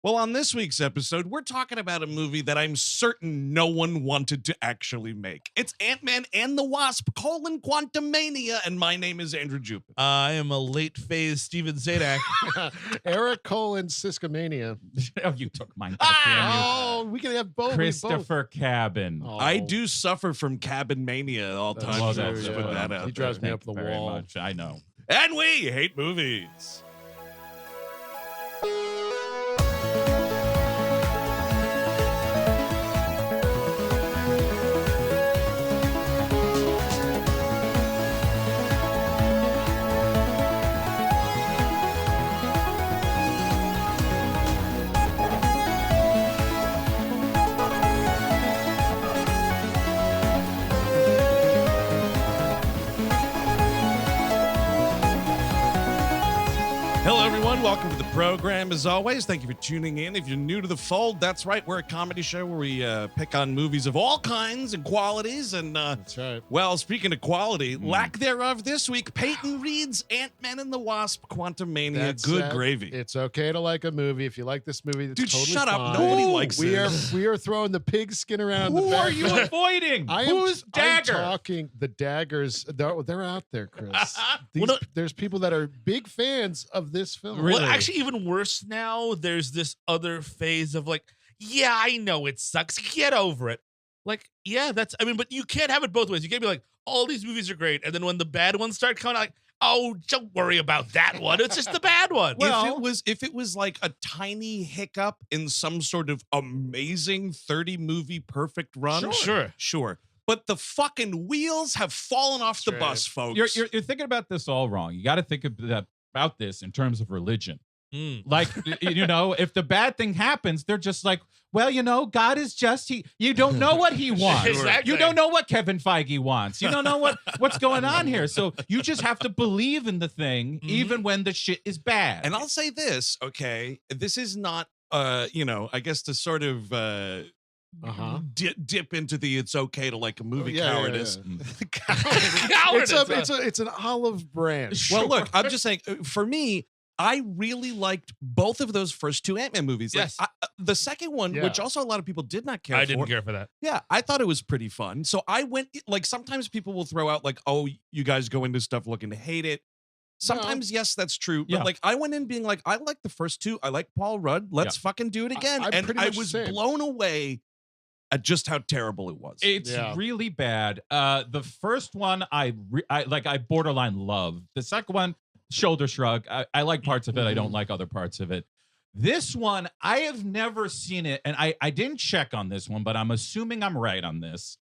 Well, on this week's episode, we're talking about a movie that I'm certain no one wanted to actually make. It's Ant-Man and the Wasp, Quantumania, and my name is Andrew Jupin. I am a late phase Steven Zadak. Eric Siscomania. Oh, you took mine. Oh, we can have both. Christopher Cabin. Oh. I do suffer from cabin mania at all That's times. true, Just yeah. put that out He drives there. me up the Very wall. much. I know. And we hate movies. Hello, everyone. Welcome to the program. As always, thank you for tuning in. If you're new to the fold, that's right. We're a comedy show where we pick on movies of all kinds and qualities. And, That's right. well, speaking of quality, lack thereof this week, Peyton reads Ant-Man and the Wasp, Quantumania. That's Good gravy. It's okay to like a movie. If you like this movie, it's Dude, totally shut up. fine. Nobody likes we it. We are throwing the pig skin around the Who back. are you avoiding? Who's I'm Dagger? talking the daggers. They're out there, Chris. Well, There's people that are big fans of this film. Well, actually, even worse now, there's this other phase of like, yeah, I know it sucks. Get over it. Like, yeah, but you can't have it both ways. You can't be like, all these movies are great. And then when the bad ones start coming out, like, oh, don't worry about that one. It's just the bad one. If it was like a tiny hiccup in some sort of amazing 30 movie perfect run, sure. But the fucking wheels have fallen off the bus, folks. You're thinking about this all wrong. You got to think about this in terms of religion. Like, if the bad thing happens, they're just like, well, God is just, you don't know what he wants. Exactly. You don't know what Kevin Feige wants. You don't know what's going on here. So you just have to believe in the thing, even when the shit is bad. And I'll say this, okay? This is not, I guess to sort of dip into the it's okay to like a movie cowardice. It's an olive branch. Well, look, I'm just saying, for me, I really liked both of those first two Ant-Man movies. Yes. Like, the second one, which also a lot of people did not care for. I didn't care for that. Yeah, I thought it was pretty fun. So I went, like, sometimes people will throw out, like, oh, you guys go into stuff looking to hate it. Sometimes, yes, that's true. But, like, I went in being like, I like the first two. I like Paul Rudd. Let's fucking do it again. And I was blown away at just how terrible it was. It's really bad. The first one, I borderline love. The second one, shoulder shrug. I like parts of it. I don't like other parts of it. This one, I have never seen it, and I didn't check on this one, but I'm assuming I'm right on this.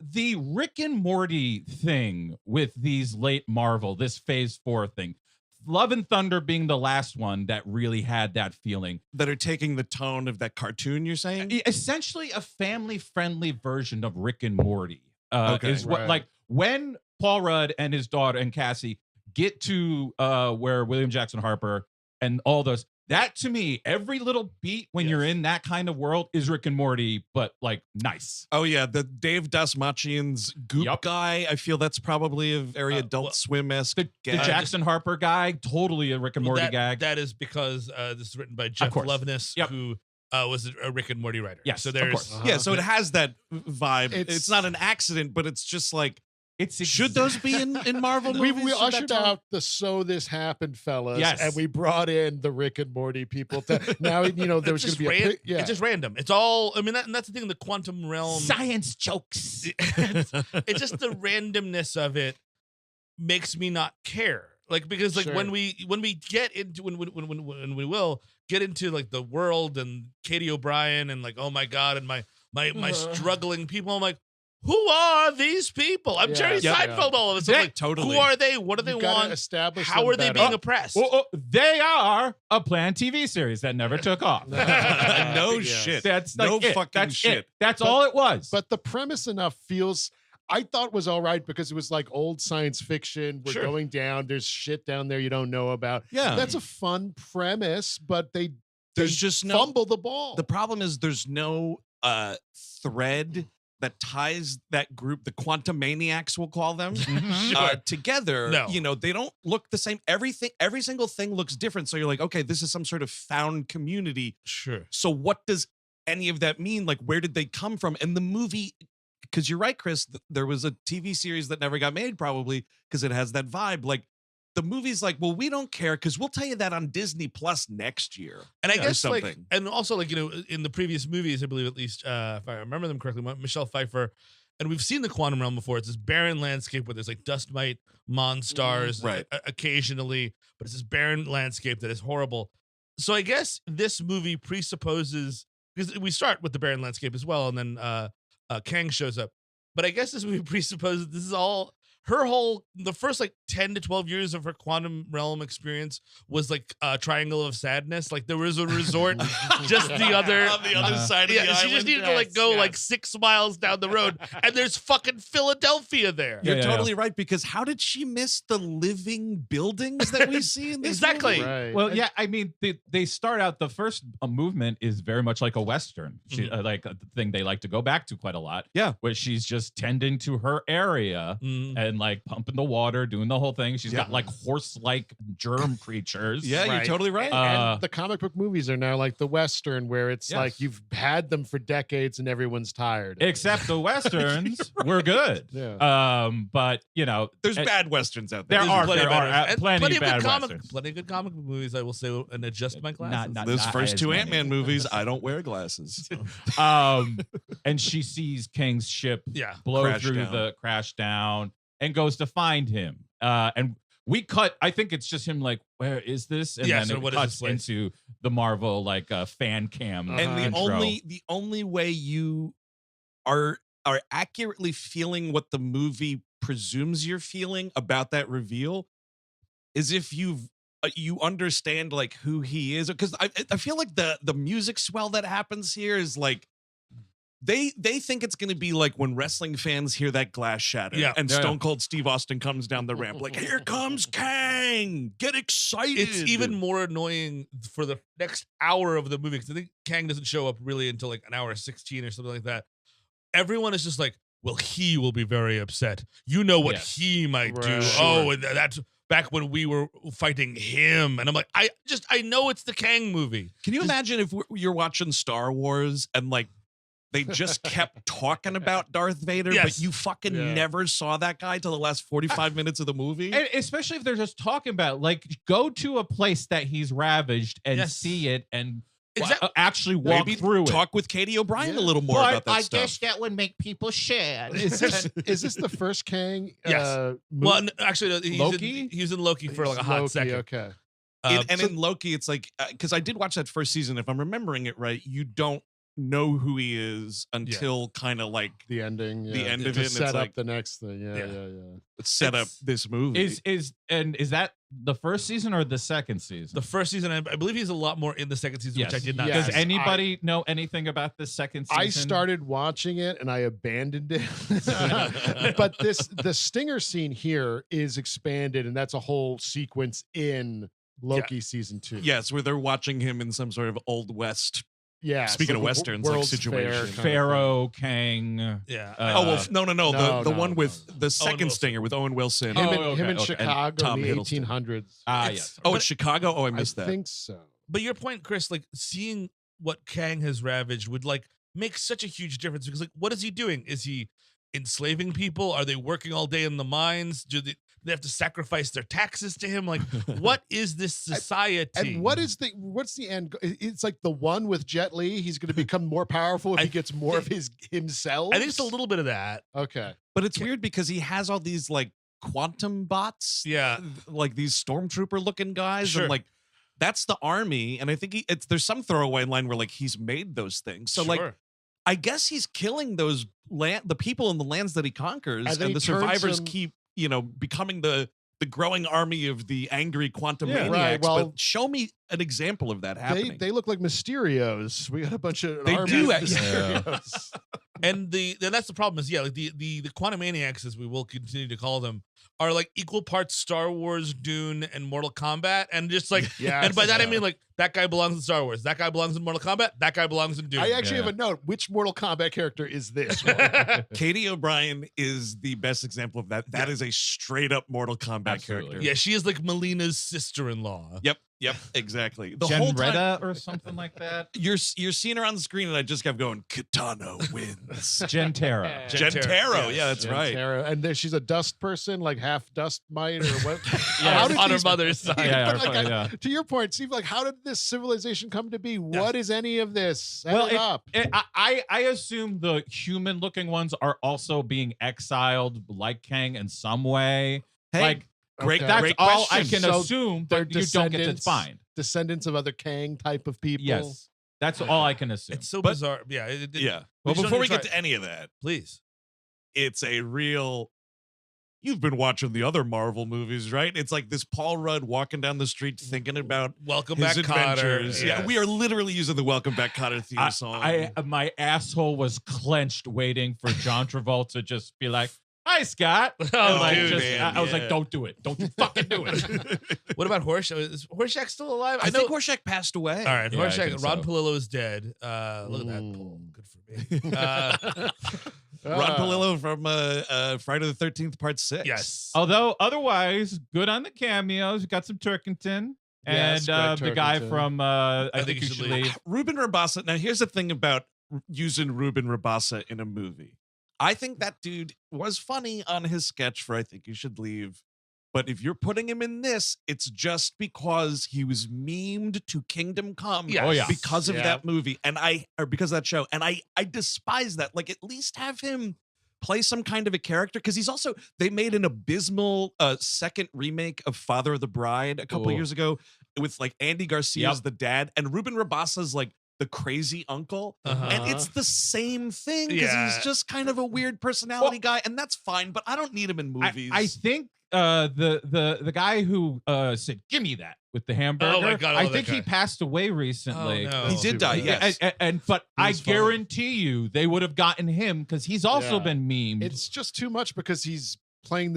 The Rick and Morty thing with these late Marvel, this Phase 4 thing, Love and Thunder being the last one that really had that feeling. That are taking the tone of that cartoon, you're saying? Essentially a family-friendly version of Rick and Morty. Is what, Right. like, when Paul Rudd and his daughter and Cassie get to where William Jackson Harper and all those, that to me, every little beat when you're in that kind of world is Rick and Morty, but like nice. Oh yeah, the Dave Dastmalchian's Goop guy. I feel that's probably a very Adult Swim-esque. The Jackson Harper guy, totally a Rick and Morty gag. That is because this is written by Jeff Loveness, who was a Rick and Morty writer. Yes, so there's yeah, so it has that vibe. It's not an accident, but it's just like, should those be in Marvel movies? We ushered out the "So This Happened" fellas, and we brought in the Rick and Morty people. Now there's going to be it's just random. It's all. I mean, that's the thing. The quantum realm, science jokes. It's just the randomness of it makes me not care. Like, because like when we get into when we will get into like the world and Katy O'Brien and like, oh my God, and my struggling people, I'm like, who are these people? I'm Jerry Seinfeld all of a sudden. Like, totally. Who are they? What do they want? How are they being oppressed? They are a planned TV series that never took off. No shit. That's no like fucking That's shit. It. That's all it was. But the premise I thought was all right because it was like old science fiction. We're going down. There's shit down there you don't know about. Yeah. That's a fun premise, but there's just fumble the ball. The problem is there's no thread that ties that group, the Quantumaniacs, we'll call them, together. No. You know, they don't look the same. Every single thing looks different. So you're like, okay, this is some sort of found community. Sure. So what does any of that mean? Like, where did they come from? And the movie, because you're right, Chris, there was a TV series that never got made, probably because it has that vibe. Like, the movie's like, well, we don't care because we'll tell you that on Disney Plus next year. And I guess something. like, and also like, you know, in the previous movies, I believe at least, if I remember them correctly, Michelle Pfeiffer, and we've seen the quantum realm before. It's this barren landscape where there's like dust mite monstars occasionally, but it's this barren landscape that is horrible. So I guess this movie presupposes, because we start with the barren landscape as well, and then Kang shows up. But I guess this movie presupposes this is all her whole, the first like 10 to 12 years of her quantum realm experience was like a triangle of sadness. Like there was a resort just the other on the other side of the island. She just needed to like go like 6 miles down the road, and there's fucking Philadelphia there. You're totally right, because how did she miss the living buildings that we see in this Exactly. movie? Right. Well, yeah, I mean, they start out, the first movement is very much like a Western, like a thing they like to go back to quite a lot. Yeah. Where she's just tending to her area and like pumping the water, doing the whole thing. She's got like horse-like germ creatures. Yeah, you're totally right. And the comic book movies are now like the Western, where it's Yes. like you've had them for decades and everyone's tired. Except the Westerns were good. Yeah. But, you know. There's bad Westerns out there. There are plenty of bad Westerns. Plenty of good comic book movies, I will say, and adjust my glasses. Those first as 2 many. Ant-Man movies, I don't wear glasses. And she sees Kang's ship blow Crash through down. the crash down and goes to find him. And we cut, I think it's just him like, where is this? And then so it what is cuts this place? into the Marvel like fan cam. And the intro. only way you are accurately feeling what the movie presumes you're feeling about that reveal is if you understand like who he is, because I feel like the music swell that happens here is like they think it's going to be like when wrestling fans hear that glass shatter and Stone Cold Steve Austin comes down the ramp like, here comes Kang, get excited. It's even more annoying for the next hour of the movie, because I think Kang doesn't show up really until like an hour 16 or something like that. Everyone is just like, well, he will be very upset. You know what he might do. Sure. Oh, and that's back when we were fighting him. And I'm like, I know it's the Kang movie. Can you imagine if you're watching Star Wars and like they just kept talking about Darth Vader, but you fucking never saw that guy till the last 45 minutes of the movie? And especially if they're just talking about, like, go to a place that he's ravaged and see it and actually walk through it. Talk with Katy O'Brien a little more about that stuff. I guess that would make people sad. Is this the first Kang? Yes. Well, actually, he was in Loki for like a hot second. Okay. In Loki, it's like, because I did watch that first season. If I'm remembering it right, you don't know who he is until kind of like the ending, the end of to it. And set it's up like, the next thing. Yeah. Let's set up this movie. Is that the first season or the second season? The first season, I believe he's a lot more in the second season, which I did not. Yes. Does anybody know anything about the second season? I started watching it and I abandoned it. But the stinger scene here is expanded, and that's a whole sequence in Loki season 2. Yes, where they're watching him in some sort of Old West. Yeah. Speaking of Westerns, like World's situation. Fair Pharaoh, Kang. No. The one with the second stinger with Owen Wilson. Him in Chicago and Tom in the Hiddleston. 1800s. Yes. Oh, it's Chicago? Oh, I missed that. I think so. But your point, Chris, like seeing what Kang has ravaged would like make such a huge difference, because like, what is he doing? Is he enslaving people? Are they working all day in the mines? Do they have to sacrifice their taxes to him? Like, what is this society? And what's the end? It's like the one with Jet Li. He's going to become more powerful if he gets more of himself. I think it's a little bit of that. Okay. But it's weird because he has all these like quantum bots. Yeah. Like these stormtrooper looking guys. Sure. And like, that's the army. And I think there's some throwaway line where like he's made those things. So like, I guess he's killing those the people in the lands that he conquers, and the survivors keep, becoming the growing army of the angry Quantumaniacs. Right, well, but show me an example of that happening. They look like Mysterios. We got a bunch of They armies do. of Mysterios. And that's the problem is like the Quantumaniacs, as we will continue to call them, are like equal parts Star Wars, Dune, and Mortal Kombat, and just like and by that I mean like that guy belongs in Star Wars, that guy belongs in Mortal Kombat, that guy belongs in Dune. I actually have a note. Which Mortal Kombat character is this? Katy O'Brien is the best example of that. That is a straight up Mortal Kombat character. Yeah, she is like Melina's sister-in-law. Yep, exactly. The Jen whole time, Retta or something like that. you're seeing her on the screen, and I just kept going, Katana wins. Gentera. Gentero, yeah, that's right. And there, she's a dust person, like half dust mite or what? Yeah, on her mother's side. Yeah, To your point, Steve, like, how did this civilization come to be? What is any of this? Set it up. I assume the human-looking ones are also being exiled, like Kang, in some way. Hey, like, great. That's Great all I question. can So assume, they're but you don't get to find. Descendants of other Kang type of people. Yes, that's all I can assume. It's so bizarre. Yeah. Yeah. We Well, just before don't we even get try- to any of that, Please. it's a real. You've been watching the other Marvel movies, right? It's like this Paul Rudd walking down the street thinking about Welcome his back, adventures. Cotter. Yeah, we are literally using the Welcome Back, Cotter theme song. My asshole was clenched, waiting for John Travolta to just be like, "Hi, Scott." Oh, Like, dude, just- man, I was like, yeah. "Don't do it! Don't you fucking do it!" What about Horshack? Is Horshack still alive? I think Horshack passed away. All right, Yeah, I Horshack. think Ron so. Palillo is dead. Look at that poll. Good for me. Ron Palillo from Friday the 13th, Part 6. Yes. Although otherwise, good on the cameos. We got some Turkington Yes, and Greg the guy Turkington. from I think you should leave. Ruben Rabassa. Now, here's the thing about using Ruben Rabassa in a movie. I think that dude was funny on his sketch for I Think You Should Leave. But if you're putting him in this, it's just because he was memed to Kingdom Come Yes. Oh, yeah. because of Yeah. that movie. Or because of that show. And I despise that. Like, at least have him play some kind of a character. Because they made an abysmal second remake of Father of the Bride a couple Ooh. years ago with like Andy Garcia as Yep. the dad. And Ruben Rabassa's like the crazy uncle. Uh-huh. And it's the same thing because Yeah. he's just kind of a weird personality guy. And that's fine. But I don't need him in movies. I think the guy who said "Give me that" with the hamburger. Oh my God, I I love think that he guy. passed away recently. Oh, no. He did die, yes. But I was funny. guarantee you they would have gotten him because he's also Yeah. been memed. It's just too much because he's playing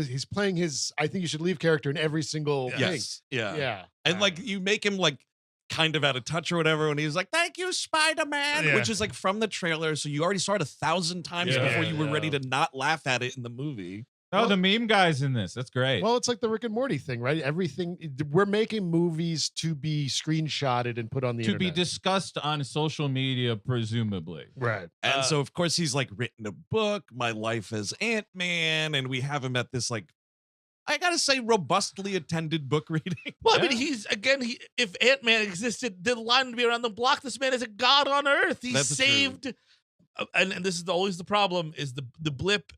his I Think You Should Leave character in every single thing. Yes. Yeah. Yeah. And like you make him like kind of out of touch or whatever when he's like, "Thank you, Spider-Man," Yeah. which is like from the trailer. So you already saw it 1,000 times Yeah. before you were Yeah. ready to not laugh at it in the movie. Oh, the meme guy's in this. That's great. Well, it's like the Rick and Morty thing, right? Everything we're making movies to be screenshotted and put on the to be internet. discussed on social media, presumably. Right. And so of course he's like written a book, My Life as Ant-Man, and we have him at this like I gotta say robustly attended book reading. Well, I mean, if Ant-Man existed, the line would be around the block. This man is a god on earth. He That's saved, and this is always the problem: is the blip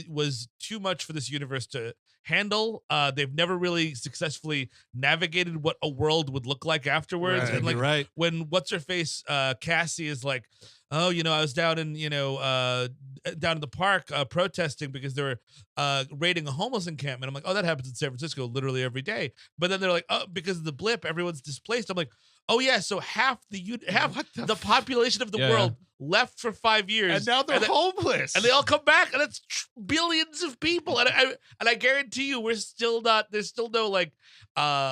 was too much for this universe to handle. They've never really successfully navigated what a world would look like afterwards. Right, And like You're right. when what's her face, Cassie is like, "Oh, I was down in down in the park protesting because they were raiding a homeless encampment." I'm like, "Oh, that happens in San Francisco literally every day." But then they're like, "Oh, because of the blip, everyone's displaced." I'm like, "Oh yeah, so half the population of the Yeah. world left for 5 years, And now they're homeless. and they all come back, and it's billions of people." And I guarantee you, we're still not. There's still no like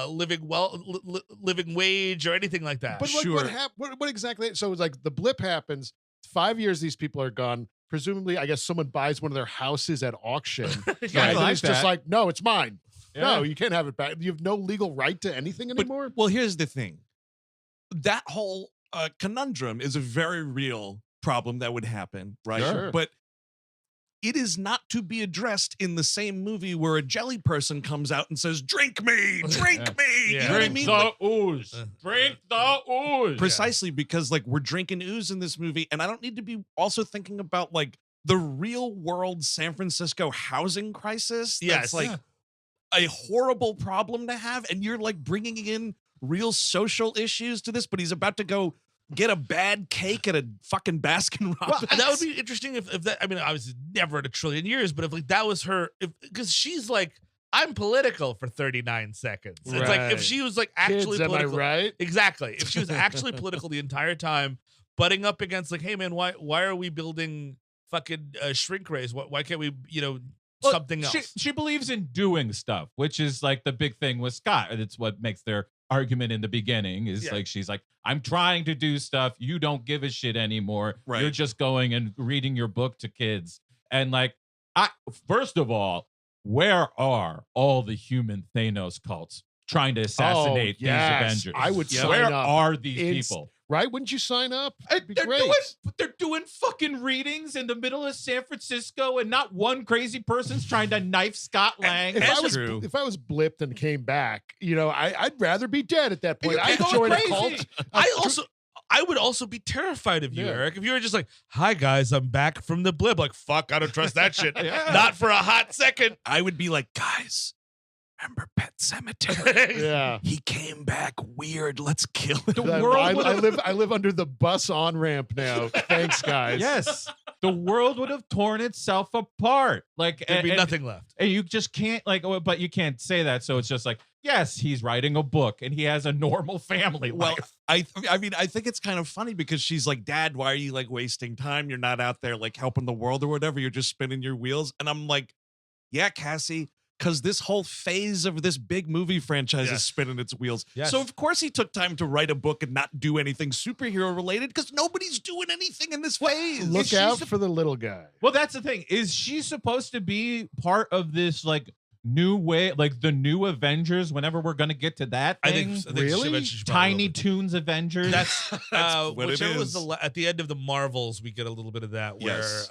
living wage or anything like that. But like, Sure. what exactly? So it's like the blip happens. 5 years, these people are gone. Presumably, I guess someone buys one of their houses at auction. Yeah, and I then like it's just that. like, no, it's mine. Yeah. No, you can't have it back. You have no legal right to anything But, anymore. well, here's the thing. That whole conundrum is a very real problem that would happen, right? Sure. But it is not to be addressed in the same movie where a jelly person comes out and says, "Drink me, drink Yeah. me." Yeah. You know what I Drink mean? the Like, ooze. Drink the ooze. precisely because like we're drinking ooze in this movie, and I don't need to be also thinking about like the real world San Francisco housing crisis. Yes. That's like a horrible problem to have, and you're like bringing in real social issues to this, but he's about to go get a bad cake at a fucking Baskin Robbins. And that would be interesting if that. I mean, obviously, never in a trillion years, but if like that was her, because she's like, "I'm political" for 39 seconds. It's like if Right. she was like actually Kids, am I political, right? exactly. If she was actually political the entire time, butting up against like, "Hey man, why are we building fucking shrink rays? Why can't we, Well, something else? She believes in doing stuff, which is like the big thing with Scott. And it's what makes their argument in the beginning is like, she's like, I'm trying to do stuff. You don't give a shit anymore. Right. You're just going and reading your book to kids. And like, first of all, where are all the human Thanos cults trying to assassinate these Avengers? I would sign Where up. are these people? Right? Wouldn't you sign up? It'd be great. They're doing fucking readings in the middle of San Francisco, and not one crazy person's trying to knife Scott Lang. If I was blipped and came back, I'd rather be dead at that point. You're I'd going join a crazy. cult. I would also be terrified of you, Yeah. Eric. If you were just like, "Hi guys, I'm back from the blip." Like, fuck, I don't trust that shit. Yeah. Not for a hot second. I would be like, guys, remember Pet Cemetery? Yeah. He came back weird. Let's kill him. I live under the bus on ramp now. Thanks, guys. Yes, the world would have torn itself apart. Like There'd be nothing left. And you just can't but you can't say that. So it's just like, yes, he's writing a book and he has a normal family Well, life. I mean, I think it's kind of funny because she's like, Dad, why are you like wasting time? You're not out there like helping the world or whatever. You're just spinning your wheels. And I'm like, yeah, Cassie, because this whole phase of this big movie franchise is spinning its wheels. Yes. So of course he took time to write a book and not do anything superhero related because nobody's doing anything in this phase. Look out for the little guy. Well, that's the thing. Is she supposed to be part of this like new way, like the new Avengers? Whenever we're gonna get to that I thing, think Really? Tiny Toons Avengers. That's what it whichever was is. at the end of the Marvels, we get a little bit of that. Where Yes.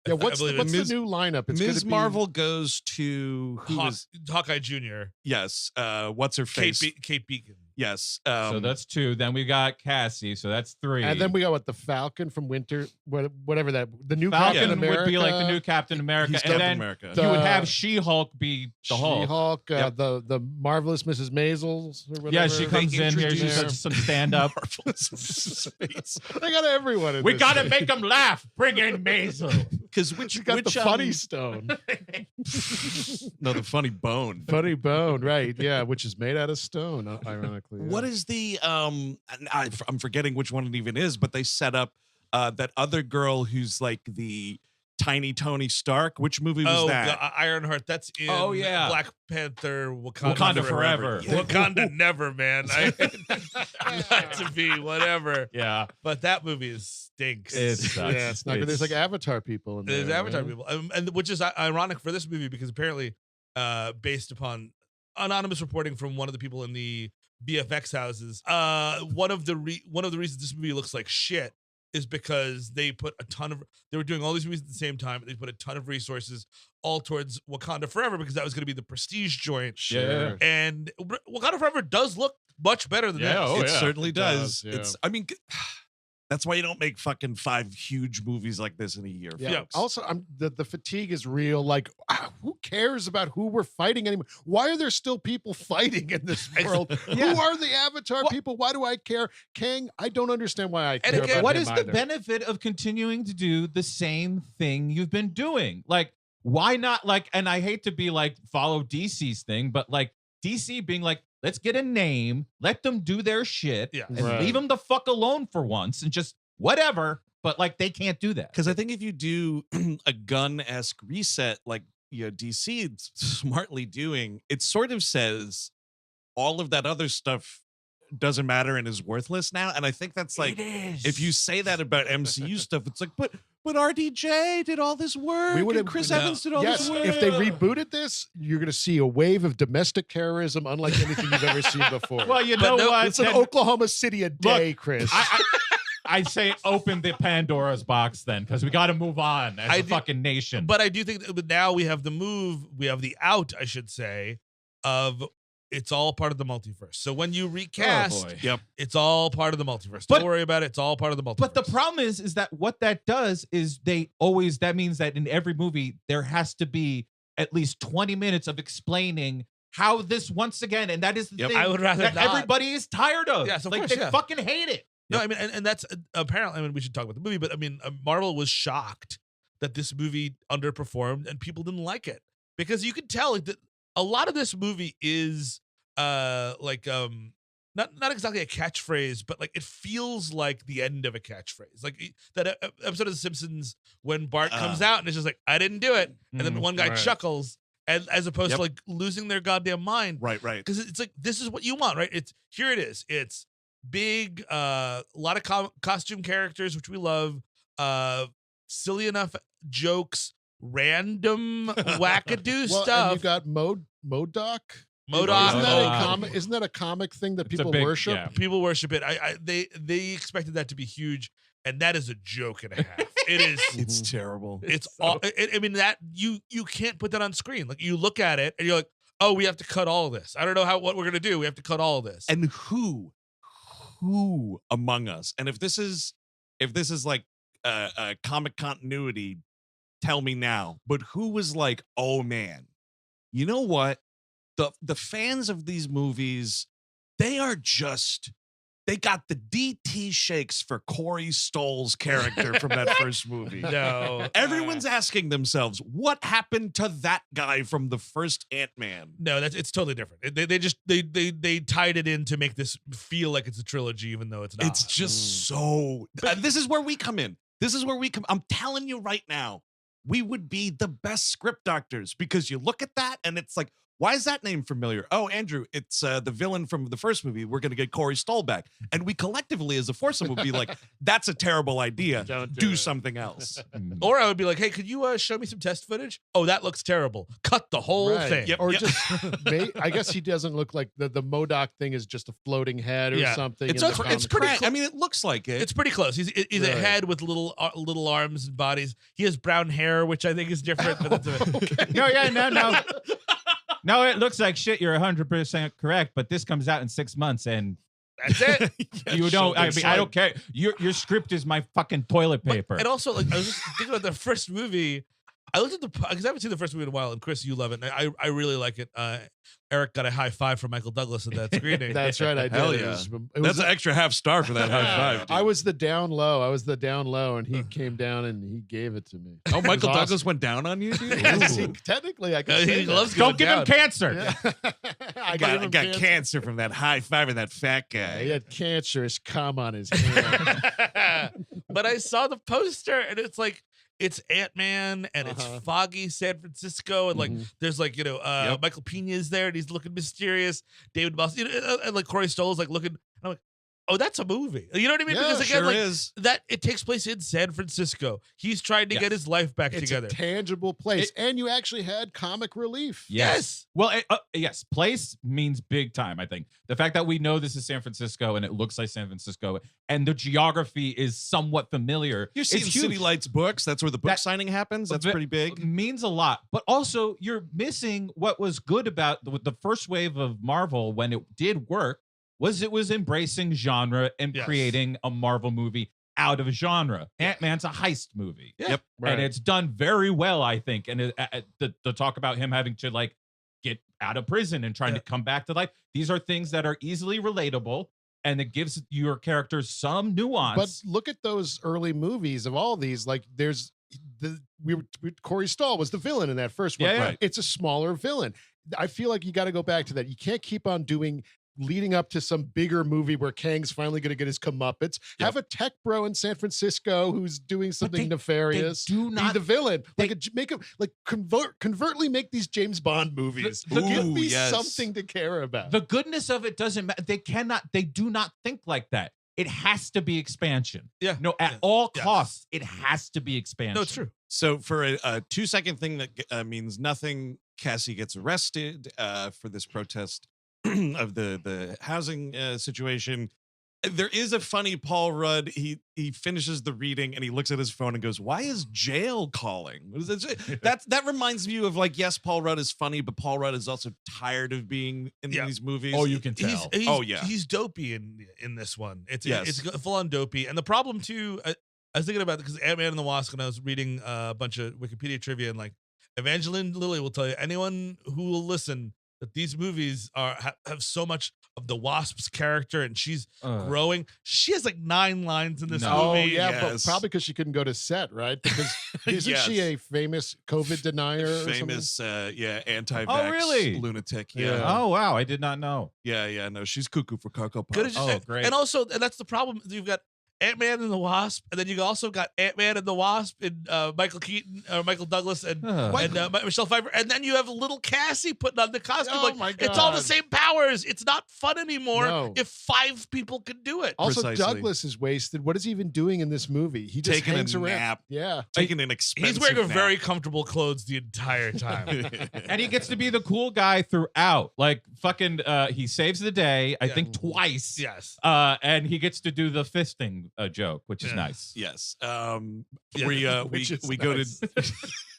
Yeah, what's believe the Ms. new lineup? It's Ms. gonna be Marvel goes to Hawkeye Jr. yes, what's her face? Kate Beacon. Yes. So that's 2. Then we got Cassie. So that's 3. And then we got the Falcon from Winter, whatever that, the new Falcon Captain America would be like the new Captain America, He's and Captain then America. you would The- have She-Hulk be the Hulk. She-Hulk, Yep. the marvelous Mrs. Maisels or whatever. Yeah, she comes in here. She introduce- does some stand-up. Marvelous Mrs. Maisel. They got everyone. In We this gotta thing. make them laugh. Bring in Maisel. Because which You got which, the funny stone, no, the funny bone. funny bone, right? Yeah, which is made out of stone, ironically. What is the I'm forgetting which one it even is, but they set up that other girl who's like the tiny Tony Stark. Which movie was that? Ironheart. That's in Oh, yeah. Black Panther. Wakanda, Wakanda Forever. Yeah. Wakanda never, man. Not to be whatever. Yeah, But that movie stinks. it sucks. Yeah, it's not good. There's like Avatar people in there. There's Avatar right? people, and which is ironic for this movie because apparently, based upon anonymous reporting from one of the people in the VFX houses, one of the reasons this movie looks like shit is because they were doing all these movies at the same time. They put a ton of resources all towards Wakanda Forever because that was going to be the prestige joint. Sure. And Wakanda Forever does look much better than Yeah, this. oh, It yeah. certainly It does. does, yeah. It's. I mean, that's why you don't make fucking 5 huge movies like this in a year. Yeah. folks. Also, the fatigue is real. Like, who cares about who we're fighting anymore? Why are there still people fighting in this world? Yeah. Who are the Avatar people? Why do I care? Kang, I don't understand why I care again, about What him is the either. benefit of continuing to do the same thing you've been doing? Like, why not? Like, and I hate to be like follow DC's thing, but like DC being like, let's get a name, let them do their shit, Yeah. and Right. leave them the fuck alone for once, and just whatever. But like, they can't do that. Because I think if you do a gun-esque reset like DC is smartly doing, it sort of says all of that other stuff doesn't matter and is worthless now. And I think that's like, if you say that about MCU stuff, it's like, but RDJ did all this work. We would and have- Chris no. Evans did all Yes, this work. if they rebooted this, you're going to see a wave of domestic terrorism unlike anything you've ever seen before. Well, you But know no, what? it's an Then Oklahoma City a day, Chris. I say open the Pandora's box then, because we got to move on as a fucking nation. But I do think that now we have the out, I should say, of it's all part of the multiverse. So when you recast, boy. Yep. it's all part of the multiverse. But- Don't worry about it. It's all part of the multiverse. But the problem is that what that does is that means that in every movie there has to be at least 20 minutes of explaining how this once again, and that is the Yep. thing I would rather that not. everybody is tired of. Yes, of like course, they yeah. fucking hate it. No, I mean, and that's apparently, I mean, we should talk about the movie, but I mean, Marvel was shocked that this movie underperformed and people didn't like it because you could tell that a lot of this movie is not not exactly a catchphrase, but like it feels like the end of a catchphrase. Like that episode of The Simpsons when Bart comes out and it's just like, I didn't do it. And then one guy chuckles, and as opposed to like losing their goddamn mind. Right. Because it's like, this is what you want, right? Here it is. It's big, a lot of costume characters, which we love, silly enough jokes, random wackadoo stuff. And you got M.O.D.O.K. M.O.D.O.K. Isn't that a comic thing that people big, worship? yeah. People worship it. They expected that to be huge, and that is a joke and a half. It is. It's terrible. It's all. I mean, that you can't put that on screen. Like you look at it and you're like, oh, we have to cut all of this. I don't know what we're gonna do. We have to cut all of this. And who among us? And if this is like a comic continuity, tell me now. But who was like, oh man, you know what? The fans of these movies, they got the DT shakes for Corey Stoll's character from that first movie. No. Everyone's asking themselves, what happened to that guy from the first Ant-Man? No, it's totally different. They tied it in to make this feel like it's a trilogy, even though it's not. It's just so. This is where we come in. I'm telling you right now, we would be the best script doctors because you look at that and it's like, why is that name familiar? Oh, Andrew, it's the villain from the first movie. We're going to get Corey Stoll back. And we collectively as a foursome would be like, that's a terrible idea. Don't do it. something else. Or I would be like, hey, could you show me some test footage? Oh, that looks terrible. Cut the whole thing. Yep. Or just, I guess he doesn't look like the M.O.D.O.K. thing is just a floating head or something. It's pretty. I mean, it looks like it. It's pretty close. He's a head with little arms and bodies. He has brown hair, which I think is different. But Okay. No. No, it looks like shit. You're 100% correct, but this comes out in 6 months, and that's it. You don't. I mean, I don't care. Your script is my fucking toilet paper. And also, like, I was just thinking about the first movie. I looked at because I haven't seen the first movie in a while, and Chris, you love it. And I really like it. Eric got a high five from Michael Douglas at that screening. That's right. I did. Hell It yeah. was That's an extra half star for that high five. Dude. I was the down low, and he came down and he gave it to me. Oh, Michael awesome. Douglas went down on you, dude? See, technically, I can say he that. loves Don't give going him down. cancer. Yeah. I got cancer from that high five and that fat guy. He had cancerous cum on his hand. But I saw the poster, and it's like, it's Ant-Man, and it's foggy San Francisco, and like there's like Michael Pena's there, and he's looking mysterious. David Boss, and like Corey Stoll is like looking. And I'm like, oh, that's a movie. You know what I mean? Yeah, because again, sure like is. that it takes place in San Francisco. He's trying to get his life back It's together. a tangible place, and you actually had comic relief. Yes. Well, yes. Place means big time, I think. The fact that we know this is San Francisco and it looks like San Francisco and the geography is somewhat familiar. You're seeing it's City huge. Lights books. That's where the book signing happens. That's pretty big. Means a lot. But also, you're missing what was good about the first wave of Marvel when it did work was it was embracing genre and creating a Marvel movie out of a genre. Ant-Man's a heist movie. Yeah. Yep. Right. And it's done very well, I think. And the talk about him having to like get out of prison and trying to come back to life. These are things that are easily relatable, and it gives your characters some nuance. But look at those early movies of all these. Like there's Corey Stoll was the villain in that first one. Yeah, yeah. It's a smaller villain. I feel like you got to go back to that. You can't keep on doing leading up to some bigger movie where Kang's finally going to get his comeuppance. Have a tech bro in San Francisco who's doing something nefarious. They do not be the villain. Make him like covertly make these James Bond movies. Give me something to care about. The goodness of it doesn't matter. They do not think like that. It has to be expansion. Yeah. No, at all costs, it has to be expansion. No, it's true. So for a 2-second thing that means nothing, Cassie gets arrested for this protest of the housing situation. There is a funny Paul Rudd. He finishes the reading and he looks at his phone and goes, "Why is jail calling?" That reminds me of like, yes, Paul Rudd is funny, but Paul Rudd is also tired of being in these movies. Oh, you can tell. He's dopey in this one. It's full on dopey. And the problem too, I was thinking about it because Ant-Man and the Wasp, and I was reading a bunch of Wikipedia trivia, and like Evangeline Lilly will tell you, anyone who will listen, that these movies have so much the Wasp's character, and she's growing. She has like 9 lines in this movie. Oh yeah, Yes. but probably because she couldn't go to set, right? Because isn't Yes. she a famous COVID denier? Or Famous, anti-vax Oh, really? lunatic. Yeah. Yeah. Oh wow, I did not know. Yeah. No, she's cuckoo for Cocoa Puffs. Good as Oh, great. And also, and that's the problem. You've got Ant-Man and the Wasp, and then you also got Ant-Man and the Wasp and Michael Keaton, or Michael Douglas, and Michelle Pfeiffer, and then you have little Cassie putting on the costume. Oh, like, my it's all the God. same powers. It's not fun anymore No. if 5 people can do it. Also, Precisely. Douglas is wasted. What is he even doing in this movie? He just Taking a hangs around. nap. Yeah. Taking an expensive He's wearing a nap. very comfortable clothes the entire time. And he gets to be the cool guy throughout. Like fucking, he saves the day. I think twice. Yes. And he gets to do the fisting joke, which is nice. Yes. Yeah. We Which is go nice. to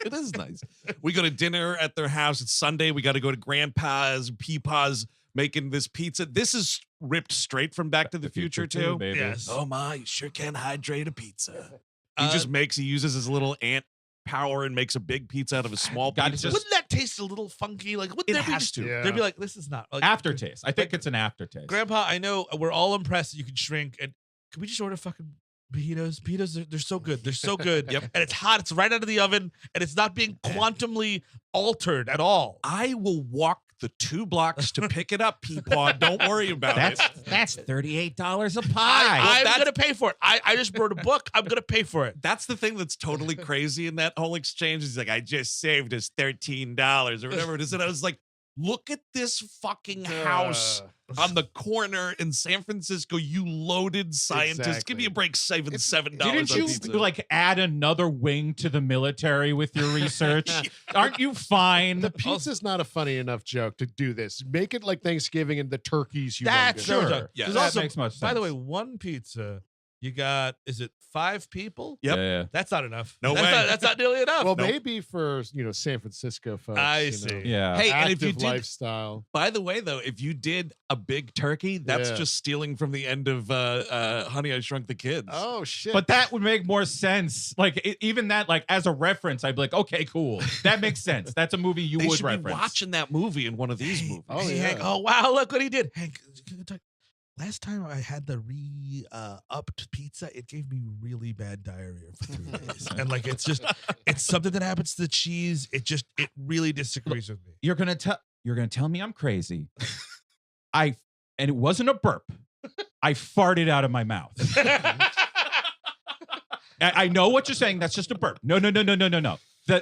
it is nice. We go to dinner at their house. It's Sunday. We got to go to Grandpa's, Peepaw's making this pizza. This is ripped straight from Back to the Future too. baby. Yes. Oh my, you sure can hydrate a pizza. He uses his little ant power and makes a big pizza out of a small God, pizza. Wouldn't that taste a little funky? Like, wouldn't It there has be, to. Yeah. They'd be like, this is not like Aftertaste. I think it's an aftertaste. Grandpa, I know we're all impressed that you can shrink. And can we just order fucking fajitas? Fajitas, they're so good. They're so good. Yep. And it's hot. It's right out of the oven. And it's not being quantumly altered at all. I will walk the 2 blocks to pick it up, Peepaw. Don't worry about it. That's $38 a pie. I'm that's- going to pay for it. I just wrote a book. I'm going to pay for it. That's the thing that's totally crazy in that whole exchange. He's like, I just saved us $13 or whatever it is. And I was like, look at this fucking house on the corner in San Francisco, you loaded scientist. Give Exactly. me a break saving $7 Didn't on you pizza. like add another wing to the military with your research? Aren't you fine? The pizza's not a funny enough joke to do this. Make it like Thanksgiving and the turkey's humongous. That's Sure. sure. Yeah. There's That also, makes much by the way, sense. one pizza, you got, is it 5 people? Yep. Yeah. That's not enough. No that's way. That's not nearly enough. Well, Nope. maybe for San Francisco folks. I you see. know, Yeah. Hey, and active if you did, lifestyle. by the way, though, if you did a big turkey, that's Yeah. just stealing from the end of Honey, I Shrunk the Kids. Oh shit! But that would make more sense. Like even that, like as a reference, I'd be like, okay, cool. That makes sense. That's a movie you they would should reference. be watching that movie in one of these movies. Oh, Hey, yeah. Hank, oh wow, look what he did. Hank, can I tell you, last time I had the upped pizza, it gave me really bad diarrhea for 3 days. And like it's something that happens to the cheese. It really disagrees with me. You're gonna tell me I'm crazy. And it wasn't a burp. I farted out of my mouth. I know what you're saying. That's just a burp. No.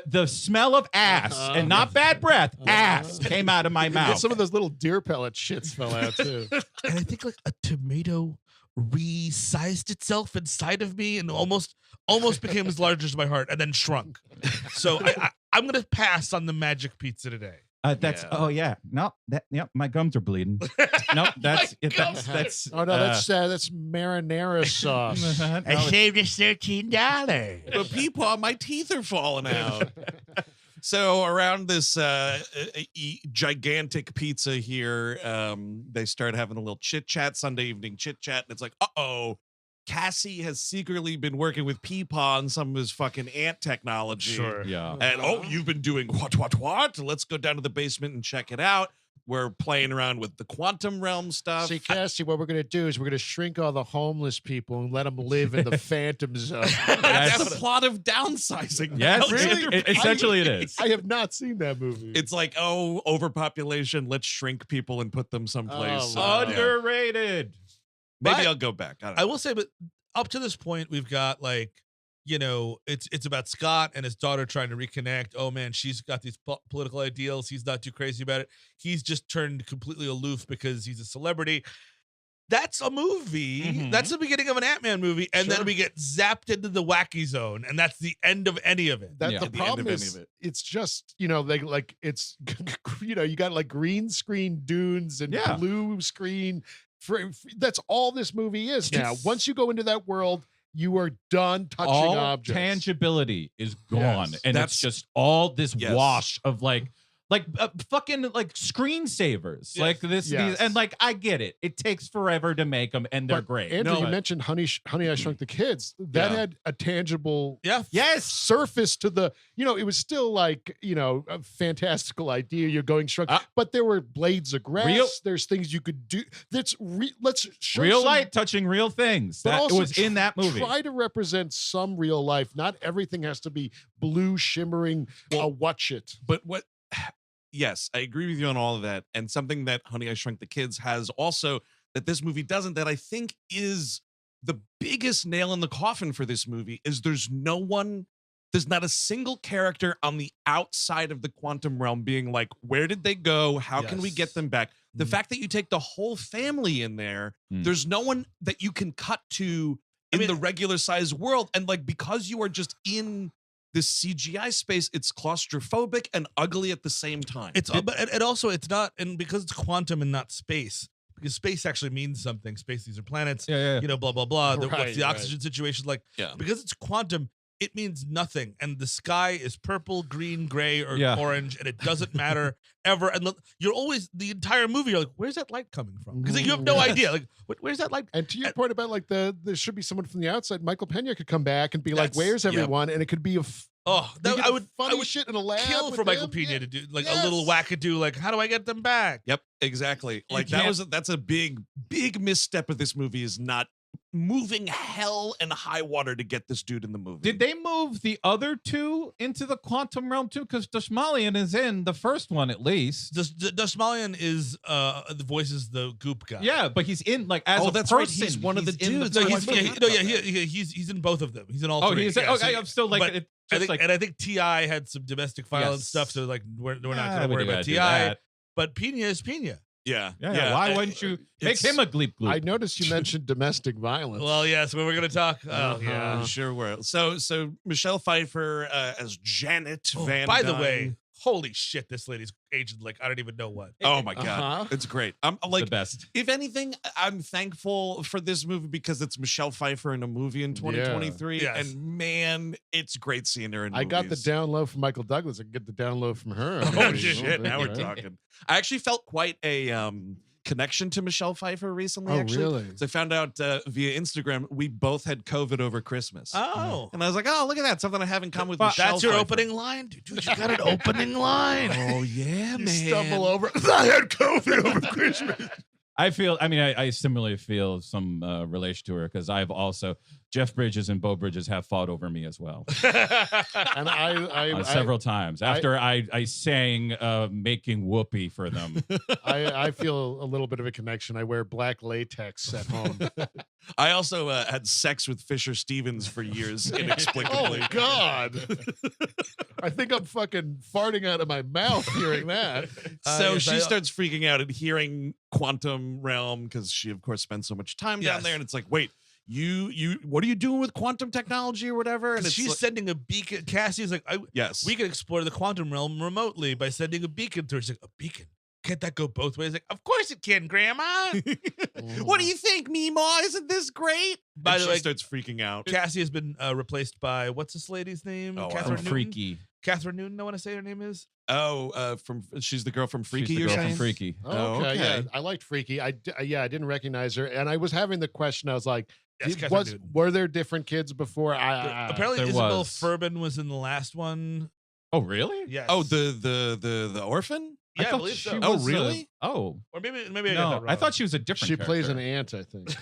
The smell of ass and not bad breath, ass came out of my And mouth. some of those little deer pellet shits fell out too. And I think like a tomato resized itself inside of me and almost became as large as my heart and then shrunk. So I'm gonna pass on the magic pizza today. That's Yeah. oh yeah. No, my gums are bleeding. No, that's gums. that's Oh no, that's marinara sauce. I saved us $13. But Peepaw, my teeth are falling out. So around this gigantic pizza here, they start having a little chit chat, Sunday evening chit chat, and it's like, Cassie has secretly been working with Peepaw on some of his fucking ant technology. Sure. yeah. And you've been doing what? Let's go down to the basement and check it out. We're playing around with the quantum realm stuff. See, Cassie, what we're going to do is we're going to shrink all the homeless people and let them live in the phantom zone. That's the plot of downsizing. Yes, Really? essentially it is. I have not seen that movie. It's like, overpopulation. Let's shrink people and put them someplace. Oh, wow. Yeah. Underrated. Maybe But- I'll go back. I don't know. I will say, but up to this point, we've got like, it's about Scott and his daughter trying to reconnect. Oh man, she's got these political ideals. He's not too crazy about it. He's just turned completely aloof because he's a celebrity. That's a movie. Mhm. That's the beginning of an Ant-Man movie, and Sure. then we get zapped into the wacky zone, and that's the end of any of it. That Yeah. the At the end problem of is any of it. it's just they like it's you got like green screen dunes and Yeah. blue screen that's all this movie is now. It's- Once you go into that world, you are done touching All objects. tangibility is gone, Yes. and That's- it's just all this Yes. wash of like fucking like screensavers. Yes. Like this, Yes. these, and like I get it. It takes forever to make them, and they're But, great. Andrew, you But- mentioned Honey, I Shrunk the Kids. That Yeah. had a tangible yes, surface to the, it was still like, a fantastical idea. You're going shrunk, but there were blades of grass. There's things you could do. Let's show real some, light touching real things. but That also was in that movie. Try to represent some real life. Not everything has to be blue, shimmering. Watch it. But yes, I agree with you on all of that. And something that Honey, I Shrunk the Kids has also that this movie doesn't, that I think is the biggest nail in the coffin for this movie, is there's not a single character on the outside of the quantum realm being like, where did they go? How can we get them back? The fact that you take the whole family in there, there's no one that you can cut to in the regular size world. And like, because you are just in this CGI space, it's claustrophobic and ugly at the same time. But also it's not, and because it's quantum and not space, because space actually means something. Space, these are planets, blah, blah, blah. What's the oxygen situation like? Yeah. Because it's quantum, it means nothing. And the sky is purple, green, gray, or orange, and it doesn't matter ever. And you're always, the entire movie, you're like, where's that light coming from? Because you have no idea. Like, where's that light? And to your point about like there should be someone from the outside, Michael Pena could come back and be like, where's everyone? And it could be I would shit in a lab kill for Michael Pena to do like a little wackadoo, like, how do I get them back? Yep, exactly. Like that's a big misstep of this movie, is not moving hell and high water to get this dude in the movie. Did they move the other two into the quantum realm too? Because Dastmalchian is in the first one at least. Dastmalchian is voices the Goop guy. Yeah, but he's in like as a that's person. right. He's one of the dudes. He's in both of them. He's in all three. Okay. I'm still like, I think T.I. had some domestic violence stuff, so like we're not going to worry about T.I. But Pena is Pena. Yeah. Why wouldn't you make him a Gleep Gloop? I noticed you mentioned domestic violence. Well, yes, we're going to talk. Oh, yeah. Sure will. So Michelle Pfeiffer as Janet Van by the Dyne. way, holy shit, this lady's aged like I don't even know what. Oh my god, it's great. I'm like the best. If anything, I'm thankful for this movie because it's Michelle Pfeiffer in a movie in 2023, and man, it's great seeing her in movies. I got the down low from Michael Douglas. I can get the down low from her. Oh shit! Now we're talking. I actually felt quite a connection to Michelle Pfeiffer recently. Oh, actually. really? So I found out via Instagram we both had COVID over Christmas. Oh, and I was like, oh, look at that, something I have in common with Michelle. That's your Pfeiffer. opening line, dude. You got an opening line. Oh yeah, You man. stumble over. I had COVID over Christmas. I similarly feel some relation to her because I've also Jeff Bridges and Bo Bridges have fought over me as well. And I several times after I sang making whoopee for them. I feel a little bit of a connection. I wear black latex at home. I also had sex with Fisher Stevens for years inexplicably. Oh God. I think I'm fucking farting out of my mouth hearing that. So she starts freaking out and hearing quantum realm because she of course spends so much time down there, and it's like, wait, you what are you doing with quantum technology or whatever? And she's like, sending a beacon. Cassie's like, yes, we can explore the quantum realm remotely by sending a beacon to her. She's like, a beacon? Can't that go both ways? Like, of course it can, Grandma. What do you think, Meemaw? Isn't this great? By the way, she starts freaking out. Cassie has been replaced by what's this lady's name? Oh, Kathryn Newton? Freaky. Kathryn Newton. I want to say her name is. Oh, she's the girl from Freaky. She's the you're girl saying? from Freaky. Oh, okay. Yeah, I liked Freaky. I didn't recognize her, and I was having the question. I was like, were there different kids before? Apparently, Isabel Fuhrman was in the last one. Oh, really? Yes. Oh, the orphan. Yeah, I believe so. Oh, really? Or maybe I got no, that wrong. I thought she was a different. She character. plays an aunt, I think.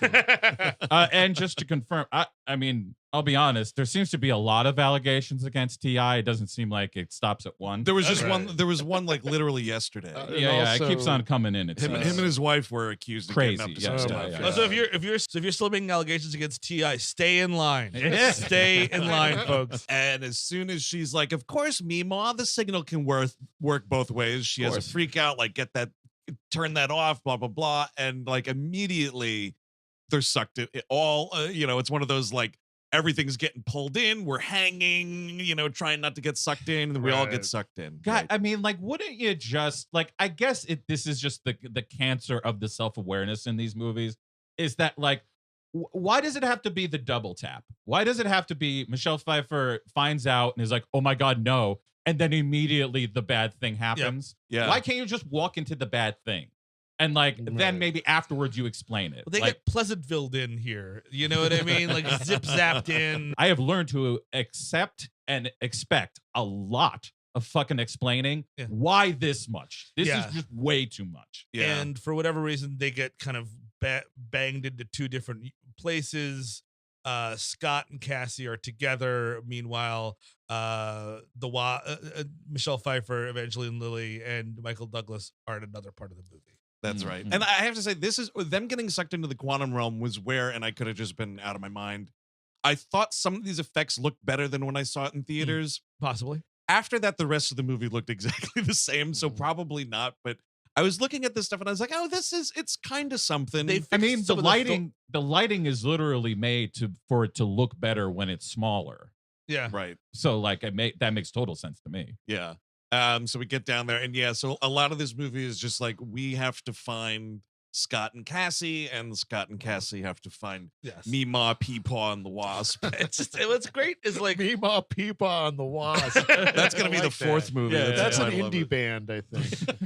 And just to confirm, I mean, I'll be honest. There seems to be a lot of allegations against T.I. It doesn't seem like it stops at one. There was just one. There was one like literally yesterday. It keeps on coming in. Him and his wife were accused of crazy. getting up to some stuff. So if you're still making allegations against T.I., stay in line. Stay in line, folks. And as soon as she's like, "Of course, Meemaw, the signal can work both ways." She has a freak out, like, get that, turn that off, blah blah blah, and like immediately they're sucked in. It's one of those like, everything's getting pulled in, we're hanging, trying not to get sucked in, and we all get sucked in. God, right? I mean, like, wouldn't you just like? I guess this is just the cancer of the self-awareness in these movies. Is that like, why does it have to be the double tap? Why does it have to be Michelle Pfeiffer finds out and is like, oh my God, no. and then immediately the bad thing happens. Yeah. Why can't you just walk into the bad thing? And like then maybe afterwards you explain it. Well, they get Pleasantville in here. You know what I mean? Like zip zapped in. I have learned to accept and expect a lot of fucking explaining. Why this much? This is just way too much. Yeah. And for whatever reason, they get kind of banged into two different places. Scott and Cassie are together. Meanwhile, Michelle Pfeiffer, Evangeline Lilly, and Michael Douglas are in another part of the movie. That's right. And I have to say, this is them getting sucked into the quantum realm was where, and I could have just been out of my mind. I thought some of these effects looked better than when I saw it in theaters. Possibly. After that, the rest of the movie looked exactly the same. So probably not. But I was looking at this stuff and I was like, oh, it's kind of something. I mean, the lighting is literally made for it to look better when it's smaller. Yeah. Right. So like that makes total sense to me. Yeah. So we get down there and so a lot of this movie is just like, we have to find Scott and Cassie, and Scott and Cassie have to find Meemaw, Peepaw, and the Wasp. What's great is like Meemaw, Peepaw, and the Wasp. That's going to be the fourth movie. Yeah, that's an indie band, I think.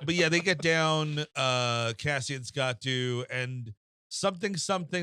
But yeah, they get down, Cassie and Scott do, and something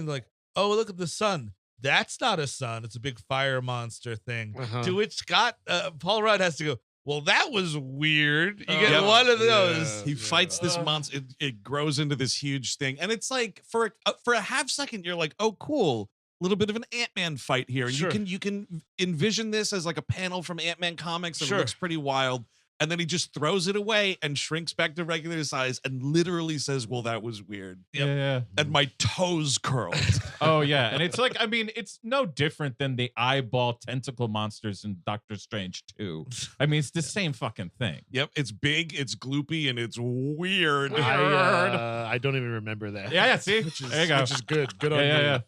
like, oh, look at the sun. That's not a sun. It's a big fire monster thing. To which Scott, Paul Rudd has to go, well, that was weird. You get one of those. He fights this monster. It grows into this huge thing. And it's like, for a half second, you're like, oh, cool. A little bit of an Ant-Man fight here. And you can envision this as like a panel from Ant-Man comics. And it looks pretty wild. And then he just throws it away and shrinks back to regular size and literally says, well, that was weird. Yeah. And my toes curled. Oh, yeah. And it's like, I mean, it's no different than the eyeball tentacle monsters in Doctor Strange 2. I mean, it's the same fucking thing. Yep. It's big, it's gloopy, and it's weird. I don't even remember that. Yeah, see? There you go. Which is good. Good on you. Yeah.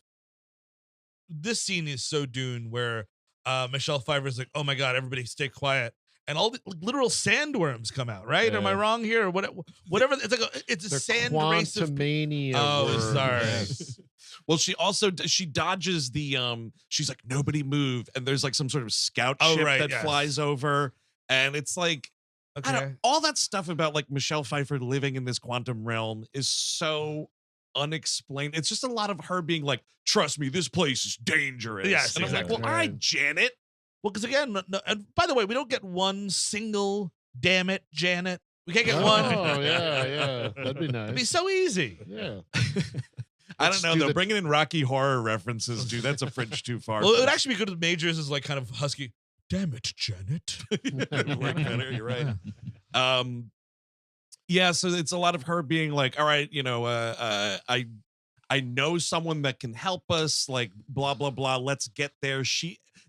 This scene is so Dune where Michelle Pfeiffer's like, oh my God, everybody stay quiet. And all the literal sandworms come out, right? Yeah. Am I wrong here? Or whatever. It's like it's a sand race of. Quantumania. Oh, sorry. Yes. Well, she dodges the she's like, nobody move, and there's like some sort of scout ship that flies over, and it's like, all that stuff about like Michelle Pfeiffer living in this quantum realm is so unexplained. It's just a lot of her being like, trust me, this place is dangerous. Yes, and I'm like, well, all right, Janet. Well, because again, and by the way, we don't get one single damn it, Janet. We can't get one. Oh, yeah. That'd be nice. It'd be so easy. Yeah. I don't know, though. Bringing in Rocky Horror references, dude, that's a fringe too far. Well, it would actually be good if Majors is like kind of husky. Damn it, Janet. Work better, you're right. Yeah, so it's a lot of her being like, all right, I know someone that can help us, like, blah, blah, blah. Let's get there.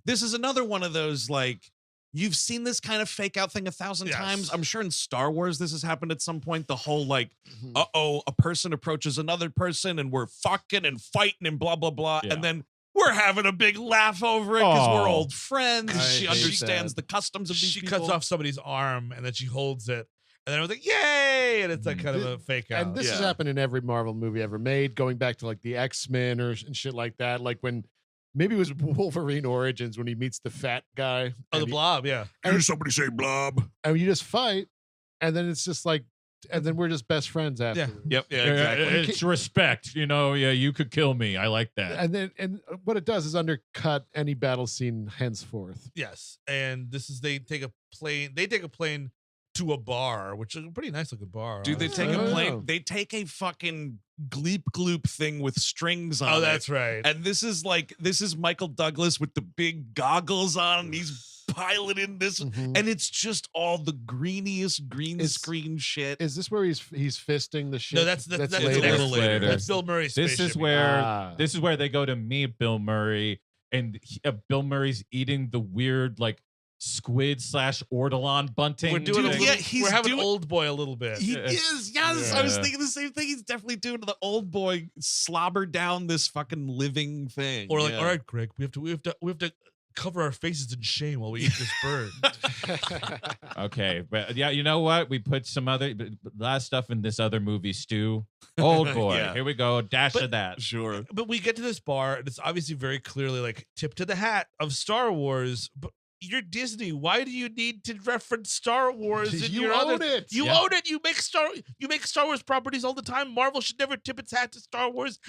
This is another one of those, like, you've seen this kind of fake out thing 1,000 times. I'm sure in Star Wars this has happened at some point. The whole, like, a person approaches another person and we're fucking and fighting and blah, blah, blah. Yeah. And then we're having a big laugh over it because we're old friends. She understands the customs of these people. She cuts off somebody's arm and then she holds it. And then I was like, yay! And it's like kind of a fake out. And this has happened in every Marvel movie ever made, going back to like the X-Men and shit like that. Like when maybe it was Wolverine Origins when he meets the fat guy. Oh, the Blob, yeah. And somebody say Blob. And you just fight, and then it's just like, and then we're just best friends after. Yep. Yeah, exactly. It's respect, you could kill me. I like that. And what it does is undercut any battle scene henceforth. Yes. And they take a plane to a bar, which is a pretty nice looking bar. Dude, they take a plane. They take a fucking gleep gloop thing with strings on it. Oh, that's right. And this is Michael Douglas with the big goggles on, and he's piloting this, and it's just all the greeniest green screen shit. Is this where he's fisting the shit? No, that's later. That's Bill Murray's This spaceship. is where they go to meet Bill Murray, and Bill Murray's eating the weird like squid / ortolan bunting. We're doing we're having Old Boy a little bit. He is, yes. Yeah. I was thinking the same thing. He's definitely doing the Old Boy slobber down this fucking living thing. Or like, all right, Greg, we have to cover our faces in shame while we eat this bird. Okay, but yeah, you know what? We put some other last stuff in this other movie stew. Old Boy, here we go. Dash of that. Sure. But we get to this bar, and it's obviously very clearly like tip to the hat of Star Wars, but you're Disney. Why do you need to reference Star Wars? In You your own it. You own it. You make Star Wars properties all the time. Marvel should never tip its hat to Star Wars,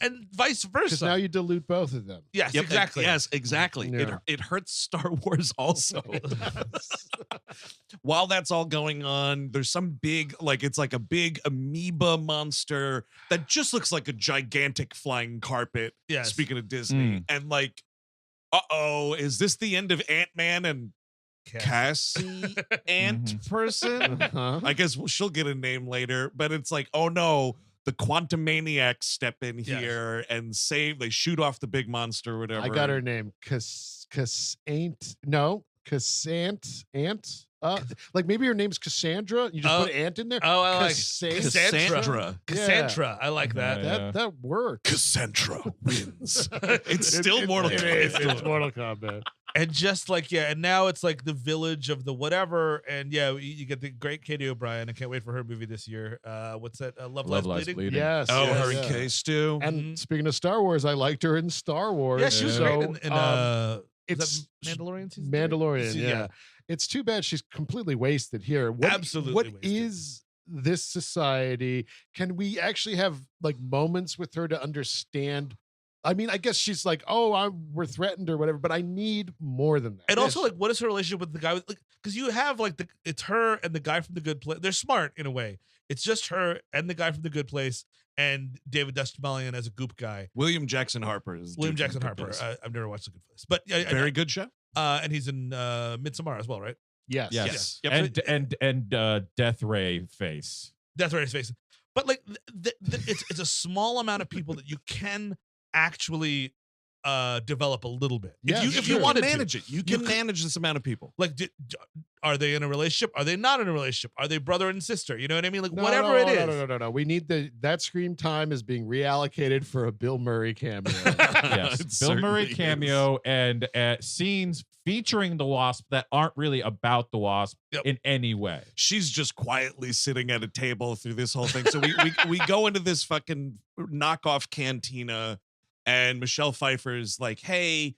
and vice versa. Because now you dilute both of them. Yes, exactly. Yes, exactly. Yeah. It hurts Star Wars also. While that's all going on, there's some big, like it's like a big amoeba monster that just looks like a gigantic flying carpet. Yes. Speaking of Disney, and like, is this the end of Ant-Man and Cassie Ant person? I guess she'll get a name later, but it's like, oh no, the Quantumaniacs step in here and save. They shoot off the big monster or whatever. I got her name. Ant. Like maybe her name's Cassandra. You just put Ant in there. Oh, I like Cassandra. Cassandra. I like that. That works. Cassandra wins. It's still Mortal Kombat. It's Mortal Kombat. And just like, and now it's like the village of the whatever. And you get the great Katy O'Brien. I can't wait for her movie this year. What's that? Love Lies Bleeding? Yes. Oh, yes, her and Case too. And speaking of Star Wars, I liked her in Star Wars. Yeah, she was great in it's Mandalorian season? Mandalorian, three? yeah. It's too bad she's completely wasted here. Absolutely What wasted. is this society? Can we actually have like moments with her to understand? I mean, I guess she's like, we're threatened or whatever, but I need more than that. And also, like, what is her relationship with the guy? Because you have like it's her and the guy from The Good Place. They're smart in a way. It's just her and the guy from The Good Place and David Dastmalchian as a goop guy. William Jackson Harper is William Jackson Harper. I've never watched The Good Place, but very good show. And he's in Midsommar as well, right? Yes. Yep. And Death Ray face. Death Ray's face. But like, it's a small amount of people that you can actually develop a little bit. Yeah, if you want to manage it, you can manage this amount of people. Like, are they in a relationship? Are they not in a relationship? Are they brother and sister? You know what I mean? Like, whatever it is. No. We need that screen time is being reallocated for a Bill Murray cameo. Yes, Bill Murray cameo and scenes featuring the Wasp that aren't really about the Wasp in any way. She's just quietly sitting at a table through this whole thing. So we go into this fucking knockoff cantina, and Michelle Pfeiffer's like, hey,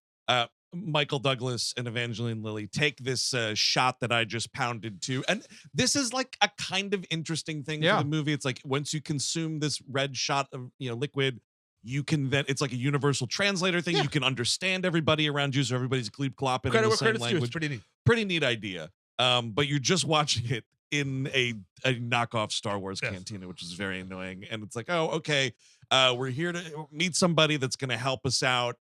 Michael Douglas and Evangeline Lilly, take this shot that I just pounded to. And this is like a kind of interesting thing for the movie. It's like once you consume this red shot of liquid, you can then, it's like a universal translator thing. You can understand everybody around you, so everybody's gleep clopping in the same language. Pretty neat idea. But you're just watching it in a knockoff Star Wars cantina, which is very annoying. And it's like, oh, okay, we're here to meet somebody that's going to help us out.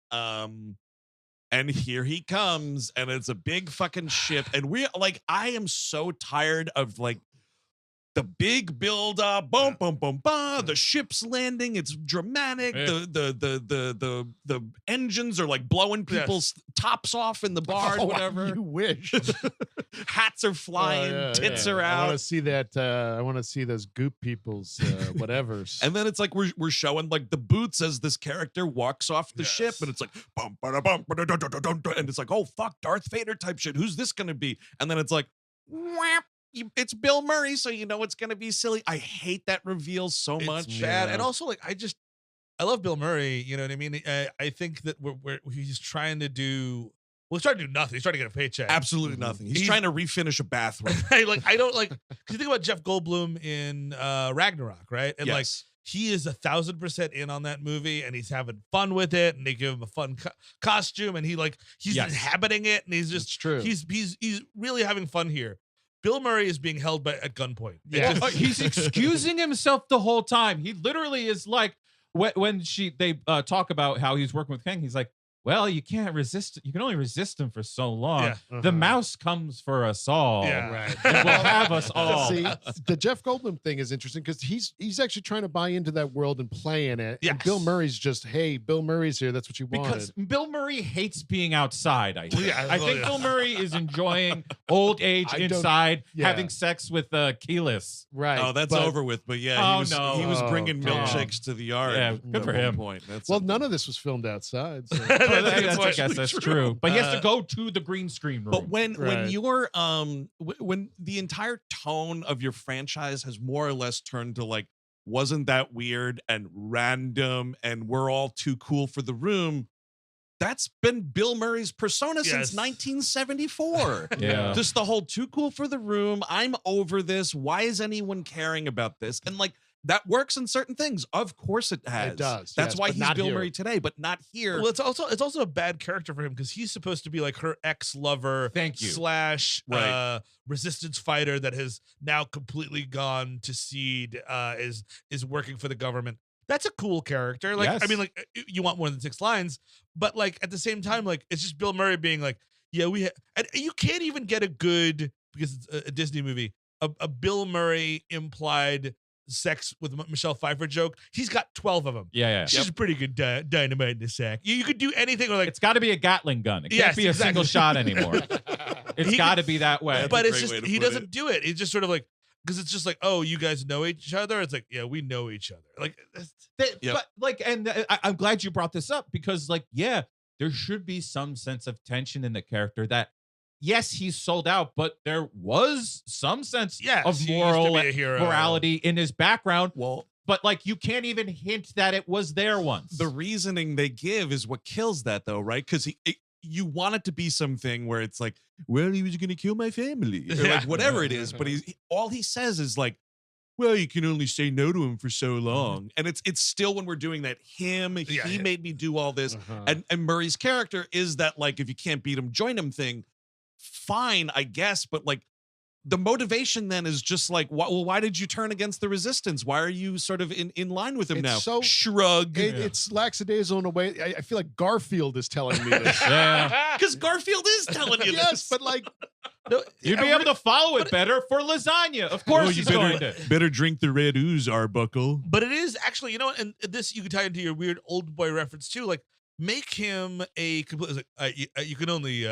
And here he comes, and it's a big fucking ship. And I am so tired of like the big build up, boom, boom, boom, boom. The ship's landing. It's dramatic. The engines are like blowing people's tops off in the bar, whatever. You wish. Hats are flying, tits are out. I want to see that. I want to see those goop people's whatevers. And then it's like we're showing like the boots as this character walks off the ship, and it's like bum, ba-da, bum, ba-da, da, da, da, da, and it's like, oh fuck, Darth Vader type shit. Who's this gonna be? And then it's like, whap. It's Bill Murray, so you know it's gonna be silly. I hate that reveal so much. It's bad, and also like I love Bill Murray. You know what I mean? I think that he's trying to do. Well, he's trying to do nothing. He's trying to get a paycheck. Absolutely nothing. He's trying to refinish a bathroom. I don't like. Because you think about Jeff Goldblum in Ragnarok, right? And like he is 1,000% in on that movie, and he's having fun with it, and they give him a fun costume, and he's inhabiting it, and he's just true. He's really having fun here. Bill Murray is being held at gunpoint. Yeah. He's excusing himself the whole time. He literally is like, when they talk about how he's working with Kang, he's like, well, you can't resist. You can only resist him for so long. Yeah. The mouse comes for us all. Yeah. Right. It will have us all. See, the Jeff Goldblum thing is interesting because he's actually trying to buy into that world and play in it. Yes. And Bill Murray's just, hey, Bill Murray's here. That's what you wanted. Because Bill Murray hates being outside, I think. Yeah, I think Bill Murray is enjoying old age inside, having sex with Keyless. Right. Oh, that's over with. But yeah, he was bringing milkshakes to the yard. Yeah, good for him. Point. None of this was filmed outside. So. I guess that's true. But he has to go to the green screen room. But when you're when the entire tone of your franchise has more or less turned to like, wasn't that weird and random and we're all too cool for the room, that's been Bill Murray's persona since 1974. Yeah. Just the whole too cool for the room. I'm over this. Why is anyone caring about this? And like that works in certain things. Of course it has. It does. That's yes, why but he's not Bill here. Murray today, but not here. Well, it's also a bad character for him because he's supposed to be like her ex-lover. Thank you. / Right. Resistance fighter that has now completely gone to seed. Is working for the government. That's a cool character. Like, Yes. I mean, like you want more than 6 lines, but like at the same time, like it's just Bill Murray being like, yeah, and you can't even get a good, because it's a Disney movie, a Bill Murray implied sex with Michelle Pfeiffer joke. He's got 12 of them. Yeah. She's a pretty good dynamite in the sack. You could do anything or like, It's got to be a Gatling gun. It can't Yes, be a exactly. single shot anymore. It's got to be that way. but a it's great just, way to he put doesn't it. do it. It's just sort of like, because it's just like, oh, you guys know each other. It's like, yeah, we know each other. Like, Yep. But like, and I'm glad you brought this up because like, yeah, there should be some sense of tension in the character that, yes, he's sold out, but there was some sense yes, of he used to moral be a hero. morality in his background. Well, But like, you can't even hint that it was there once. the reasoning they give is what kills that, though, right? Because you want it to be something where it's like, well, he was going to kill my family, or like whatever it is. But all he says is like, well, you can only say no to him for so long, and it's still when we're doing that. He made me do all this, and Murray's character is that like, if you can't beat him, join him thing. Fine, I guess, but like. The motivation then is just like, why did you turn against the resistance? Why are you sort of in line with him It's now? so- Shrug. It's lackadaisical in a way. I feel like Garfield is telling me this. Yeah. Because Garfield is telling you Yes, this. but like, You'd be able to follow it better for lasagna. Of course, he's going to. better drink the red ooze, Arbuckle. But it is actually, you know what? And this you could tie into your weird old boy reference too. Like, make him a complete. You can only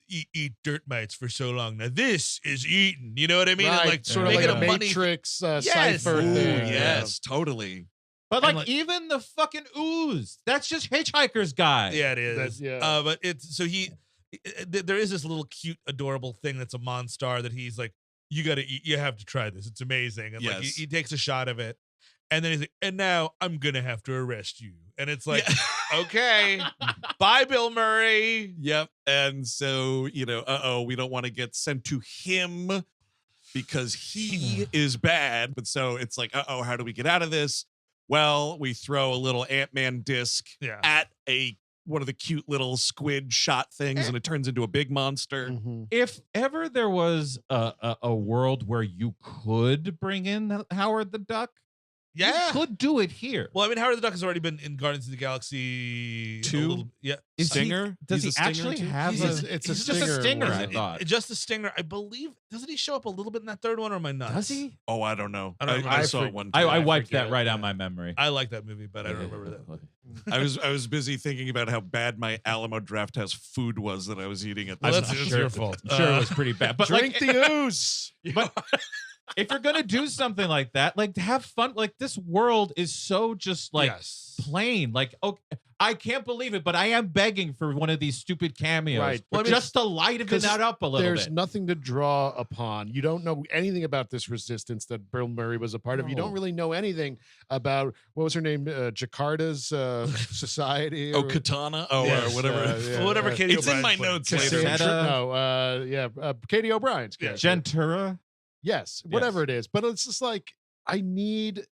eat dirt mites for so long. Now this is eaten. You know what I mean? right, And like sort of make like it a a money. Matrix Yes. cipher Ooh, thing. Yes, totally. But And, like, like- even the fucking ooze, that's just Hitchhiker's guy. Yeah, it is. That's- yeah. But it's so there is this little cute, adorable thing that's a Monstar that he's like, you got to eat. You have to try this. It's amazing. And like Yes. he takes a shot of it, and then he's like, and now I'm gonna have to arrest you. And it's like, okay, bye, Bill Murray. Yep. And so, we don't want to get sent to him because he is bad. But so it's like, how do we get out of this? Well, we throw a little Ant-Man disc Yeah. at one of the cute little squid shot things, and it turns into a big monster. Mhm. If ever there was a world where you could bring in Howard the Duck, Yeah. you could do it here. Well, I mean, Howard the Duck has already been in Guardians of the Galaxy. Two? Yeah. Is he- Stinger? Does He's he a stinger actually too? have He's a? it's a He's just a stinger, stinger. I wasn't it? thought. Just a stinger. I believe. Doesn't he show up a little bit in that third one, or am I nuts? Does he? Oh, I don't know. I don't remember. I saw I it one I time. wiped forget, that right out yeah. my memory. I like that movie, but I don't remember that. I was busy thinking about how bad my Alamo Drafthouse food was that I was eating at the Well, time. that's sure- your fault. I'm sure it was pretty bad. But Drink like, the ooze. but if you're gonna do something like that, like have fun. Like this world is so just like yes. plain. Like, okay, I can't believe it, but I am begging for one of these stupid cameos, Right. Well, Well, I mean, just to lighten 'cause that up a little There's bit. nothing to draw upon. You don't know anything about this resistance that Bill Murray was a part of. You don't No. really know anything about what was her name, Jakarta's society. Oh, or- Katana? Yes, Or whatever. yeah, Whatever Katy It's in my O'Brien's playing. notes Cassandra- later. Cassandra. No, Katy O'Brien's Yeah. character. Gentura. Yes, whatever it is. But it's just like, I need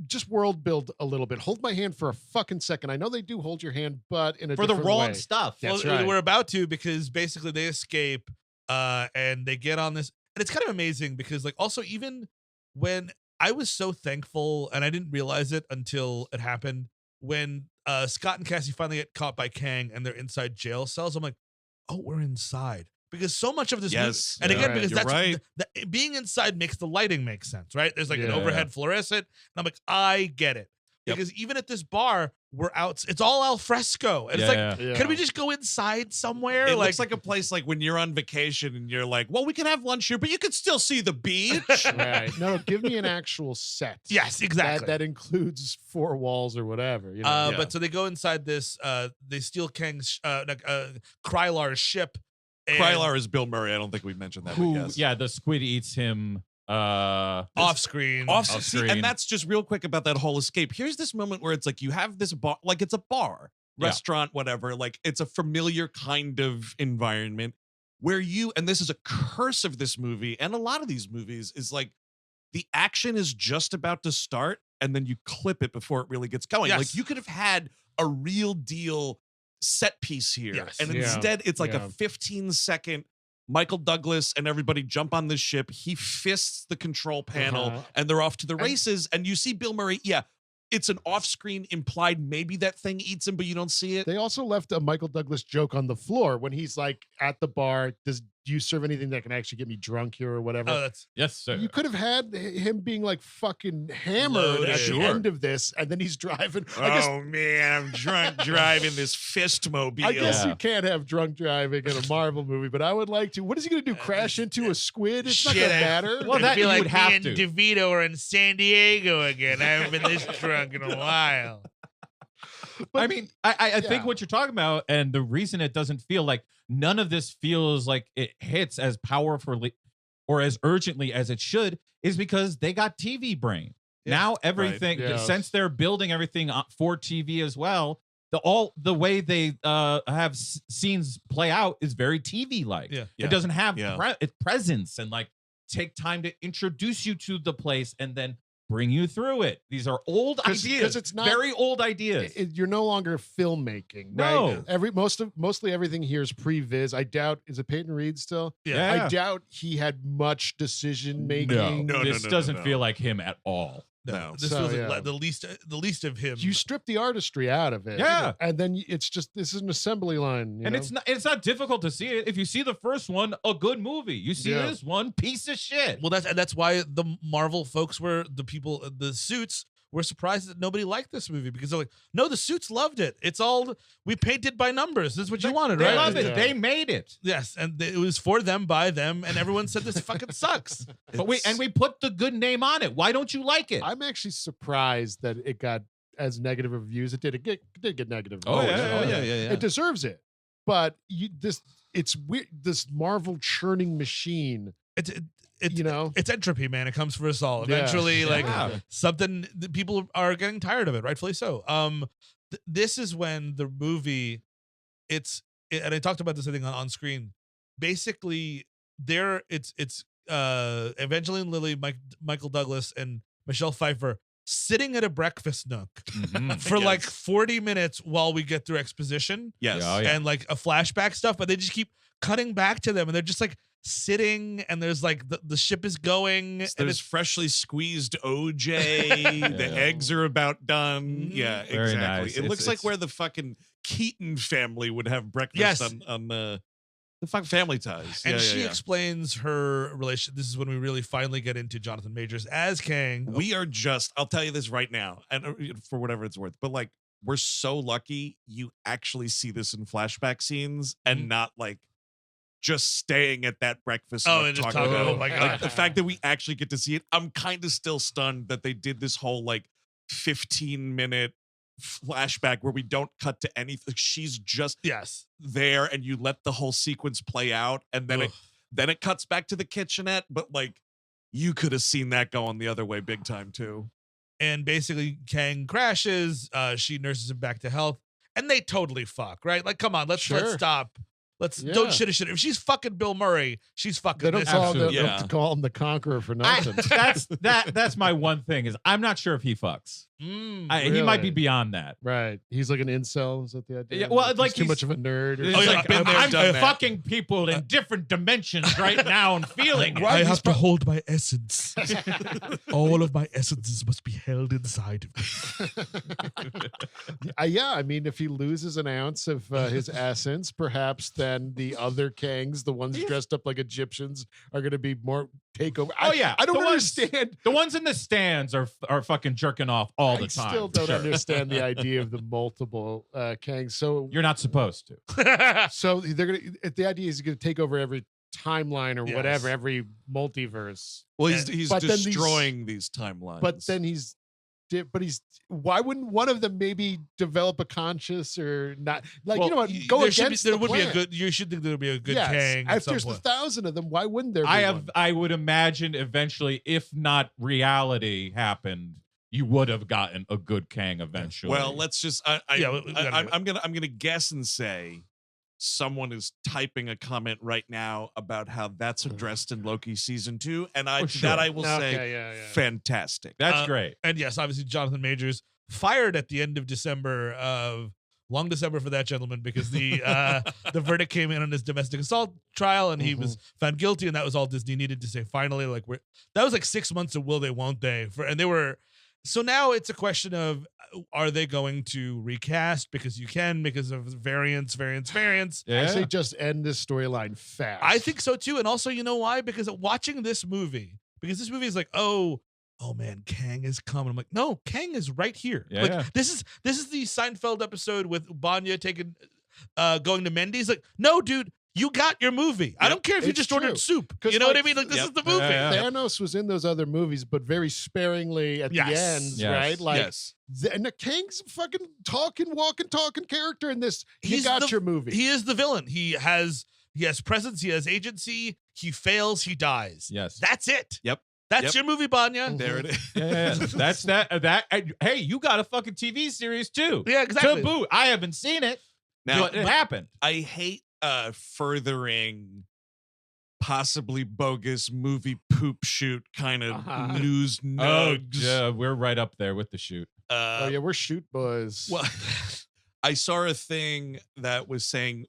just world build a little bit. Hold my hand for a fucking second. I know they do hold your hand, but in a For the different wrong way. stuff. That's Well, right. we're about to, because basically they escape and they get on this, and it's kind of amazing because like also even when I was so thankful and I didn't realize it until it happened when Scott and Cassie finally get caught by Kang and they're inside jail cells. I'm like, oh, we're inside. Because so much of this Yes. movie, and again, Right, because you're that's right. being inside makes the lighting make sense, right? There's like an Yeah. overhead fluorescent, and I'm like, I get it. Yep. Because even at this bar, we're out. It's all al fresco, and it's like, Yeah. can we just go inside somewhere? It looks like a place like when you're on vacation and you're like, well, we can have lunch here, but you can still see the beach. Right. No, give me an actual set. yes, exactly. That includes 4 walls or whatever. You know? yeah. But so they go inside this. They steal Kang's Krylar's ship. and Krylar is Bill Murray. I don't think we mentioned that, but Who? yes. Yeah, the squid eats him. off screen. See, screen. and that's just real quick about that whole escape. Here's this moment where it's like you have this bar, like it's a bar. restaurant, whatever. Like it's a familiar kind of environment where and this is a curse of this movie and a lot of these movies, is like the action is just about to start and then you clip it before it really gets going. Yes. Like you could have had a real deal set piece here. Yes. And instead it's like a 15-second Michael Douglas and everybody jump on this ship. He fists the control panel and they're off to the races. And you see Bill Murray. Yeah, it's an off-screen implied maybe that thing eats him, but you don't see it. They also left a Michael Douglas joke on the floor when he's like at the bar. Do you serve anything that can actually get me drunk here or whatever? Oh, yes, sir. You could have had him being like fucking hammered Loaded. at Sure. the end of this, and then he's driving. Oh man, I'm drunk driving this fist-mobile. I guess Yeah. you can't have drunk driving in a Marvel movie, but I would like to. What is he going to do? Crash into a squid? It's not going to matter. Well, that you would have to. DeVito are in San Diego again. I haven't been this drunk in a while. I mean, I think yeah. what you're talking about, and the reason it doesn't feel like none of this feels like it hits as powerfully or as urgently as it should, is because they got TV brain. Now everything, Right. Yeah. since they're building everything for TV as well, the way they have scenes play out is very TV like. Yeah. It doesn't have Yeah. presence and like take time to introduce you to the place and then bring you through it. These are old ideas. Because it's not very old ideas. You're no longer filmmaking. No. Right? Mostly everything here is pre-viz. I doubt. Is it Peyton Reed still? Yeah. I doubt he had much decision making. No, this doesn't feel like him at all. No. This So, feels yeah. like the least of him. You strip the artistry out of it. Yeah. And then it's just, this is an assembly line. you And know? it's not difficult to see it. If you see the first one, a good movie. You see Yeah. this one, piece of shit. Well, that's why the Marvel folks the suits were surprised that nobody liked this movie, because they're like, no, the suits loved it. It's all, we painted by numbers. This is what you wanted, They right? love it. Yeah. They made it. Yes, and it was for them, by them, and everyone said this fucking sucks. But we put the good name on it. Why don't you like it? I'm actually surprised that it got as negative of reviews. It did. It did get negative. Oh, reviews. yeah. It deserves it. But it's weird. This Marvel churning machine. It's entropy, man. It comes for us all. Yeah. Eventually, Yeah. something that people are getting tired of it, rightfully so. This is when the movie, and I talked about this, I think, on screen. Basically, it's Evangeline Lilly, Michael Douglas, and Michelle Pfeiffer sitting at a breakfast nook Mhm. for Yes. like 40 minutes while we get through exposition Yes. Oh, yeah. and like a flashback stuff, but they just keep cutting back to them, and they're just like sitting, and there's like the ship is going, and There's it's freshly squeezed OJ. The eggs are about done. Yeah, Very exactly. nice. It looks It's- like where the fucking Keaton family would have breakfast Yes. on the fucking Family Ties. and Yeah, she yeah. explains her relation. This is when we really finally get into Jonathan Majors as Kang. We are just, I'll tell you this right now, and for whatever it's worth, but like, we're so lucky you actually see this in flashback scenes and Mhm. not like just staying at that breakfast. Oh, nook and just talking talking, about oh my it. God. Like, the fact that we actually get to see it, I'm kind of still stunned that they did this whole like 15-minute flashback where we don't cut to anything. She's just Yes. there and you let the whole sequence play out, and then Ugh. it cuts back to the kitchenette, but like you could have seen that going the other way big time too. And basically Kang crashes, she nurses him back to health, and they totally fuck, right? Like, come on, let's Sure. stop. Let's Yeah. don't shit. If she's fucking Bill Murray, she's fucking They don't this. call, Absolutely. they Yeah. don't call him the Conqueror for nothing. That's my one thing is I'm not sure if he fucks. Mm. He might be Really? beyond that. Right. He's like an incel. Is that the idea? Yeah, well, He's like too he's- much of a nerd. Or It's Oh, yeah, like, been there, I'm done that. fucking people in different dimensions right now and feeling I it. have to hold my essence. All of my essences must be held inside of me. Yeah, I mean, if he loses an ounce of his essence, perhaps then the other Kangs, the ones dressed up like Egyptians, are going to be more takeover. Oh, yeah. I don't The ones- understand. The ones in the stands are fucking jerking off all the I time. still don't Sure. understand the idea of the multiple Kangs. So, You're not supposed to. so they're gonna. The idea is going to take over every timeline or Yes. whatever, every multiverse. Well, he's But then these- destroying these timelines. But then why wouldn't one of them maybe develop a conscious or not? Like, you know what? Go there should be, against there the would be a plan. good. You should think there would be a good Yes. Kang. At If some there's point. 1,000 of them, why wouldn't there be one? I would imagine eventually, if not reality happened, you would have gotten a good Kang eventually. Well, let's just. I'm gonna guess and say someone is typing a comment right now about how that's addressed in Loki season 2, and I will say fantastic. That's great. And yes, obviously Jonathan Majors fired at the end of December of. Long December for that gentleman, because the verdict came in on his domestic assault trial, and he was found guilty, and that was all Disney needed to say finally. Like that was like 6 months of will they, won't they? So now it's a question of, are they going to recast because of variants? Yeah. I say just end this storyline fast. I think so too, and also, you know why? Because watching this movie is like, oh man, Kang is coming. I'm like, no, Kang is right here. Yeah, like this is the Seinfeld episode with Banya going to Mendy's. Like, no, dude, you got your movie. Yep. I don't care if you just ordered soup. You know what I mean? Like, this is the movie. Thanos was in those other movies, but very sparingly at the ends, right? Like, and the Kang's fucking walking, talking character in this. You got your movie. He is the villain. He has presence. He has agency. He fails. He dies. Yes, that's it. Yep. That's your movie, Banya. There it is. Yeah. That's that. Hey, you got a fucking TV series too. Yeah, exactly. To boot. I haven't seen it. Now, it happened. I hate furthering possibly bogus movie poop shoot kind of news nugs. Yeah, we're right up there with the shoot. We're shoot boys. Well, I saw a thing that was saying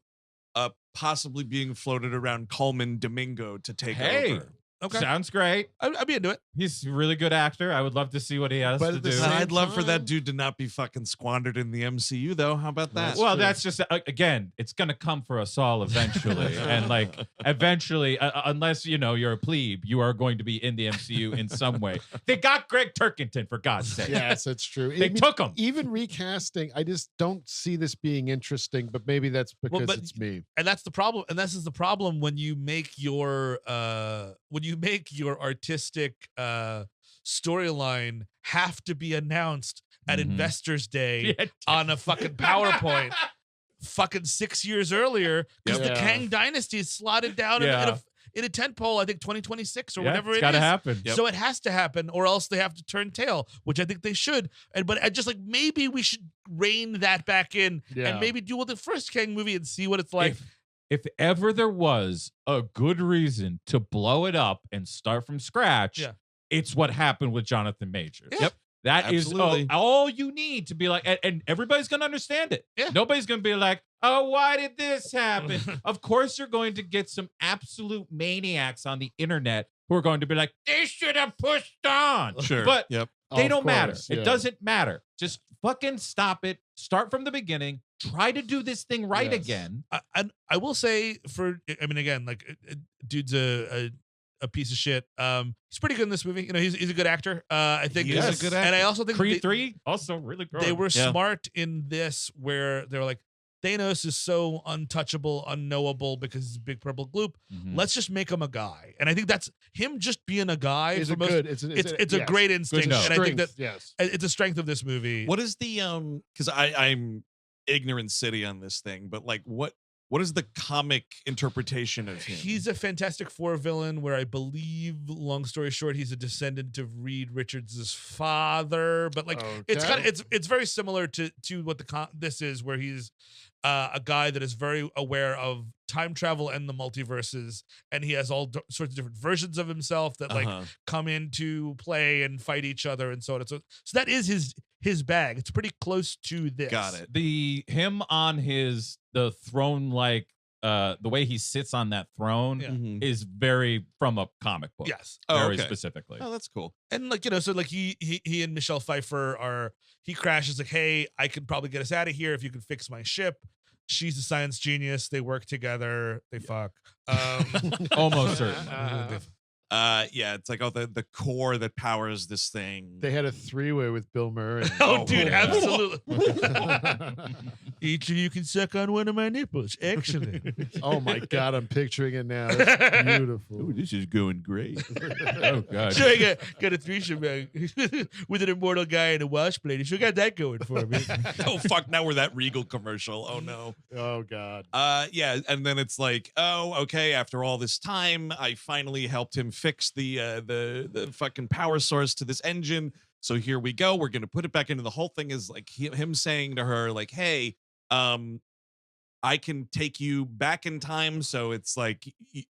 possibly being floated around Coleman Domingo to take over. Okay. Sounds great. I'd be into it. He's a really good actor. I would love to see what he has to do. I'd love for that dude to not be fucking squandered in the MCU, though. How about that? That's just, again, it's going to come for us all eventually. And like, eventually, unless, you're a plebe, you are going to be in the MCU in some way. They got Greg Turkington, for God's sake. Yes, that's true. They took him. Even recasting, I just don't see this being interesting, but maybe that's because it's me. And that's the problem. And this is the problem when you make your artistic storyline have to be announced at Investors Day on a fucking PowerPoint fucking 6 years earlier, because the Kang Dynasty is slotted down in a tentpole, I think 2026 or whatever it's it gotta is. happen. So it has to happen, or else they have to turn tail, which I think they should. But I just like, maybe we should rein that back in and maybe do the first Kang movie and see what it's like. If ever there was a good reason to blow it up and start from scratch, it's what happened with Jonathan Majors. Yep. That is all you need to be like, and everybody's going to understand it. Yeah. Nobody's going to be like, oh, why did this happen? Of course, you're going to get some absolute maniacs on the internet who are going to be like, they should have pushed on. Sure. But they don't matter. Yeah. It doesn't matter. Just fucking stop it. Start from the beginning. Try to do this thing right again. And I will say, again, like, dude's a piece of shit. He's pretty good in this movie. He's a good actor. I think he's a good actor. And I also think Creed 3 also really good. They were smart in this, where they were like, Thanos is so untouchable, unknowable because he's a big purple gloop. Let's just make him a guy. And I think that's him just being a guy. It's a great instinct. And I think that it's a strength of this movie. What is the because I'm ignorant city on this thing, but like what is the comic interpretation of him? He's a Fantastic Four villain where I believe, long story short, he's a descendant of Reed Richards' father. But like, it's very similar to what this is, where he's a guy that is very aware of time travel and the multiverses, and he has all sorts of different versions of himself that like come into play and fight each other and so on and so. So that is his bag. It's pretty close to this. Got it. Him on the throne, like the way he sits on that throne is very from a comic book. Yes. Very specifically. Oh, that's cool. And like, so like he and Michelle Pfeiffer he crashes like, hey, I could probably get us out of here if you could fix my ship. She's a science genius. They work together. They fuck. Almost certain. It's like the core that powers this thing. They had a 3-way with Bill Murray. Dude, absolutely. Each of you can suck on one of my nipples. Excellent. Oh my God, I'm picturing it now. That's beautiful. Ooh, this is going great. Oh God. So I got a threesome with an immortal guy and a Wasp lady. So I got that going for me. Oh fuck! Now we're that Regal commercial. Oh no. Oh God. And then it's like, oh okay. After all this time, I finally helped him fix the fucking power source to this engine. So here we go. We're gonna put it back into the whole thing is like him saying to her like, hey, I can take you back in time. So it's like,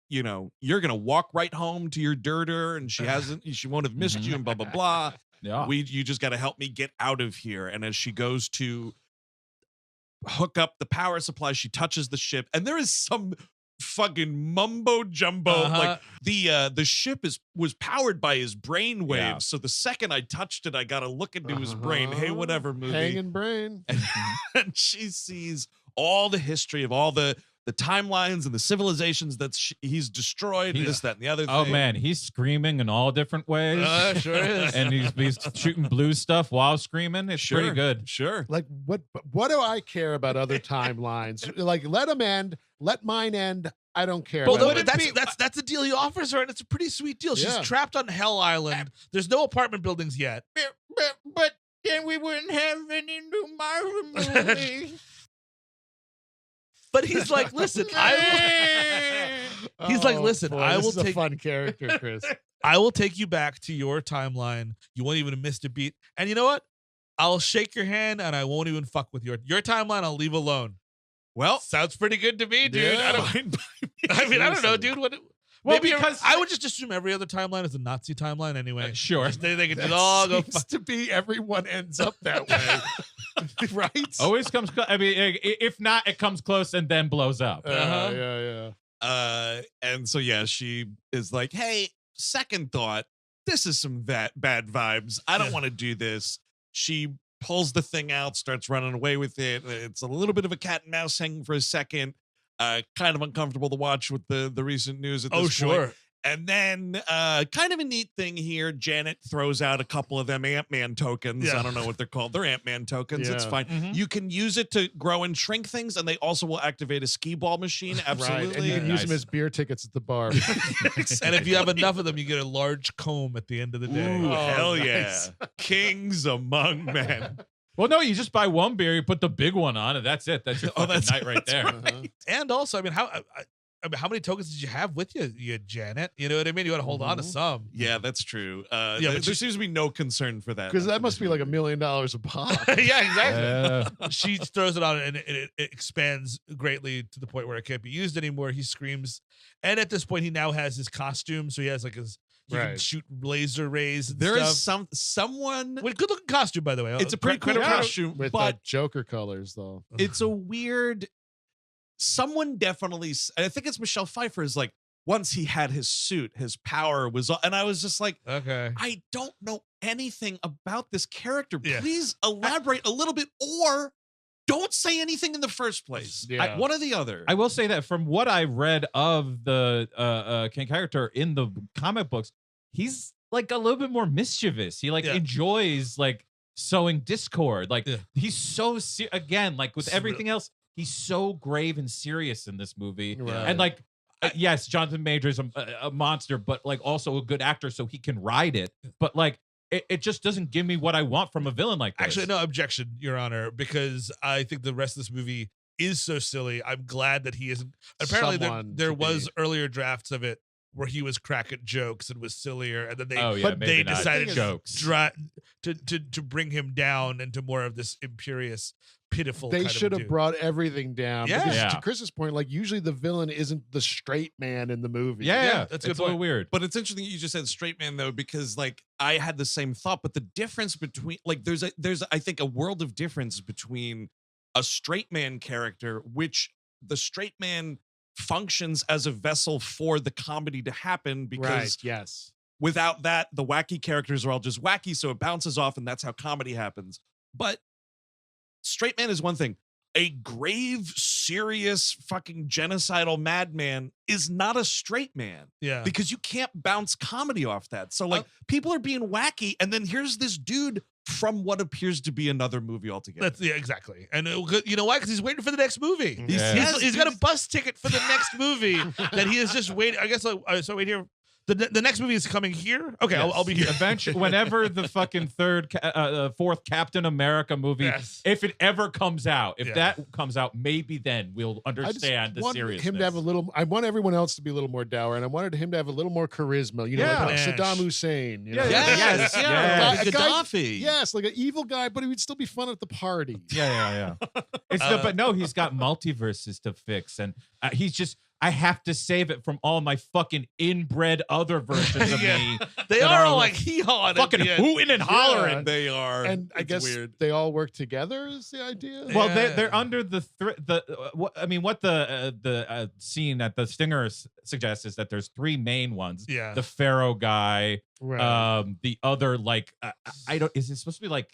you know, you're gonna walk right home to your dirter, and she won't have missed you, and blah blah blah. Yeah. You just got to help me get out of here. And as she goes to hook up the power supply, she touches the ship, and there is some fucking mumbo jumbo. Like the ship was powered by his brain waves. Yeah. So the second I touched it, I got to look into his brain. Hey, whatever movie. Hanging brain. And she sees all the history of all the timelines and the civilizations that he's destroyed, this, that, and the other thing. Oh man, he's screaming in all different ways. Sure is. And he's shooting blue stuff while screaming. It's pretty good. Sure. Like what do I care about other timelines? Like let them end, let mine end. I don't care. Well, about no, it. that's the deal he offers her, and it's a pretty sweet deal. She's trapped on Hell Island. There's no apartment buildings yet. But then we wouldn't have any new Marvel movies. But he's like, listen, he's like, listen, boy, I will this is take a fun character, Chris. I will take you back to your timeline. You won't even have missed a beat. And you know what? I'll shake your hand, and I won't even fuck with your timeline. I'll leave alone. Well, sounds pretty good to me, dude. Yeah. I don't know, dude. What? Well, Maybe because I would just assume every other timeline is a Nazi timeline anyway. Sure. They can That just all go seems to be everyone ends up that way. Right? Always comes. I mean, if not, it comes close and then blows up. Yeah. And so she is like, hey, second thought, this is some bad vibes. I don't want to do this. She pulls the thing out, starts running away with it. It's a little bit of a cat and mouse hanging for a second. Kind of uncomfortable to watch with the recent news at this point. And then kind of a neat thing here, Janet throws out a couple of them Ant-Man tokens. I don't know what they're called. They're Ant-Man tokens. It's fine. You can use it to grow and shrink things, and they also will activate a skee ball machine. Absolutely. Right. And you can use them as beer tickets at the bar. And if you have enough of them, you get a large comb at the end of the day. Ooh, hell nice. yeah. Kings among men. Well, no, you just buy one beer, you put the big one on, and that's it. That's your fucking night right there. Right. And also, I mean, how many tokens did you have with you, Janet? You know what I mean? You want to hold on to some. Yeah, that's true. But there seems to be no concern for that. Because that must be like $1 million a pop. Yeah, exactly. She throws it on, and it expands greatly to the point where it can't be used anymore. He screams, and at this point, he now has his costume, so he has like his. He can shoot laser rays. And there stuff. is someone with good looking costume, by the way. It's a pretty cool costume, with but Joker colors, though. It's a weird. Someone definitely, I think it's Michelle Pfeiffer, is like, once he had his suit, his power was, and I was just like, okay, I don't know anything about this character. Yeah. Please elaborate a little bit, or don't say anything in the first place. Yeah. One or the other. I will say that from what I read of the King character in the comic books, he's like a little bit more mischievous. He enjoys like sowing discord. Like he's so again, like with everything else, he's so grave and serious in this movie. Right. And like, yes, Jonathan Majors is a monster, but like also a good actor, so he can ride it. But like, it just doesn't give me what I want from a villain like this. Actually, no objection, Your Honor, because I think the rest of this movie is so silly. I'm glad that he isn't. Apparently, there was earlier drafts of it where he was cracking jokes and was sillier, and then they decided to bring him down into more of this imperious, pitiful. They should have dude. brought everything down. Yeah. Because to Chris's point, like usually the villain isn't the straight man in the movie. Yeah, that's a little weird. But it's interesting you just said straight man though, because like I had the same thought, but the difference between like there's I think a world of difference between a straight man character, which the straight man functions as a vessel for the comedy to happen, because without that, the wacky characters are all just wacky, so it bounces off, and that's how comedy happens. But straight man is one thing. A grave, serious, fucking genocidal madman is not a straight man. Yeah. Because you can't bounce comedy off that. So like people are being wacky, and then here's this dude from what appears to be another movie altogether. Exactly. And you know why? Because he's waiting for the next movie. Yeah. He's got a bus ticket for the next movie that he is just waiting. I guess so wait here. The next movie is coming here. Okay, Yes. I'll be here. Eventually, whenever the fucking fourth Captain America movie, if it ever comes out, if that comes out, maybe then we'll understand the seriousness. Him to have a little. I want everyone else to be a little more dour, and I wanted him to have a little more charisma. You know, like Saddam Hussein. You know? Yes. A guy- Gaddafi. Yes, like an evil guy, but he would still be fun at the party. Yeah. But no, he's got multiverses to fix, and he's just. I have to save it from all my fucking inbred other versions of me. They are all like hee-hawing, fucking hooting and hollering. Yeah, they are, and I guess weird. they all work together. Is the idea? Well, they're under the what the scene that the Stinger suggests is that there's three main ones. Yeah, the Pharaoh guy. Right. The other I don't. Is it supposed to be like?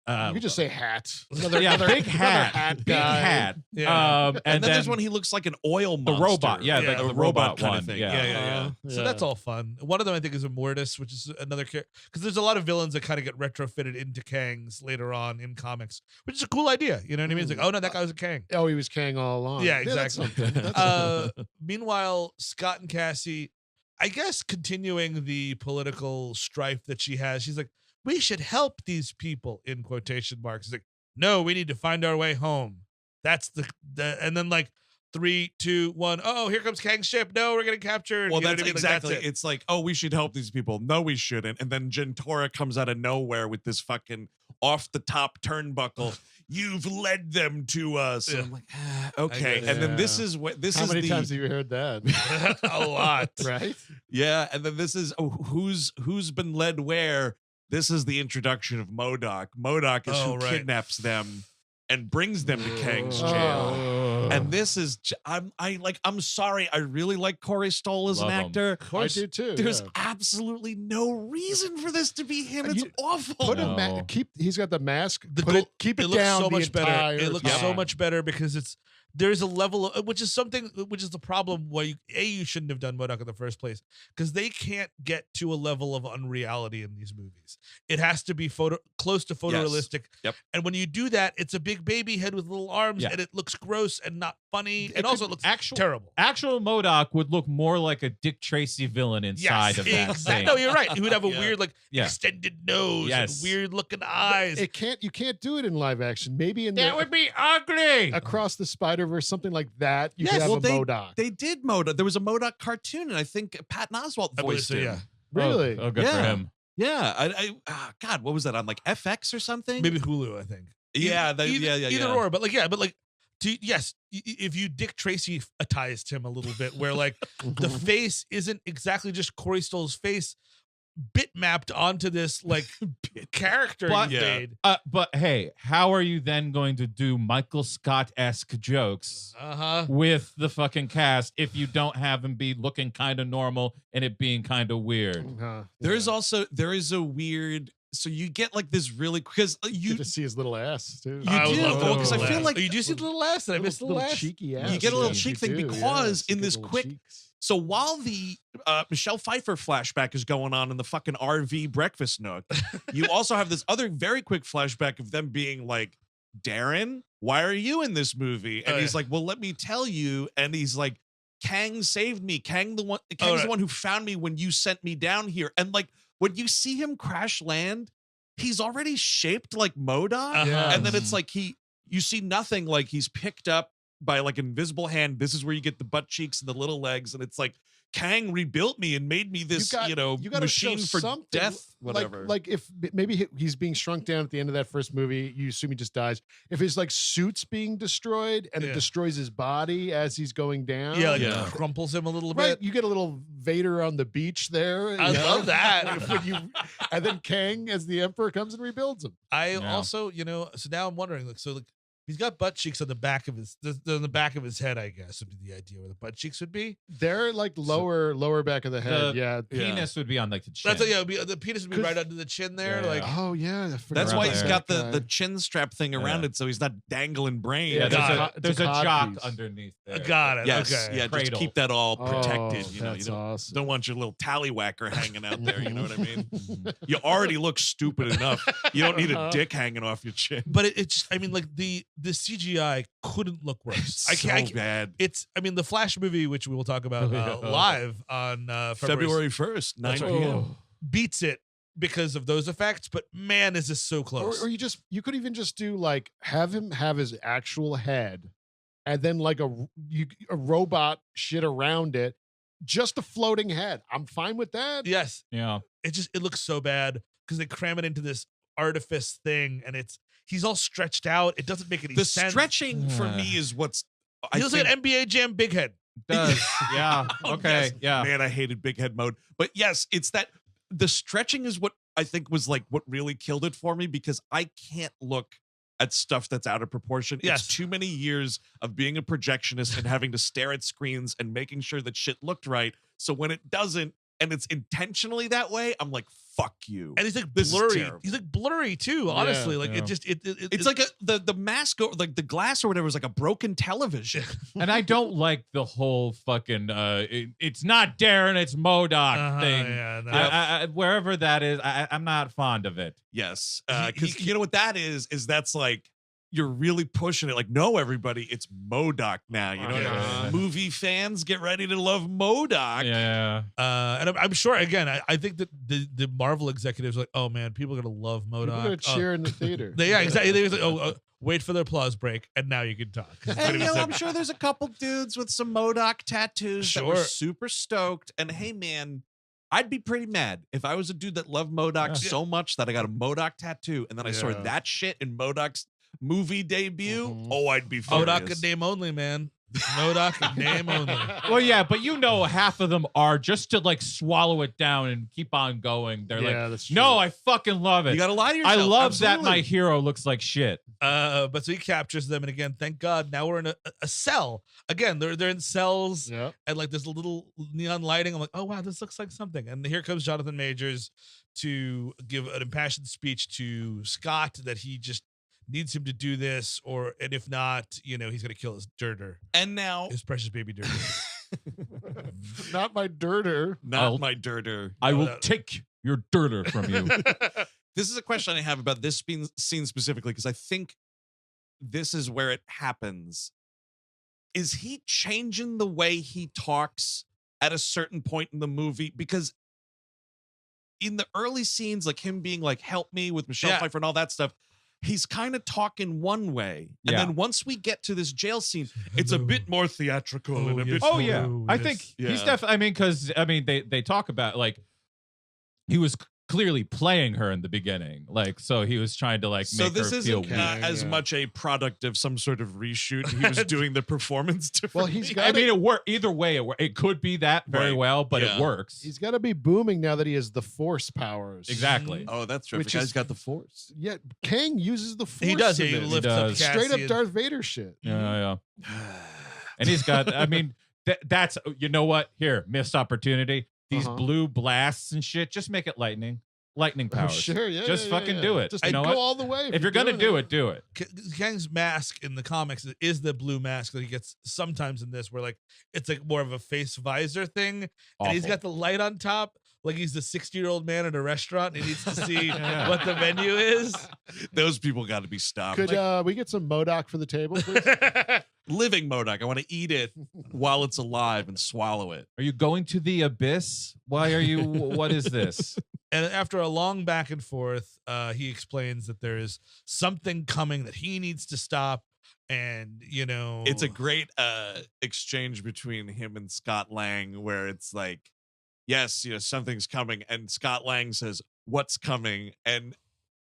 You could just say hat. Big hat. Big hat. Yeah. And then there's one he looks like an oil monster. The robot, like the robot kind one. of thing. Yeah. So that's all fun. One of them I think is a Mortis, which is another character, because there's a lot of villains that kind of get retrofitted into Kangs later on in comics, which is a cool idea. You know what I mean? It's like, oh no, that guy was a Kang. Oh, he was Kang all along. Yeah, exactly. That's Meanwhile, Scott and Cassie, I guess, continuing the political strife that she has, she's like, we should help these people, in quotation marks. It's like, no, we need to find our way home. That's the and then like 3, 2, 1. Oh, here comes Kang's ship. No, we're getting captured. Well, You know that's what I mean? exactly. Like, that's it. It's like, oh, we should help these people. No, we shouldn't. And then Jentora comes out of nowhere with this fucking off the top turnbuckle. You've led them to us. And I'm like, okay. And then this is what this How is. many times have you heard that? A lot, right? Yeah, and then this is who's been led where. This is the introduction of M.O.D.O.K. M.O.D.O.K is who kidnaps them and brings them to Kang's jail. And this is I'm sorry, I really like Corey Stoll as an actor. I do too. There's absolutely no reason for this to be him. It's awful. He's got the mask. Keep it looks down. so much better. It looks time. so much better because there's a level of, which is the problem where you shouldn't have done M.O.D.O.K in the first place, because they can't get to a level of unreality in these movies. It has to be close to photorealistic. Yep. And when you do that, it's a big baby head with little arms, and it looks gross and not funny, and also it looks terrible. Actual M.O.D.O.K would look more like a Dick Tracy villain inside of that thing. No, you're right. He would have a weird extended nose and weird looking eyes. You can't do it in live action. Maybe that would be ugly. Across the Spider-Verse, something like that. You could have a M.O.D.O.K. They did M.O.D.O.K. There was a M.O.D.O.K cartoon, and I think Patton Oswalt voiced it. Yeah. Really? Oh, good for him. Yeah. God, what was that on, like FX or something? Maybe Hulu, I think. Either or, but if you Dick Tracy-atized him a little bit, where like the face isn't exactly just Corey Stoll's face bitmapped onto this like character he made. But hey, how are you then going to do Michael Scott-esque jokes with the fucking cast if you don't have him be looking kind of normal and it being kind of weird? There is a weird. So you get like this really, because you get to see his little ass too. You do, because I feel like you do see the little ass. Did I miss the little ass? Cheeky ass. You get a little cheek thing because in this quick. Cheeks. So while the Michelle Pfeiffer flashback is going on in the fucking RV breakfast nook, you also have this other very quick flashback of them being like, Darren, why are you in this movie? And he's like, well, let me tell you. And he's like, Kang saved me. Kang's the one who found me when you sent me down here. And like, when you see him crash land, he's already shaped like M.O.D.O.K. And then it's like you see nothing, like he's picked up by like an invisible hand. This is where you get the butt cheeks and the little legs, and it's like Kang rebuilt me and made me this, machine for death. Whatever. Like if maybe he's being shrunk down at the end of that first movie, you assume he just dies. If his like suit's being destroyed and it destroys his body as he's going down, crumples him a little right, bit. you get a little Vader on the beach there. I love that. And then Kang as the Emperor comes and rebuilds him. I also, so now I'm wondering, he's got butt cheeks on the back of his head, I guess, would be the idea where the butt cheeks would be. They're like lower back of the head. The penis would be on like the chin. That's the penis would be right under the chin there. That's why he's got the chin strap thing around it, so he's not dangling brain. Yeah, there's a jock underneath there. Got it. Yes, okay. yeah, just keep that all protected. That's awesome. Don't want your little tallywhacker hanging out there. You know what I mean? You already look stupid enough. You don't need a dick hanging off your chin. But it's, I mean, like the the CGI couldn't look worse. I So can't. bad. It's. I mean, the Flash movie, which we will talk about live on February 1st, 9 That's right. p.m. beats it because of those effects. But man, is this so close? Or you could even just do like have him have his actual head, and then like a robot shit around it, just a floating head. I'm fine with that. Yes. Yeah. It looks so bad because they cram it into this artifice thing, and he's all stretched out. It doesn't make any The sense. stretching for me is what's. He looks like an NBA Jam Big Head. Does. Yeah. Oh, Okay. yes. Yeah. Man, I hated big head mode. But yes, it's that the stretching is what I think was like what really killed it for me, because I can't look at stuff that's out of proportion. Yes. It's too many years of being a projectionist and having to stare at screens and making sure that shit looked right. So when it doesn't, and it's intentionally that way, I'm like, fuck you. And he's like This is blurry. terrible. He's like blurry too. Honestly, like yeah. it just It's like the mask, or like the glass or whatever is like a broken television. And I don't like the whole fucking it's not Darren, it's M.O.D.O.K thing. Yeah, no. I, wherever that is, I'm not fond of it. Yes, because you know what that is that's like you're really pushing it. Like, no, everybody, it's M.O.D.O.K now. You know, Yeah. movie fans get ready to love M.O.D.O.K. Yeah. And I'm sure. Again, I think that the Marvel executives are like, oh man, people are gonna love People are M.O.D.O.K. gonna cheer in the theater. Yeah, exactly. They was like, wait for their applause break, and now you can talk. And you know, I'm sure there's a couple dudes with some M.O.D.O.K tattoos that were Sure. super stoked. And hey, man, I'd be pretty mad if I was a dude that loved M.O.D.O.K Yeah. so much that I got a M.O.D.O.K tattoo, and then I saw Yeah. that shit in M.O.D.O.K's movie debut. Mhm. Oh, I'd be furious. M.O.D.O.K and name only, man. M.O.D.O.K and name only. Well, yeah, but you know, half of them are just to like swallow it down and keep on going. They're Yeah, like, that's no, true. I fucking love it. You gotta lie to yourself. I love that Absolutely. my hero looks like shit. But so he captures them, and again, thank God, now we're in a cell. Again, they're in cells, Yeah. and like there's a little neon lighting. I'm like, oh wow, this looks like something. And here comes Jonathan Majors to give an impassioned speech to Scott that he just needs him to do this, and if not, you know, he's gonna kill his dirter, And now, his precious baby dirter. Not my dirter. not I'll- my dirter. I will no. take your dirter from you. This is a question I have about this scene specifically, because I think this is where it happens. Is he changing the way he talks at a certain point in the movie? Because in the early scenes, like him being like, help me with Michelle Yeah. Pfeiffer and all that stuff, he's kind of talking one way. And Yeah. then once we get to this jail scene, it's a bit more theatrical and a yes. bit Oh more- yeah, I yes. think he's Yeah. definitely. I mean, because they talk about like he was clearly playing her in the beginning, like so he was trying to like So make this her feel isn't weak. as Yeah. much a product of some sort of reshoot. He was doing the performance Well, differently. he's got. I mean, it worked either way. It could be that very Right. well, but Yeah. it works. He's got to be booming now that he has the Force powers. Exactly. Oh, that's right. Which The guy's is- got the force. Yeah, Kang uses the Force. He does. in He this. lifts up does. Straight up Cassian. Darth Vader shit. Yeah. And he's got. I mean, that's you know what? Here, missed opportunity. These Uh-huh. blue blasts and shit. Just make it lightning powers. Sure, yeah. Just yeah, fucking yeah. do it. Just You know go what? all the way. If you're gonna do it, do it. Kang's mask in the comics is the blue mask that he gets sometimes in this, where like it's like more of a face visor thing, and he's Awful. got the light on top, like he's the 60-year-old man at a restaurant. And he needs to see Yeah. what the menu is. Those people got to be stopped. Could we get some M.O.D.O.K for the table, please? Living M.O.D.O.K. I want to eat it while it's alive and swallow it. Are you going to the abyss? Why are you? What is this? And after a long back and forth, he explains that there is something coming that he needs to stop. And, you know, It's a great exchange between him and Scott Lang, where it's like, yes, you know, something's coming. And Scott Lang says, what's coming? And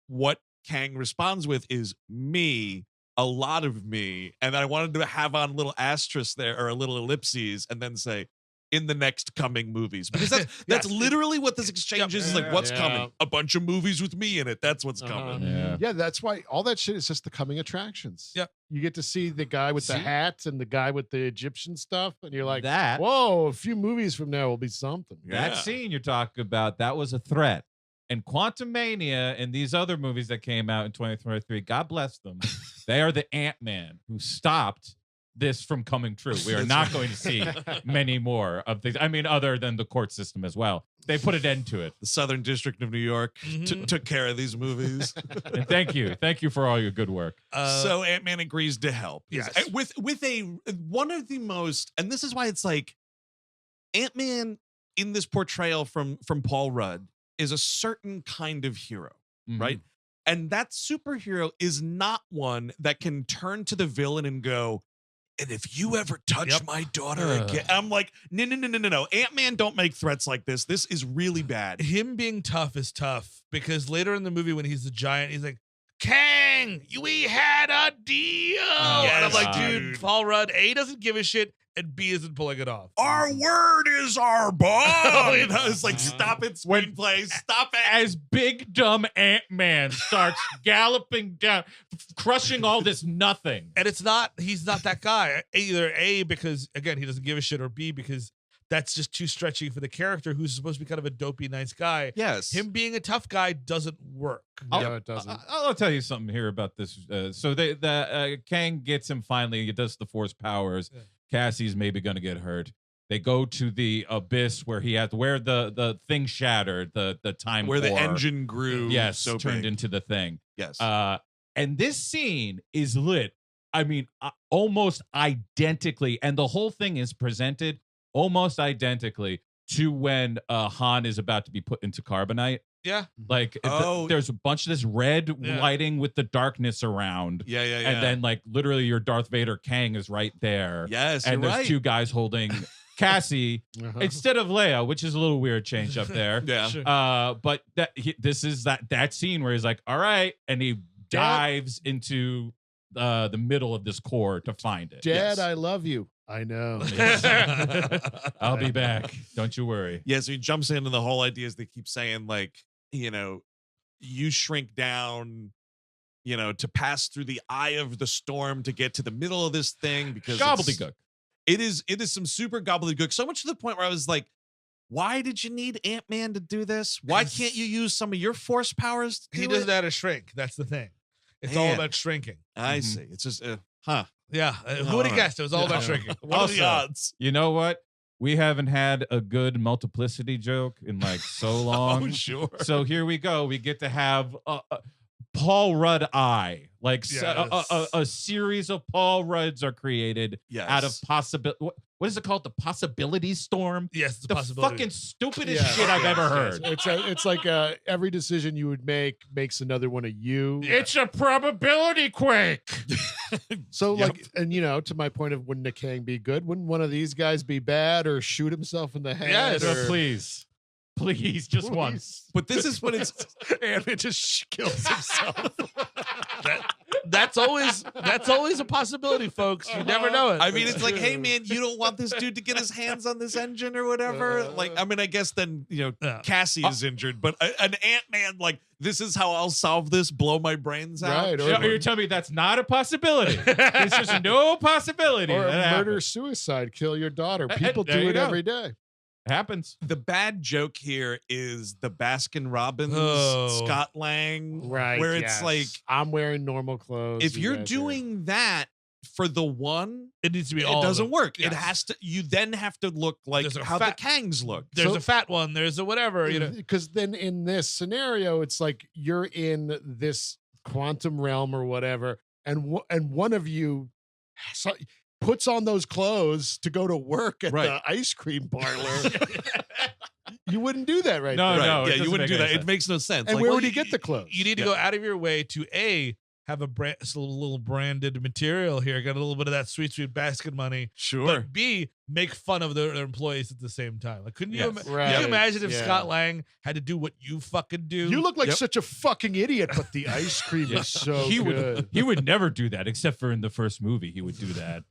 what Kang responds with is me, a lot of me. And I wanted to have on a little asterisk there or a little ellipses and then say, in the next coming movies, because that's Yes. literally what this exchange is like, what's Yeah. coming? A bunch of movies with me in it. That's what's coming. Yeah. Yeah, that's why all that shit is just the coming attractions. Yep. You get to see the guy with the See? hats and the guy with the Egyptian stuff, and you're like, That whoa, a few movies from now will be something. Yeah. that scene you're talking about, that was a threat. And Quantumania and these other movies that came out in 2023, God bless them, they are the Ant-Man who stopped this from coming true. We are not going to see many more of these. I mean, other than the court system as well. They put an end to it. The Southern District of New York took care of these movies. And thank you for all your good work. So Ant-Man agrees to help. Yes. With one of the most, and this is why it's like Ant-Man in this portrayal from Paul Rudd is a certain kind of hero, right? And that superhero is not one that can turn to the villain and go, and if you ever touch my daughter again, I'm like, no. Ant-Man don't make threats like this. This is really bad. Him being tough is tough because later in the movie when he's the giant, he's like, Kang, we had a deal. And I'm like, dude, Paul Rudd, A, doesn't give a shit, and B isn't pulling it off. Our word is our bond. It's like, stop it, screenplay, stop it. As big dumb Ant-Man starts galloping down, crushing all this nothing. And he's not that guy. Either A, because again, he doesn't give a shit, or B, because that's just too stretchy for the character who's supposed to be kind of a dopey, nice guy. Yes. Him being a tough guy doesn't work. No, it doesn't. I'll tell you something here about this. So Kang gets him finally. He does the force powers. Yeah. Cassie's maybe going to get hurt. They go to the abyss where where the thing shattered, the time where core, the engine grew. Yes, so turned big. into the thing. Yes. And this scene is lit. I mean, almost identically, and the whole thing is presented almost identically to when Han is about to be put into carbonite. Yeah. Like there's a bunch of this red lighting with the darkness around. Yeah. And then like literally your Darth Vader Kang is right there. Yes, and you're there's right. two guys holding Cassie instead of Leia, which is a little weird change up there. Yeah. Sure. But this is that scene where he's like, all right, and he dives into the middle of this core to find it. Dad, I love you. I know. I'll be back. Don't you worry. Yeah, so he jumps into the whole idea, as they keep saying, like, you shrink down, to pass through the eye of the storm to get to the middle of this thing, because Gobbledygook. It is some super gobbledygook, so much to the point where I was like, why did you need Ant-Man to do this? Why can't you use some of your force powers to do He doesn't know how to shrink. That's the thing. It's all about shrinking. I see. It's just, Yeah. Who would have guessed? It was all about shrinking. What are the odds? You know what? We haven't had a good multiplicity joke in like so long. Oh, sure. So here we go. We get to have Paul Rudd eye. Like a series of Paul Rudds are created out of possibility. What is it called? The possibility storm? Yes, the fucking stupidest shit I've ever heard. It's like every decision you would make makes another one of you. It's a probability quake. So and to my point of wouldn't a Kang be good? Wouldn't one of these guys be bad or shoot himself in the head? Yes, please, just once. But this is when it's and it just kills himself. That's always a possibility, folks. You never know it. I mean, it's like, hey man, you don't want this dude to get his hands on this engine or whatever. I guess then Cassie is injured, but an Ant-Man, like, this is how I'll solve this. Blow my brains out. Right? Or you're telling me that's not a possibility? There's just no possibility. Or that murder, happens. suicide, kill your daughter. People There do you it go. every day. Happens. The bad joke here is the Baskin Robbins Scott Lang, Right. where it's like, I'm wearing normal clothes. if you're doing that for the one, it needs to be it all. doesn't work. Yes. It has to. You then have to look like There's a how the fat- Kangs look. There's a fat one. There's a whatever. Because then in this scenario, it's like you're in this quantum realm or whatever, and one of you puts on those clothes to go to work at the ice cream parlor. You wouldn't do that right No, there. no. Yeah, you wouldn't do that. It makes no sense. And Like, where well, would he get the clothes? You need to go out of your way to have a little branded material here. Got a little bit of that sweet Baskin money. Sure. But B, make fun of their employees at the same time. Like, couldn't you? Yes. Could you imagine if Scott Lang had to do what you fucking do? You look like such a fucking idiot, but the ice cream is so good. He would never do that, except for in the first movie. He would do that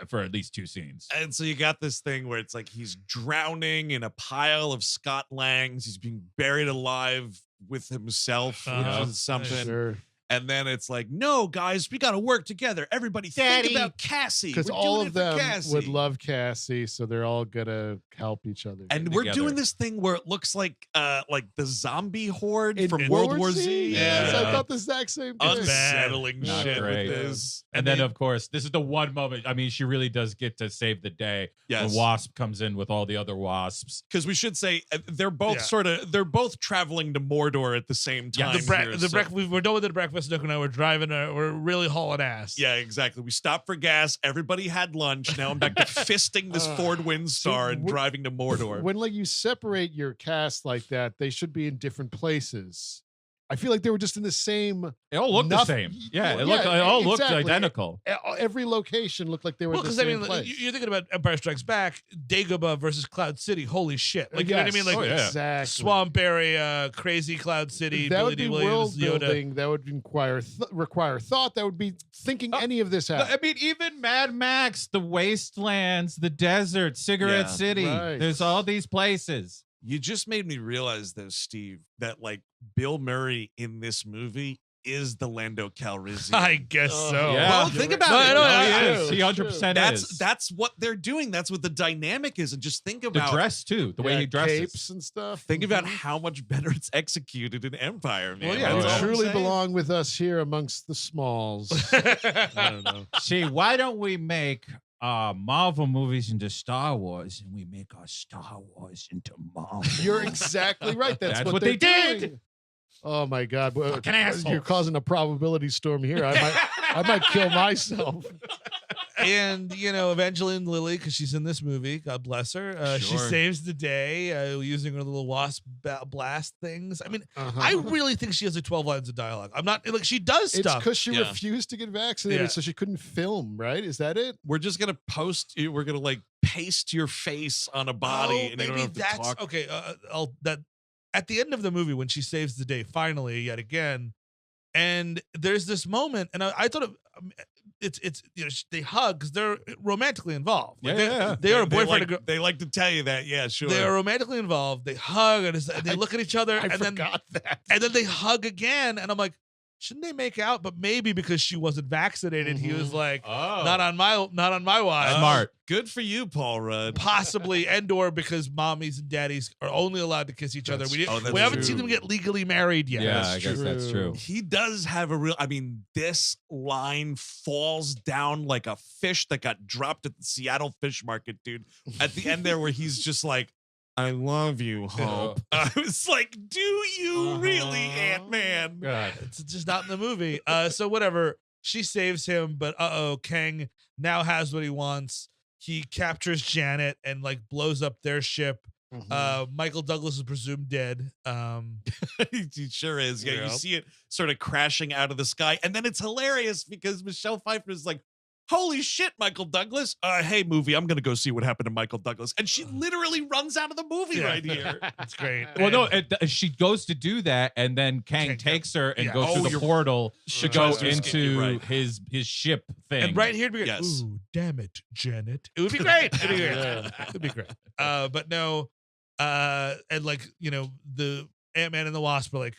for at least two scenes. And so you got this thing where it's like he's drowning in a pile of Scott Langs. He's being buried alive with himself, which is something. Sure. And then it's like, no, guys, we got to work together. Everybody think about Cassie. Because We're all doing of it for them Cassie. would love Cassie, so they're all gonna help each other. And we're together. doing this thing where it looks like the zombie horde In from World War Z. Yes, Yeah. I thought the exact same thing. Unsettling Not shit great. with this. And then, of course, this is the one moment. I mean, she really does get to save the day Yes. when Wasp comes in with all the other wasps. Because we should say they're both they're both traveling to Mordor at the same time. We're done with the breakfast nook now. We're driving. We're really hauling ass. Yeah, exactly. We stopped for gas. Everybody had lunch. Now I'm back to fisting this Ford Windstar and driving to Mordor. When like you separate your cast like that, they should be in different places. I feel like they were just in the same. They all look the same. Yeah, Well, it all looked exactly. identical. Every location looked like they were Well, in the because I same mean, place. you're thinking about Empire Strikes Back, Dagobah versus Cloud City. Holy shit! Like you know what I mean? Like exactly. swamp area, crazy Cloud City. That Billy would D. be Williams, world Yoda. building. That would require thought. That would be thinking any of this out. I mean, even Mad Max, the wastelands, the desert, Cigarette Yeah, City. right. There's all these places. You just made me realize, though, Steve, that like Bill Murray in this movie is the Lando Calrissian. I guess so. Yeah. Well, think about it. No, He is. He True, 100% is. That's what they're doing. That's what the dynamic is. And just think The about dress, too. The way he dresses. capes and stuff. Think about Mhm. how much better it's executed in Empire, man. Well, yeah, That's they all I'm truly saying. belong with us here amongst the smalls. I don't know. See, why don't we make Marvel movies into Star Wars and we make our Star Wars into Marvel? You're exactly right. That's what they they're did. doing. Oh my God! Fucking assholes. You're causing a probability storm here. I might kill myself. And you know, Evangeline Lilly, because she's in this movie, God bless her. She Sure. saves the day using her little wasp blast things. I mean, Uh-huh. I really think she has like 12 lines of dialogue. I'm not like she does It's stuff. because she Yeah. refused to get vaccinated, Yeah. so she couldn't film. Right? Is that it? We're just gonna we're gonna like paste your face on a body, and you don't maybe have to that's talk. okay. That at the end of the movie when she saves the day finally yet again, and there's this moment, and I thought it's you know they hug because they're romantically involved. Like, Yeah. they are a They boyfriend like, and girl. they like to tell you that. Yeah, sure. They are romantically involved. They hug and they look at each other, I and then forgot that. and then they hug again, and I'm like, shouldn't they make out? But maybe because she wasn't vaccinated, he was like, Oh. not on my watch. Smart. Good for you, Paul Rudd. Possibly, and/or because mommies and daddies are only allowed to kiss each other. We that's haven't seen true. them get legally married yet. Yeah, That's I guess that's true. He does have a real. I mean, this line falls down like a fish that got dropped at the Seattle fish market, dude. At the end there, where he's just like, "I love you, Hope." I was like, "Do you really, Ant-Man?" God. It's just not in the movie. So whatever. She saves him, but Kang now has what he wants. He captures Janet and like blows up their ship. Michael Douglas is presumed dead. He sure is. Yeah, Yeah. you see it sort of crashing out of the sky, and then it's hilarious because Michelle Pfeiffer is like, "Holy shit, Michael Douglas! Hey, movie, I'm gonna go see what happened to Michael Douglas," and she literally runs out of the movie Yeah. right here. That's great. Well, no, And- she goes to do that, and then Kang Kang takes her and yeah. goes Oh, through the you're- portal She to go tries to escape, you're into right. his ship thing. And right here, Yes. ooh, damn it, Janet. It would be great. It'd be great. Yeah. It'd be great. But no, and like, you know, the Ant-Man and the Wasp are like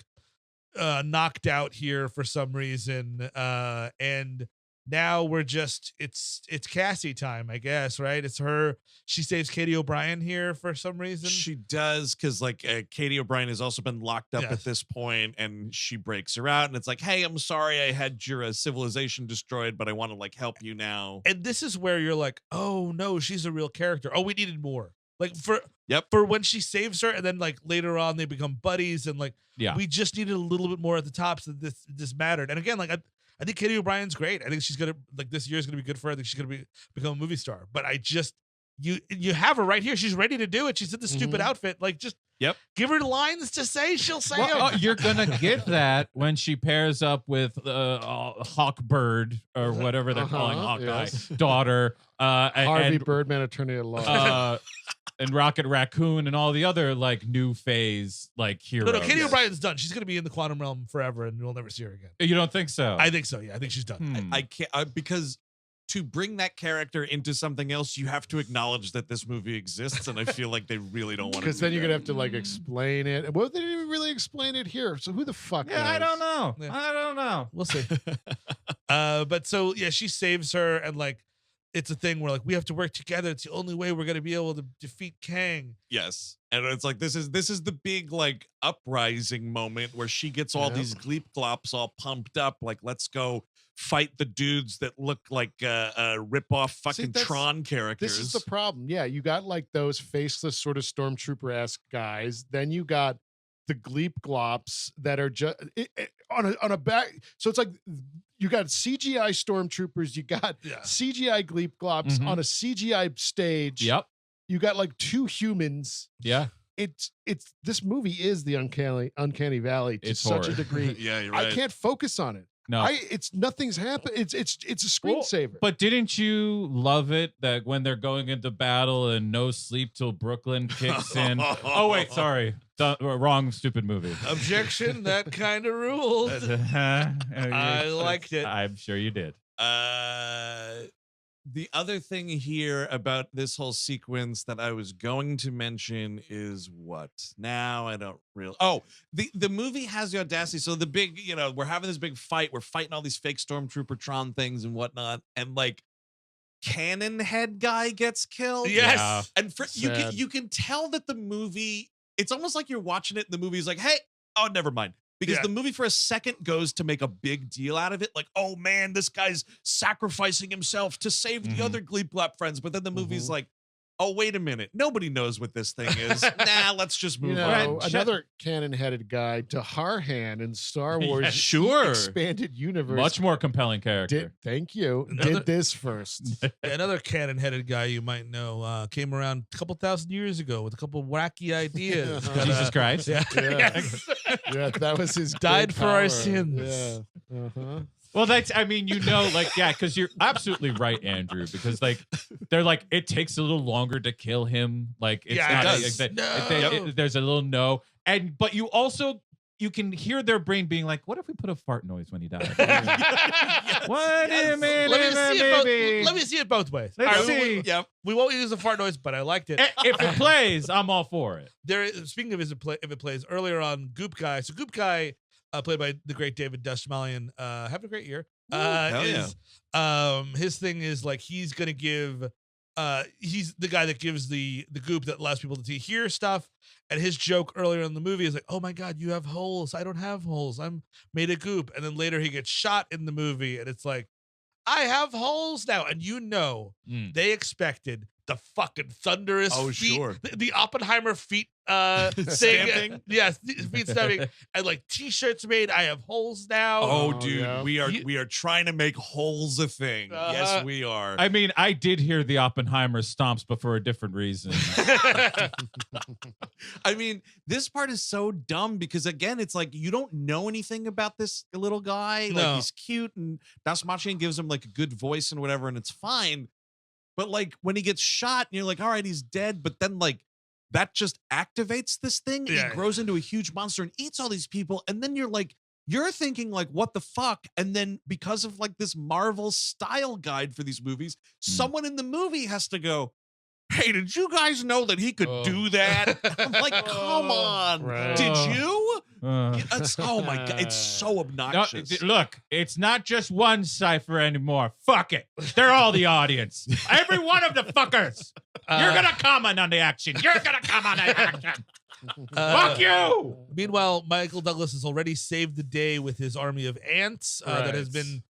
knocked out here for some reason. And now we're just it's Cassie time, I guess, right? It's her. She saves Katy O'Brien here for some reason. She does, because like Katy O'Brien has also been locked up Yes. at this point, and she breaks her out, and it's like, "Hey, I'm sorry I had your civilization destroyed, but I want to like help you now." And this is where you're like, oh no, she's a real character. Oh, we needed more. Like for when she saves her, and then like later on they become buddies, and like we just needed a little bit more at the top so this mattered. And again, like I think Katy O'Brien's great. I think she's gonna like this year's gonna be good for her. I think she's gonna become a movie star. But I just you have her right here. She's ready to do it. She's in the stupid outfit. Like just give her lines to say. She'll say them. You're gonna get that when she pairs up with Hawkbird or whatever they're calling Hawkeye yes. daughter, Harvey and Birdman, attorney at law. and Rocket Raccoon and all the other like new phase like heroes. No, Katy O'Brien's done. She's gonna be in the quantum realm forever, and we'll never see her again. You don't think so? I think so. Yeah, I think she's done. I can't because to bring that character into something else, you have to acknowledge that this movie exists, and I feel like they really don't want to. Because then you're gonna have to like explain it. Well, they didn't even really explain it here. So who the fuck? Yeah, knows? I don't know. Yeah. I don't know. We'll see. But so yeah, she saves her, and like it's a thing where like we have to work together. It's the only way we're gonna be able to defeat Kang. Yes, and it's like this is the big like uprising moment where she gets all these Gleep Glops all pumped up. Like, let's go fight the dudes that look like rip-off fucking Tron characters. This is the problem. Yeah, you got like those faceless sort of stormtrooper-esque guys. Then you got the Gleep Glops that are just on a back. So it's like you got CGI stormtroopers, you got CGI Gleep Glops on a CGI stage. Yep. You got like two humans. Yeah. It's this movie is the uncanny valley to It's such horror. a degree. Yeah, you're right. I can't focus on it. No. It's nothing's happened. It's a screensaver. But didn't you love it that when they're going into battle and no sleep till Brooklyn kicks in? Oh wait, sorry, wrong stupid movie. Objection. That kind of ruled. I liked it. I'm sure you did. The other thing here about this whole sequence that I was going to mention is what? Now I don't really. Oh, the movie has the audacity. So the big, we're having this big fight. We're fighting all these fake Stormtrooper Tron things and whatnot, and like cannon head guy gets killed. Yes, Yeah. and you can tell that the movie. It's almost like you're watching it, and the movie's like, hey, oh, never mind. Because the movie for a second goes to make a big deal out of it. Like, oh man, this guy's sacrificing himself to save the other Gleep Glop friends. But then the movie's like, oh, wait a minute. Nobody knows what this thing is. Nah, let's just move on. Another cannon-headed guy, Daharhan in Star Wars Expanded Universe. Much more compelling character. Thank you. Did this first. Another cannon-headed guy you might know came around a couple thousand years ago with a couple wacky ideas. Jesus Christ. Yeah. Yeah, that was his died for our power. sins. Yeah. Well, because you're absolutely right, Andrew, because like they're like, it takes a little longer to kill him. Like, it's Yeah, it not, does. like, there's a little no. But you can hear their brain being like, what if we put a fart noise when he dies? What do you mean? Let me see it both ways. Let's see. We won't use the fart noise, but I liked it. If it plays, I'm all for it. Speaking of if it plays, earlier on Goop Guy. So Goop Guy, played by the great David Dastmalchian, having a great year. His thing is like he's gonna give. He's the guy that gives the goop that allows people to hear stuff. And his joke earlier in the movie is like, "Oh my God, you have holes. I don't have holes. I'm made of goop." And then later he gets shot in the movie, and it's like, "I have holes now." And they expected the fucking thunderous feet, the Oppenheimer feet thing. Yes, feet stamping, and like T-shirts made. I have holes now. Oh, dude, we are trying to make holes a thing. Yes, we are. I mean, I did hear the Oppenheimer stomps, but for a different reason. I mean, this part is so dumb because again, it's like you don't know anything about this little guy. Like he's cute, and Dastmalchian gives him like a good voice and whatever, and it's fine. But like when he gets shot, and you're like, all right, he's dead. But then like that just activates this thing. He grows into a huge monster and eats all these people. And then you're thinking like, what the fuck? And then because of like this Marvel style guide for these movies, someone in the movie has to go, hey, did you guys know that he could do that? I'm like, come on. Right. Did you? Oh my God. It's so obnoxious. No, look, it's not just one cipher anymore. Fuck it. They're all the audience. Every one of the fuckers. You're going to comment on the action. You're going to comment on the action. Fuck you. Meanwhile, Michael Douglas has already saved the day with his army of ants that has been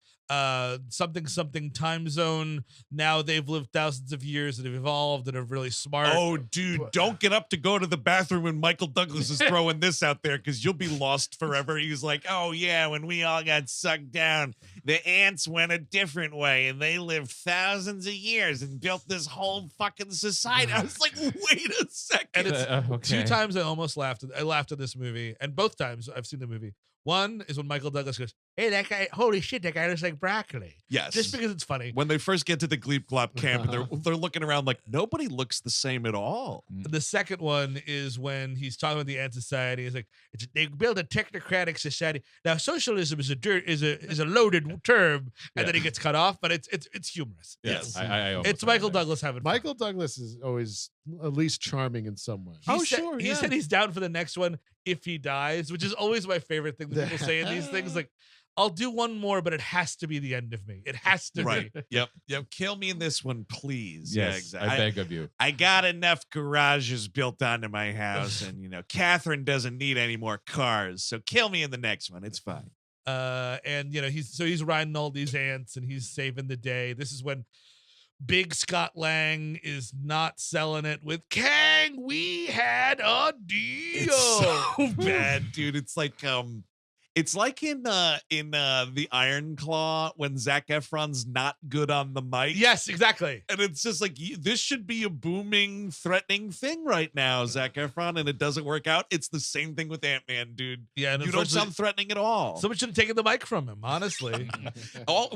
something time zone. Now they've lived thousands of years and have evolved and are really smart. Oh, dude, don't get up to go to the bathroom when Michael Douglas is throwing this out there because you'll be lost forever. He's like, oh, yeah, when we all got sucked down, the ants went a different way and they lived thousands of years and built this whole fucking society. I was like, wait a second. And it's 2 times I almost laughed. I laughed at this movie, and both times I've seen the movie One is when Michael Douglas goes, "Hey, that guy! Holy shit, that guy looks like broccoli." Yes. Just because it's funny. When they first get to the Gleep Glop camp, and they're looking around like nobody looks the same at all. The second one is when he's talking about the Ant Society. He's like, they build a technocratic society. Now, socialism is a loaded term, and then he gets cut off. But it's humorous. Yes. It's Michael Douglas having fun. Michael Douglas is always at least charming in some way. He said he's down for the next one if he dies, which is always my favorite thing that people say in these things. Like, I'll do one more, but it has to be the end of me. It has to be. Yep. Kill me in this one, please. Yes, yeah, exactly. I beg of you. I got enough garages built onto my house, and Kathryn doesn't need any more cars. So kill me in the next one. It's fine. And he's riding all these ants, and he's saving the day. This is when Big Scott Lang is not selling it with Kang. We had a deal. It's so bad, dude. It's like in the Iron Claw when Zac Efron's not good on the mic. Yes, exactly. And it's just like, this should be a booming, threatening thing right now, Zac Efron, and it doesn't work out. It's the same thing with Ant-Man, dude. Yeah, and you don't sound threatening at all. Someone should have taken the mic from him, honestly.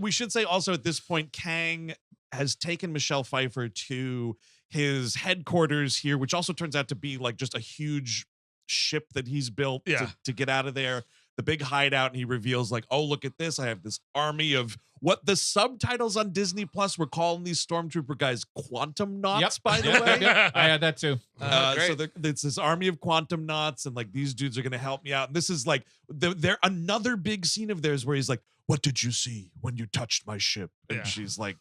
We should say also at this point, Kang has taken Michelle Pfeiffer to his headquarters here, which also turns out to be like just a huge ship that he's built to get out of there. The big hideout, and he reveals like, oh, look at this. I have this army of what the subtitles on Disney Plus were calling these stormtrooper guys quantum knots, by the way. I had that too. So it's this army of quantum knots, and like these dudes are going to help me out. And this is like they're another big scene of theirs where he's like, what did you see when you touched my ship? And she's like,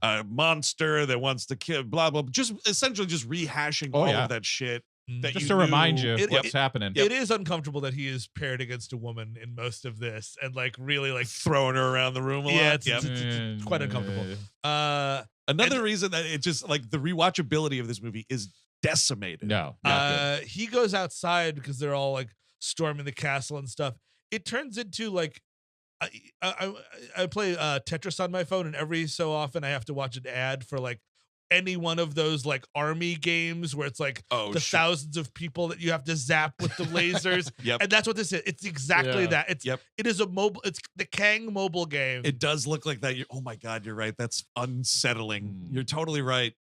a monster that wants to kill, blah, blah, just essentially just rehashing all of that shit. Just to remind you what's happening. It is uncomfortable that he is paired against a woman in most of this, and like really like throwing her around the room a lot. It's quite uncomfortable. Another reason that it just like the rewatchability of this movie is decimated. No. He goes outside because they're all like storming the castle and stuff. It turns into like I play Tetris on my phone, and every so often I have to watch an ad for like any one of those like army games where it's like thousands of people that you have to zap with the lasers. And that's what this is. It's exactly that. It is a mobile. It's the Kang mobile game. It does look like that. Oh my God, you're right. That's unsettling. You're totally right.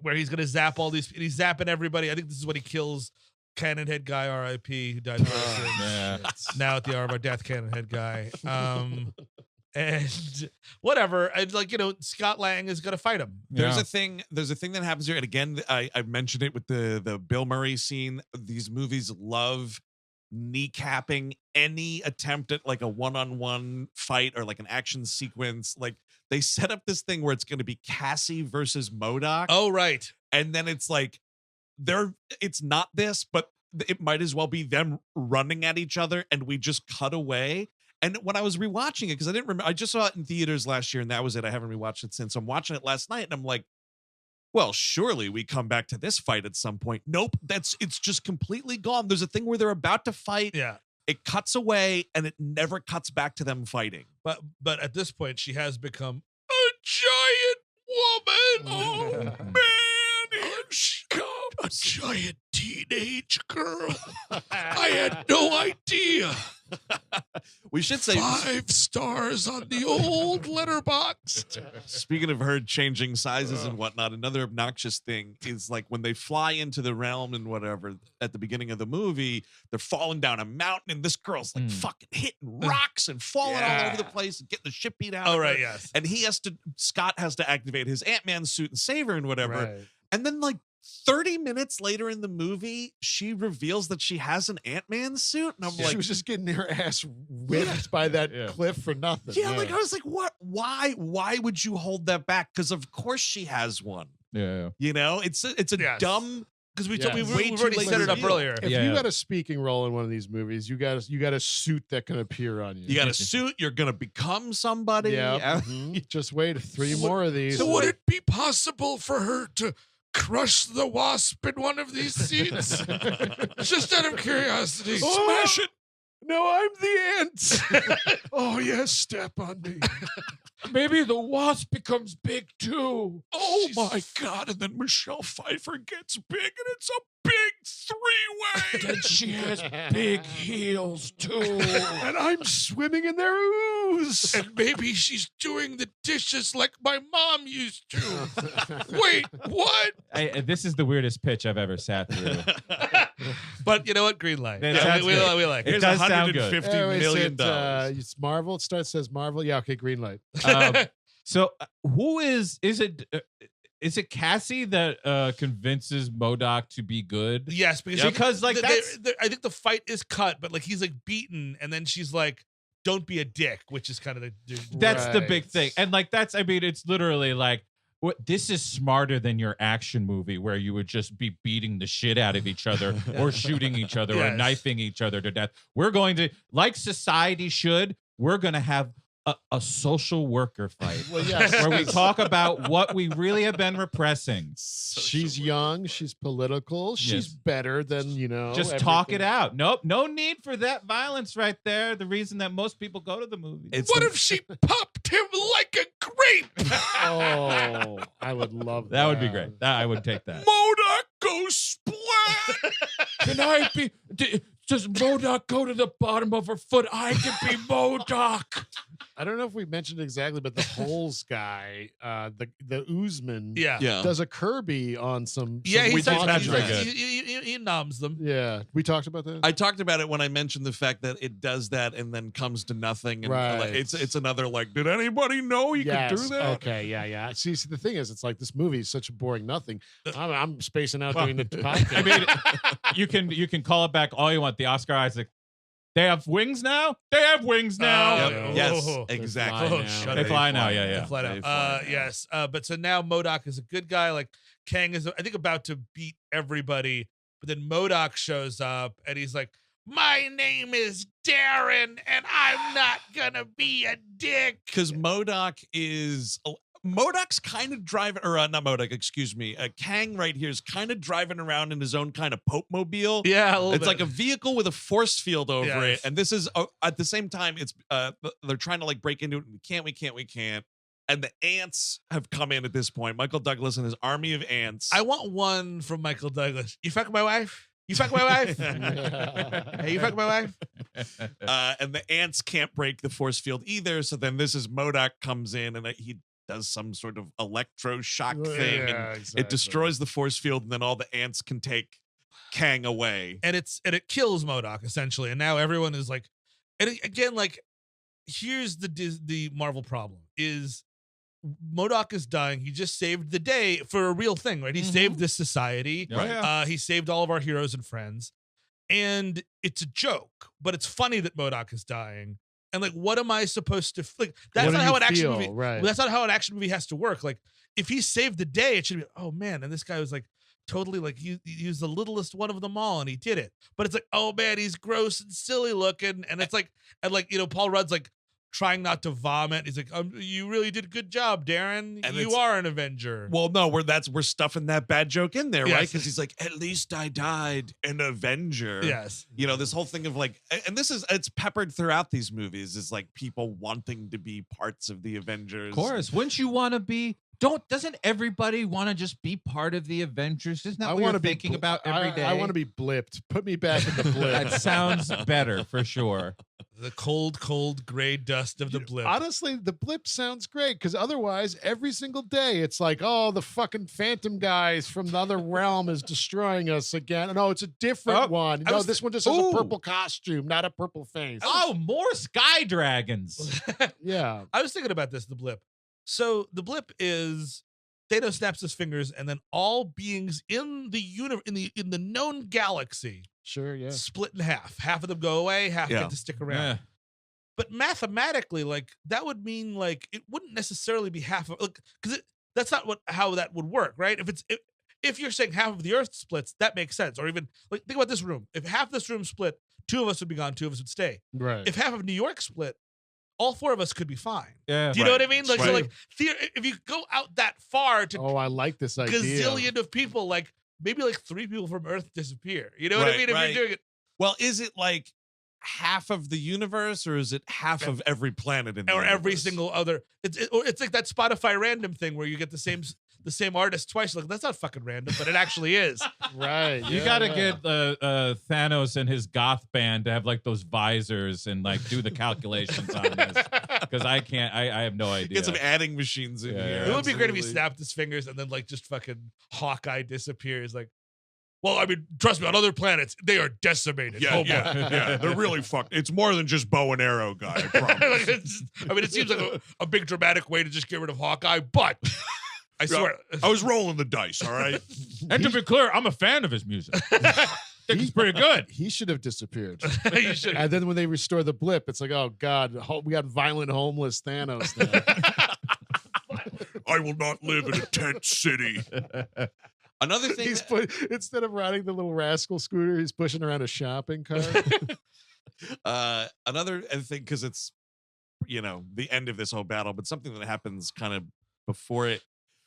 Where he's gonna zap all these. He's zapping everybody. I think this is when he kills Cannon Head guy, R.I.P. who died. Now at the hour of our death, Cannon Head guy. And whatever, and like Scott Lang is gonna fight him. There's a thing that happens here, and again, I mentioned it with the Bill Murray scene. These movies love kneecapping any attempt at like a one-on-one fight or like an action sequence. Like they set up this thing where it's going to be Cassie versus M.O.D.O.K. Oh right, and then it's like it's not this, but it might as well be them running at each other, and we just cut away. And when I was rewatching it, because I didn't remember, I just saw it in theaters last year, and that was it. I haven't rewatched it since. So I'm watching it last night, and I'm like, well, surely we come back to this fight at some point. Nope, it's just completely gone. There's a thing where they're about to fight. Yeah. It cuts away, and it never cuts back to them fighting. But at this point, she has become a giant woman. Oh, man, here she comes. A giant teenage girl. I had no idea. We should say 5 stars on the old letterbox. Speaking of her changing sizes and whatnot, another obnoxious thing is like when they fly into the realm and whatever at the beginning of the movie, they're falling down a mountain, and this girl's like fucking hitting rocks and falling all over the place and getting the shit beat out. Oh, of right, her. yes. And Scott has to activate his Ant-Man suit and save her and whatever. Right. And then like 30 minutes later in the movie, she reveals that she has an Ant-Man suit. And I'm like, she was just getting her ass whipped by that cliff for nothing. Yeah, like I was like, what? Why would you hold that back? Because of course she has one. Yeah. It's a dumb. Because we've way already too set it up reveal. earlier. If you got a speaking role in one of these movies, you got a suit that can appear on you. You got a suit. You're gonna become somebody. Yeah. Just wait 3 more of these. So would it be possible for her to crush the Wasp in one of these scenes? Just out of curiosity. Smash it. No, I'm the ant. Oh, yes, step on me. Maybe the Wasp becomes big too. Oh my God! And then Michelle Pfeiffer gets big, and it's a big three-way. And she has big heels too. And I'm swimming in their ooze. And maybe she's doing the dishes like my mom used to. Wait, what? This is the weirdest pitch I've ever sat through. But you know what? Green light. That Yeah, sounds we good. like it. It Here's does sound good. $150 million. It's Marvel. It says Marvel. Yeah, okay, green light. So who is it Cassie that convinces M.O.D.O.K to be good? Yes, Because like I think the fight is cut, but like he's like beaten, and then she's like, "Don't be a dick," which is kind of that's the Right. big thing. And like it's literally like this is smarter than your action movie where you would just be beating the shit out of each other or shooting each other or Yes. knifing each other to death. We're going to, like society should, we're going to have a social worker fight Well, yes. where we talk about what we really have been repressing. She's young. She's political. She's Yes. better than, Just talk it out. Nope. No need for that violence right there. The reason that most people go to the movie. What if she popped him like a grape? Oh, I would love that. That would be great. I would take that. M.O.D.O.K goes splat. Can I be? Does M.O.D.O.K go to the bottom of her foot? I can be M.O.D.O.K. I don't know if we mentioned exactly, but the Holes guy, the Oozman, Yeah. does a Kirby on some. Yeah, some he talked starts, about he, that. he noms them. Yeah, we talked about that. I talked about it when I mentioned the fact that it does that and then comes to nothing. And Right. it's another like, did anybody know you could do that? Okay, yeah. See, the thing is, it's like this movie is such a boring nothing. I'm spacing out Well, doing the podcast. I mean, you can call it back all you want. The Oscar Isaac. They have wings now. They have wings now. Oh, Yep. yeah. Yes, Oh, exactly. fly now. Shut They up. fly now. Yeah, They yeah. flat They out. fly now. Yes. But so now M.O.D.O.K is a good guy. Like Kang is, I think, about to beat everybody. But then M.O.D.O.K shows up and he's like, "My name is Darren, and I'm not gonna be a dick." Because M.O.D.O.K's kind of driving, or not M.O.D.O.K, excuse me. Kang right here is kind of driving around in his own kind of Pope mobile. Yeah, a little It's bit. like a vehicle with a force field over Yes. it, and this is at the same time. It's they're trying to like break into it. And we can't. And the ants have come in at this point. Michael Douglas and his army of ants. I want one from Michael Douglas. You fuck my wife? You fuck my wife? Hey, you fuck my wife? And the ants can't break the force field either. So then this is M.O.D.O.K comes in and he does some sort of electroshock thing, and exactly. it destroys the force field, and then all the ants can take Kang away. And it kills M.O.D.O.K essentially. And now everyone is like, and again, like, here's the Marvel problem is M.O.D.O.K is dying. He just saved the day for a real thing, right? He saved this society. Oh, yeah. He saved all of our heroes and friends. And it's a joke, but it's funny that M.O.D.O.K is dying. And like, what am I supposed to like? That's What not do how you an action feel? movie. Right. That's not how an action movie has to work. Like, if he saved the day, it should be, oh man, and this guy was like totally like he was the littlest one of them all, and he did it. But it's like, oh man, he's gross and silly looking, and it's like, and like Paul Rudd's like trying not to vomit. He's like, you really did a good job, Darren. And You are an Avenger. Well, no, we're stuffing that bad joke in there, right? Yes. Because he's like, at least I died an Avenger. Yes. This whole thing of like, and it's peppered throughout these movies, is like people wanting to be parts of the Avengers. Of course. Wouldn't you want to be? Doesn't everybody want to just be part of the Avengers? Isn't that I what want you're to be thinking about every day? I want to be blipped. Put me back in the blip. That sounds better for sure. The cold gray dust of the blip. Honestly, the blip sounds great because otherwise, every single day, it's like, oh, the fucking phantom guys from the other realm is destroying us again. No, it's a different one. No, this one just has a purple costume, not a purple face. Oh, more sky dragons. Yeah. I was thinking about this, the blip. So the blip is Thanos snaps his fingers, and then all beings in the universe, in the known galaxy, Sure, yeah. split in half. Half of them go away, half Yeah. get to stick around. Yeah. But mathematically, like that would mean like it wouldn't necessarily be half of because that's not how that would work, right? If you're saying half of the Earth splits, that makes sense. Or even like think about this room. If half this room split, 2 of us would be gone, 2 of us would stay. Right. If half of New York split, all 4 of us could be fine. Yeah. Do you know what I mean? Like, so Right. like, if you go out that far to I like this idea. gazillion of people, like maybe like 3 people from Earth disappear. You know what I Right, mean? If right. you're doing it, Well, is it like half of the universe, or is it half of every planet in the or every universe? single other, it's like that Spotify random thing where you get the same. the same artist twice. Like, that's not fucking random, but it actually is. Right. You gotta get Thanos and his goth band to have like those visors and like do the calculations on this, because I can't. I have no idea. Get some adding machines in here. It would be great if he snapped his fingers and then like just fucking Hawkeye disappears. Like, well, I mean, trust me, on other planets they are decimated. Yeah, yeah, they're really fucked. It's more than just bow and arrow, guy. I promise. I mean, it seems like a big dramatic way to just get rid of Hawkeye, but I swear, I was rolling the dice. All right. And to be clear, I'm a fan of his music. I think it's pretty good. He should have disappeared. You should. And then when they restore the blip, it's like, oh God, we got violent, homeless Thanos now. I will not live in a tent city. Another thing, instead of riding the little rascal scooter, he's pushing around a shopping cart. Another thing, because it's, the end of this whole battle, but something that happens kind of before it.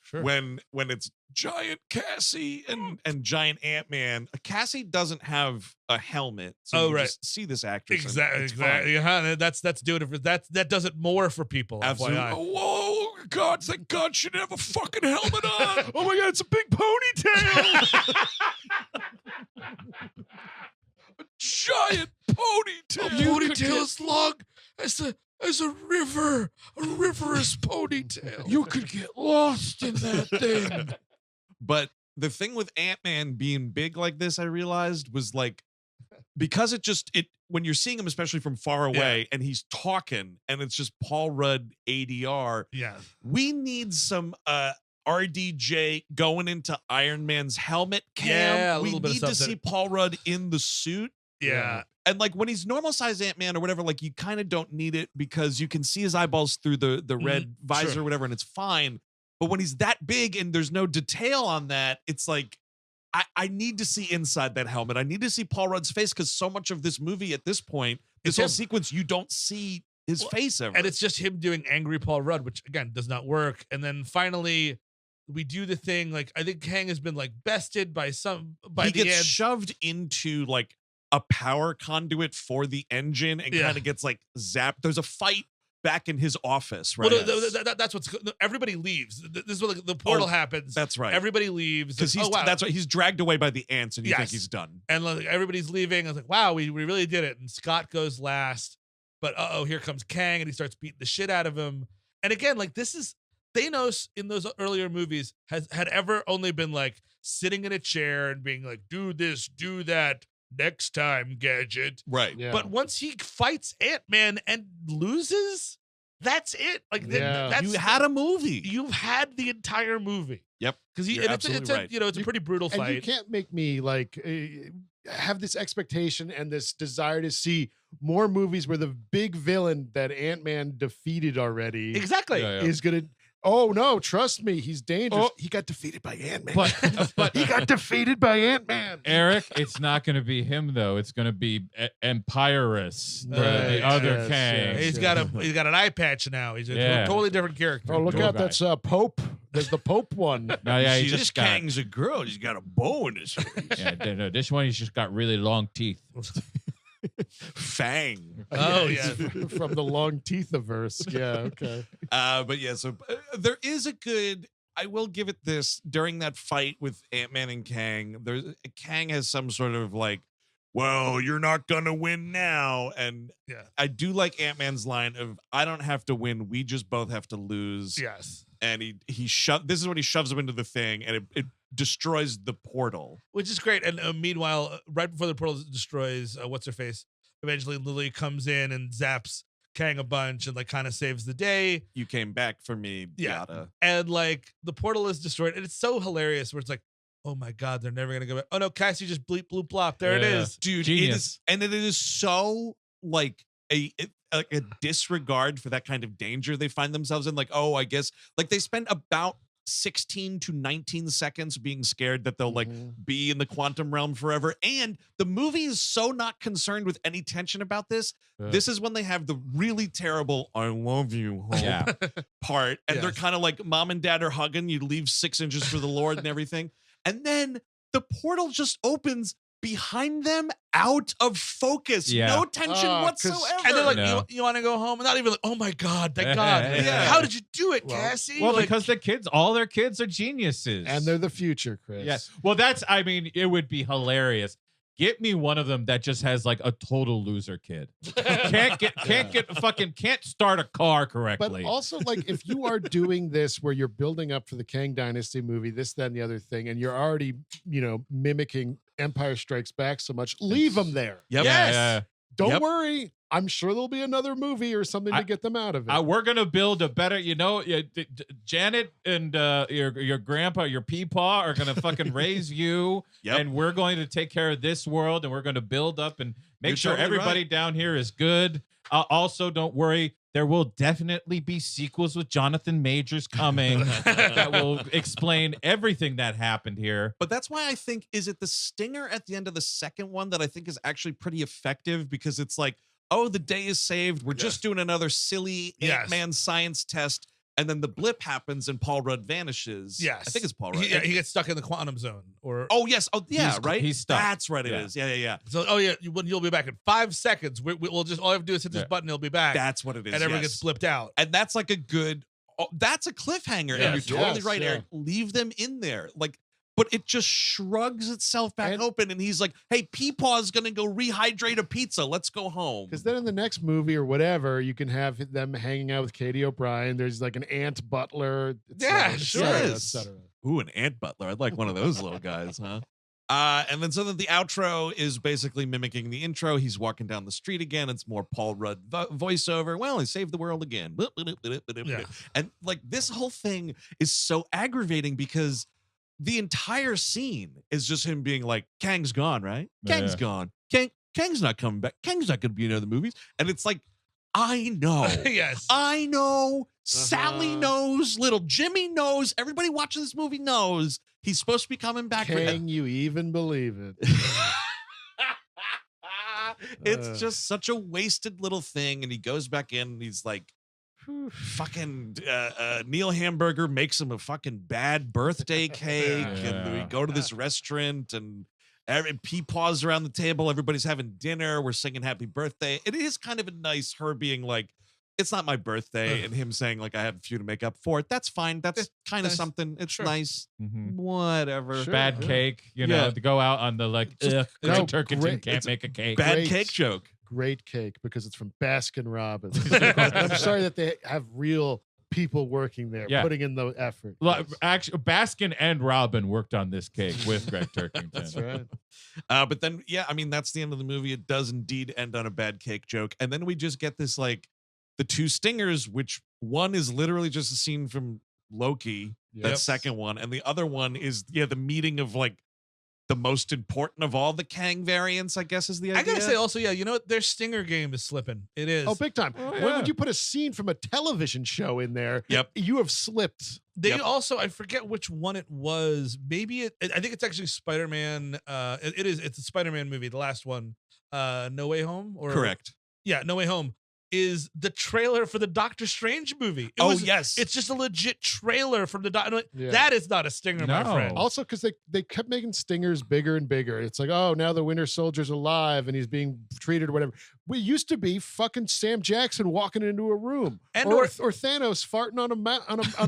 Sure. When it's giant Cassie and giant Ant-Man, Cassie doesn't have a helmet, so you just see this actress. Exactly. That's doing it for that does it more for people. Absolutely. FYI. Oh God! Thank God she didn't have a fucking helmet on. Oh my God! It's a big ponytail. A giant ponytail. A ponytail as long as a river, a riverous ponytail. You could get lost in that thing. But the thing with Ant-Man being big like this, I realized, was like, because it when you're seeing him, especially from far away, and he's talking, and it's just Paul Rudd ADR. Yeah, we need some RDJ going into Iron Man's helmet cam. Yeah, we need to see Paul Rudd in the suit. Yeah. And like when he's normal size Ant-Man or whatever, like you kind of don't need it because you can see his eyeballs through the red visor or whatever, and it's fine. But when he's that big and there's no detail on that, it's like, I need to see inside that helmet. I need to see Paul Rudd's face, because so much of this movie at this point, this whole sequence, you don't see his face ever. And it's just him doing angry Paul Rudd, which again does not work. And then finally we do the thing, like I think Kang has been like bested by he gets shoved into like a power conduit for the engine and kind of gets like zapped. There's a fight back in his office, right? Well, that's what's everybody leaves. This is what the portal happens. That's right. Everybody leaves because that's right. He's dragged away by the ants, and you think he's done. And like, everybody's leaving. I was like, wow, we really did it. And Scott goes last, but here comes Kang, and he starts beating the shit out of him. And again, like this is Thanos in those earlier movies had ever only been like sitting in a chair and being like, do this, do that. Next time, Gadget. Right. Yeah. But once he fights Ant-Man and loses, that's it. Like you had a movie. You've had the entire movie. Yep. Because it's right. a pretty brutal fight. And you can't make me like have this expectation and this desire to see more movies where the big villain that Ant-Man defeated already exactly is gonna. Oh no! Trust me, he's dangerous. He got defeated by Ant-Man. But he got defeated by Ant-Man. Eric, it's not going to be him though. It's going to be Empirus, the other Kang. He's got an eye patch now. He's a totally different character. Oh, look out! That's Pope. There's the Pope one. No, yeah, see, this Kang's a girl. He's got a bow in his face. Yeah, no, this one he's just got really long teeth. Fang. Oh yeah, from the long teethiverse. Yeah, okay. But yeah, so there is a good. I will give it this. During that fight with Ant-Man and Kang, Kang has some sort of like, well, you're not gonna win now, and I do like Ant-Man's line of, I don't have to win, we just both have to lose. Yes. And this is when he shoves him into the thing, and it destroys the portal, which is great. And meanwhile, right before the portal destroys, what's her face, Evangeline Lilly comes in and zaps Kang a bunch and like kind of saves the day. You came back for me, yada. And like the portal is destroyed, and it's so hilarious where it's like, oh my God, they're never gonna go back. Oh no, Cassie just bleep bloop blop. There it is, dude. Genius. It is so like a disregard for that kind of danger they find themselves in. Like, oh, I guess like they spend about 16 to 19 seconds being scared that they'll like be in the quantum realm forever. And the movie is so not concerned with any tension about this. This is when they have the really terrible "I love you" part. And they're kind of like mom and dad are hugging. You leave 6 inches for the Lord and everything. And then the portal just opens behind them out of focus. Yeah. No tension whatsoever. And they're like, No. you want to go home? And not even like, oh my God, thank God. Yeah. How did you do it, Well- Cassie? Well, Like, because all their kids are geniuses. And they're the future, Chris. Yes. Well, it would be hilarious. Get me one of them that just has like a total loser kid. Can't start a car correctly. But also, like, if you are doing this where you're building up for the Kang Dynasty movie, this, that, and the other thing, and you're already, mimicking Empire Strikes Back so much, leave them there. Yep. Yes. Don't worry. I'm sure there'll be another movie or something to get them out of it. We're gonna build a better, Janet and your grandpa, your peepaw are gonna fucking raise you, Yep. and we're going to take care of this world, and we're going to build up and make You're sure totally everybody right. down here is good. Also, don't worry. There will definitely be sequels with Jonathan Majors coming that will explain everything that happened here. But that's why I think, is it the stinger at the end of the second one that I think is actually pretty effective, because it's like, oh, the day is saved. We're just doing another silly Ant-Man science test. And then the blip happens and Paul Rudd vanishes. Yes. I think it's Paul Rudd. he gets stuck in the quantum zone. Oh, yes. Oh, yeah, He's- right? he's stuck. That's right, it Yeah. is. Yeah. So, you'll be back in 5 seconds. We'll just, all I have to do is hit this button, he'll be back. That's what it is. and everyone yes. gets blipped out. And that's like a good, that's a cliffhanger. And Yes, you're totally yes, right, yeah. Eric. Leave them in there. Like, but it just shrugs itself back open. And he's like, hey, Peepaw's going to go rehydrate a pizza. Let's go home. Because then in the next movie or whatever, you can have them hanging out with Katy O'Brien. There's like an Aunt Butler. Yeah, sure. Et cetera. Ooh, an ant butler. I'd like one of those little guys, huh? And then so that the outro is basically mimicking the intro. He's walking down the street again. It's more Paul Rudd voiceover. Well, he saved the world again. Yeah. And like this whole thing is so aggravating because the entire scene is just him being like, Kang's gone, right? Kang's Yeah. gone. Kang's not coming back. Kang's not going to be in other movies. And it's like, I know. Yes. I know. Sally knows. Little Jimmy knows. Everybody watching this movie knows he's supposed to be coming back. Can you even believe it? It's just such a wasted little thing. And he goes back in and he's like, fucking Neil Hamburger makes him a fucking bad birthday cake. And we go to this restaurant and Peepaw's around the table. Everybody's having dinner. We're singing happy birthday. It is kind of a nice, her being like, it's not my birthday, and him saying like, I have a few to make up for it. That's fine. That's kind of nice. something. It's Sure. nice. Mhm. Whatever. Sure. Bad cake, Yeah. to go out on the like, No, Turkington great. can't It's make a cake. Bad Great. cake joke. Great cake because it's from Baskin Robbins. I'm sorry that they have real people working there, Yeah. putting in the effort. Actually, Baskin and Robin worked on this cake with Greg Turkington. That's right. But then, yeah, I mean, that's the end of the movie. It does indeed end on a bad cake joke. And then we just get this, like, the two stingers, which one is literally just a scene from Loki, that Yep. second one. And the other one is, the meeting of, like, the most important of all the Kang variants, I guess is the idea. I gotta say also, you know what? Their stinger game is slipping. It is. Oh, big time. Oh, When yeah. would you put a scene from a television show in there? Yep. You have slipped. They Yep. also, I forget which one it was. Maybe I think it's actually Spider-Man. It's a Spider-Man movie, the last one. No Way Home, or Correct. Yeah, No Way Home is the trailer for the Doctor Strange movie. Yes. It's just a legit trailer from the Doctor. Yeah. That is not a stinger, my No. friend. Also, because they kept making stingers bigger and bigger. It's like, oh, now the Winter Soldier's alive and he's being treated or whatever. We used to be fucking Sam Jackson walking into a room, And or Thanos farting on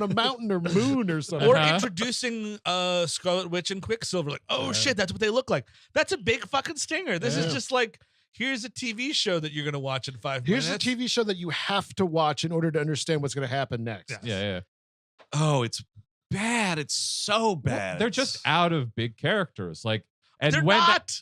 a mountain or moon or something. Or introducing Scarlet Witch and Quicksilver. Like, oh shit, that's what they look like. That's a big fucking stinger. This is Yeah. just like, here's a TV show that you're gonna watch in 5 minutes. Here's a TV show that you have to watch in order to understand what's going to happen next. Yeah. Yeah. Oh, it's bad. It's so Well, bad. they're just out of big characters. Like, and They're when not.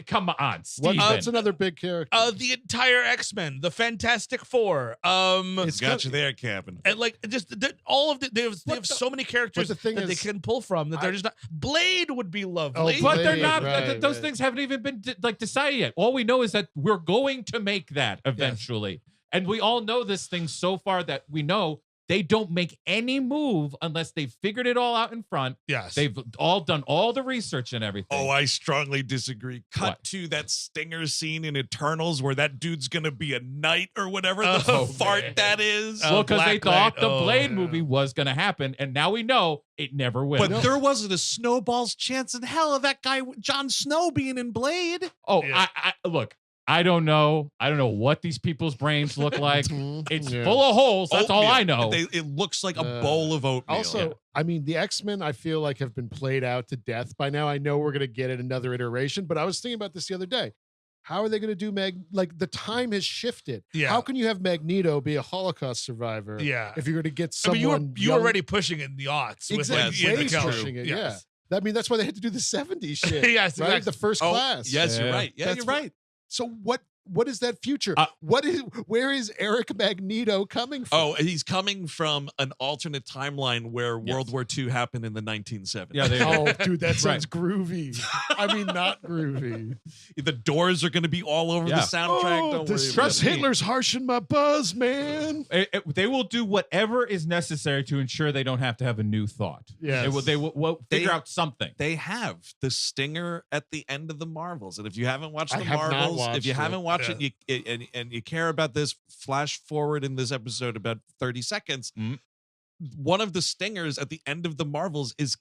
come on, Steven. What's another big character? The entire X-Men, the Fantastic Four. It's got you there, Captain. And like just all of they have so many characters the thing that they is- can pull from that they're just not. Blade would be lovely. Oh, But they're Blade, not. right, those right. things haven't even been decided yet. All we know is that we're going to make that eventually, and we all know this thing so far that we know they don't make any move unless they've figured it all out in front. Yes. They've all done all the research and everything. Oh, I strongly disagree. Cut What? to that Stinger scene in Eternals where that dude's going to be a knight or whatever Oh, the fart man. that is. Well, because they Black thought Knight. the Oh, Blade yeah. movie was going to happen, and now we know it never will. But there wasn't a snowball's chance in hell of that guy, Jon Snow, being in Blade. Oh, Yeah. I look. I don't know. I don't know what these people's brains look like. It's Yeah. full of holes. That's all Oatmeal. I know. It looks like a bowl of oatmeal. Also, I mean, the X-Men, I feel like have been played out to death by now. I know we're going to get another iteration, but I was thinking about this the other day. How are they going to do like the time has shifted. Yeah. How can you have Magneto be a Holocaust survivor? Yeah. If you're going to get I mean, someone you were young- already pushing it in the aughts. Exactly. With, Way like, Ian McKellen. pushing it, Yes. yeah. I mean, that's why they had to do the 70s shit. Yes, right? exactly. The first class. Yes, you're Yeah. right. Yeah, That's you're what- right. So what is that future? Uh, Where is Eric Magneto coming from? Oh, he's coming from an alternate timeline where World War II happened in the 1970s. Yeah, they Oh, dude, that sounds groovy. I mean, not groovy. The Doors are going to be all over Yeah. the soundtrack. Oh, Don't worry this about trust it. Hitler's harshing my buzz, man. They will do whatever is necessary to ensure they don't have to have a new thought. Yes. They will figure They- out something. They have the stinger at the end of the Marvels, and if you haven't watched I the have not Marvels, if watched you it. haven't watched Yeah. it, and you care about this, flash forward in this episode about 30 seconds. Mhm. One of the stingers at the end of the Marvels is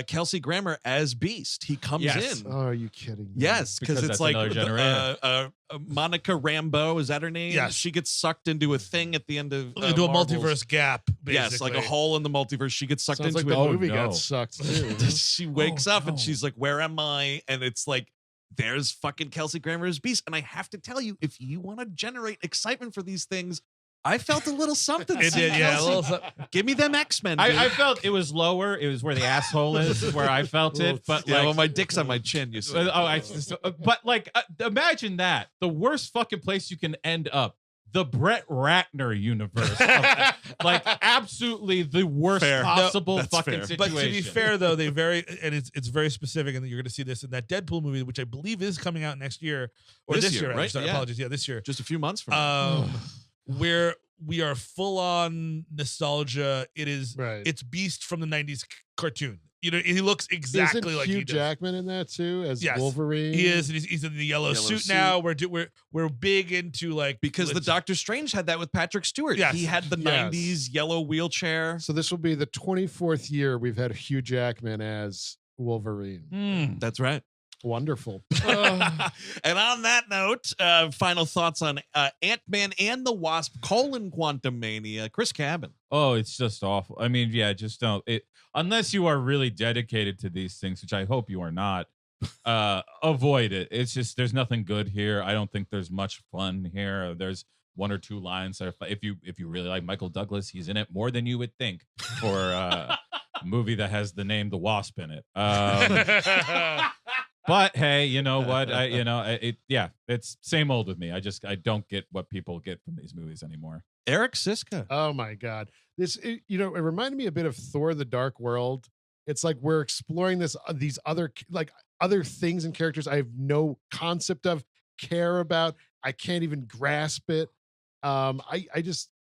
Kelsey Grammer as Beast. He comes Yes. in. Oh, are you kidding me? Yes, because Because it's that's like another generation. Monica Rambeau, is that her name? Yes. She gets sucked into a thing at the end of Into a Marvels. multiverse gap, basically. Yes, like a hole in the multiverse. She gets sucked Sounds like into the it. movie no. got sucked too. She wakes up and no. she's like, "Where am I?" And it's like, there's fucking Kelsey Grammer as Beast. And I have to tell you, if you want to generate excitement for these things, I felt a little something. It seeing did, yeah. A Kelsey. little, Give me them X-Men. dude. I felt it was lower. It was where the asshole is, where I felt it. But yeah, like, well, my dick's on my chin. You see? but like, imagine that. The worst fucking place you can end up. The Brett Ratner universe. Like, absolutely the worst Fair. possible No, that's fucking fair. situation. but to be fair, though, it's very specific, and you're going to see this in that Deadpool movie, which I believe is coming out next year or This this year, year. right? Sorry, Yeah. apologies. Yeah, this year. Just a few months from now. Where we are full on nostalgia. Right. It's Beast from the 90s cartoon. You know, he looks exactly Isn't like Hugh he does. Jackman in that too as Yes. Wolverine? He is, and he's in the yellow suit now. We're big into like Because the let's- Doctor Strange had that with Patrick Stewart. Yes. He had the Yes. 90s yellow wheelchair. So this will be the 24th year we've had Hugh Jackman as Wolverine. Hmm. That's right. Wonderful. And on that note, final thoughts on Ant-Man and the Wasp: Quantumania. Chris Cabin. Oh, it's just awful. I mean, yeah, just don't. Unless you are really dedicated to these things, which I hope you are not. Avoid it. It's just there's nothing good here. I don't think there's much fun here. There's one or two lines that if you really like Michael Douglas, he's in it more than you would think for a movie that has the name The Wasp in it. But hey, you know what? It's same old with me. I don't get what people get from these movies anymore. Eric Siska. Oh my God. It reminded me a bit of Thor: The Dark World. It's like we're exploring these other things and characters I have no concept of, care about. I can't even grasp it.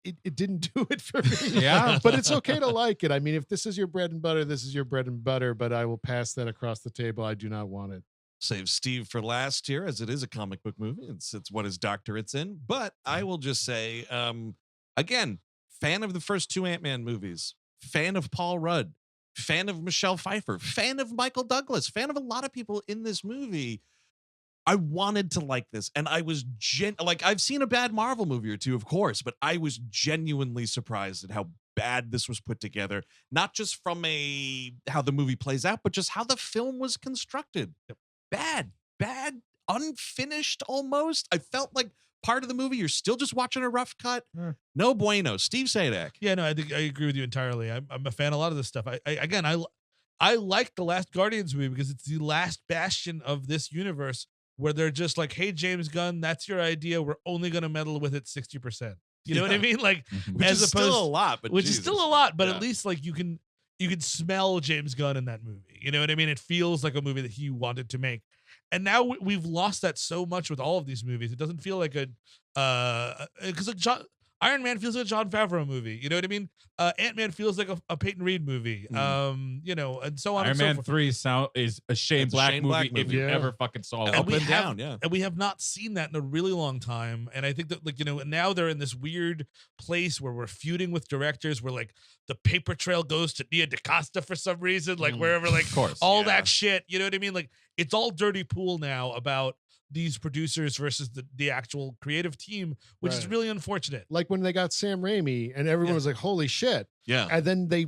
It didn't do it for me. Yeah. But it's okay to like it. I mean, if this is your bread and butter, this is your bread and butter, but I will pass that across the table. I do not want it. Save Steve for last here, as it is a comic book movie. It's what his doctorate's in. But I will just say, again, fan of the first two Ant-Man movies, fan of Paul Rudd, fan of Michelle Pfeiffer, fan of Michael Douglas, fan of a lot of people in this movie. I wanted to like this, and I was I've seen a bad Marvel movie or two, of course, but I was genuinely surprised at how bad this was put together. Not just from how the movie plays out, but just how the film was constructed. Bad, unfinished almost. I felt like part of the movie you're still just watching a rough cut. No bueno. Steve Sadak. Yeah, no, I think I agree with you entirely. I'm a fan of a lot of this stuff. I like the last Guardians movie because it's the last bastion of this universe where they're just like, hey, James Gunn, that's your idea. We're only going to meddle with it 60%. You know what I mean? Like, Which as is opposed, still a lot, but which is still a lot, but Yeah. at least like you can smell James Gunn in that movie. You know what I mean? It feels like a movie that he wanted to make. And now we've lost that so much with all of these movies. It doesn't feel like because Iron Man feels like a Jon Favreau movie. You know what I mean? Ant-Man feels like a Peyton Reed movie. You know, and so on. Iron and so Man forth. 3 is a Shane Black Shane movie Black if movie. you Yeah. ever fucking saw Up it. and down, yeah. And we have not seen that in a really long time. And I think that, like, you know, now they're in this weird place where we're feuding with directors where, like, the paper trail goes to Nia DaCosta for some reason, like, wherever, like, Of course. all that shit. You know what I mean? Like, it's all dirty pool now about these producers versus the actual creative team, which is Right. really unfortunate. Like when they got Sam Raimi and everyone Yeah. was like, holy shit. Yeah. And then they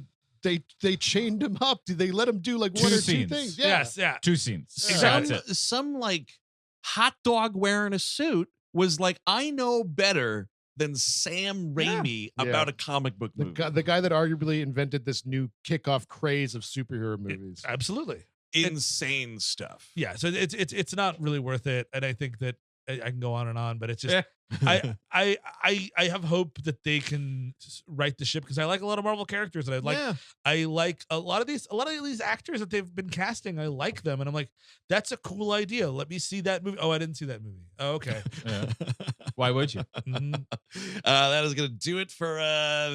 chained him up. They let him do like one or two scenes. things. Yeah. Yes, yeah. 2 scenes. Some, That's it. some like hot dog wearing a suit was like, I know better than Sam Raimi Yeah. about a comic book movie. The guy that arguably invented this new kickoff craze of superhero movies. Absolutely. Insane stuff. Yeah. So it's not really worth it. And I think that I can go on, but it's just Eh. I have hope that they can right the ship because I like a lot of Marvel characters and I like a lot of these actors that they've been casting. I like them and I'm like, that's a cool idea. Let me see that movie. Oh, I didn't see that movie. Oh, okay. Yeah. Why would you? Mhm. That is going to do it for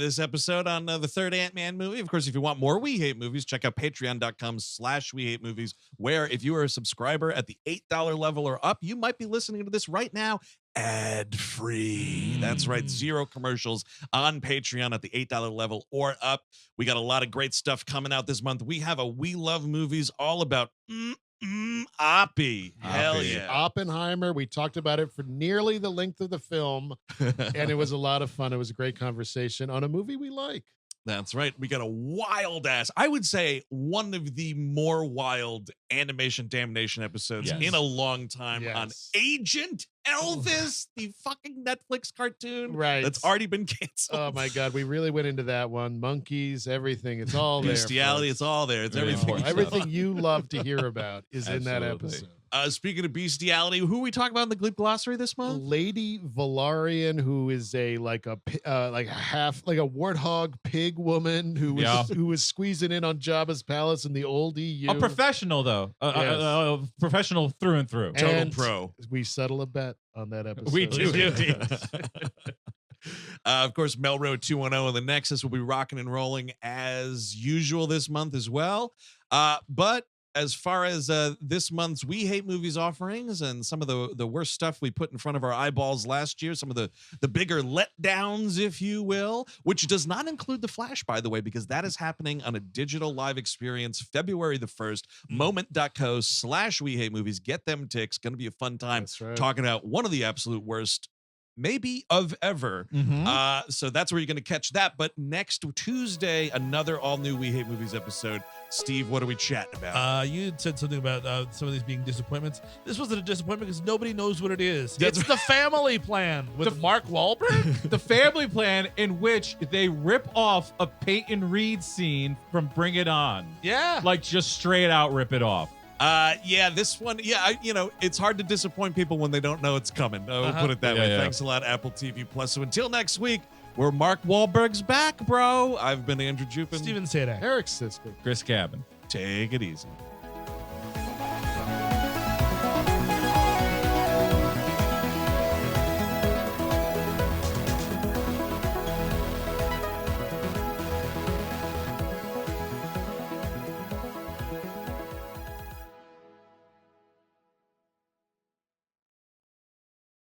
this episode on the third Ant-Man movie. Of course, if you want more We Hate Movies, check out patreon.com/WeHateMovies, where if you are a subscriber at the $8 level or up, you might be listening to this right now ad-free. That's right. 0 commercials on Patreon at the $8 level or up. We got a lot of great stuff coming out this month. We have a We Love Movies all about Oppie. Hell Oppie. yeah. Oppenheimer. We talked about it for nearly the length of the film, and it was a lot of fun. It was a great conversation on a movie we like. That's right. We got a wild ass, I would say one of the more wild animation damnation episodes Yes. in a long time on Yes. Agent Elvis, the fucking Netflix cartoon Right. that's already been canceled. Oh my God, we really went into that one. Monkeys, everything. It's all there. Bestiality, folks. it's all there. It's Really everything. important. Everything you love to hear about is in that Absolutely. episode. Speaking of bestiality, who are we talking about in the Glip Glossary this month? Lady Valarian, who is a half like a warthog pig woman who was Yeah. who was squeezing in on Jabba's palace in the old EU. A professional, though. A professional through and through. Total And pro. We settle a bet on that episode. We do. Of course, Melrose 210 and the Nexus will be rocking and rolling as usual this month as well. But as far as this month's We Hate Movies offerings and some of the worst stuff we put in front of our eyeballs last year, some of the bigger letdowns, if you will, which does not include The Flash, by the way, because that is happening on a digital live experience February the 1st, moment.co/We Hate Movies. Get them ticks. Going to be a fun time That's right. talking about one of the absolute worst maybe of ever. So that's where you're going to catch that. But next Tuesday, another all new We Hate Movies episode. Steve, what are we chatting about? You said something about some of these being disappointments. This wasn't a disappointment because nobody knows what it is. That's It's The Family Plan with Mark Wahlberg. The Family Plan, in which they rip off a Peyton Reed scene from Bring It On. Yeah. Like, just straight out rip it off. Yeah, this one, it's hard to disappoint people when they don't know it's coming. We'll put it that way. Yeah. Thanks a lot, Apple TV Plus. So until next week, where Mark Wahlberg's back, bro. I've been Andrew Jupin. Steven Sadak. Eric's sister. Chris Cabin. Take it easy.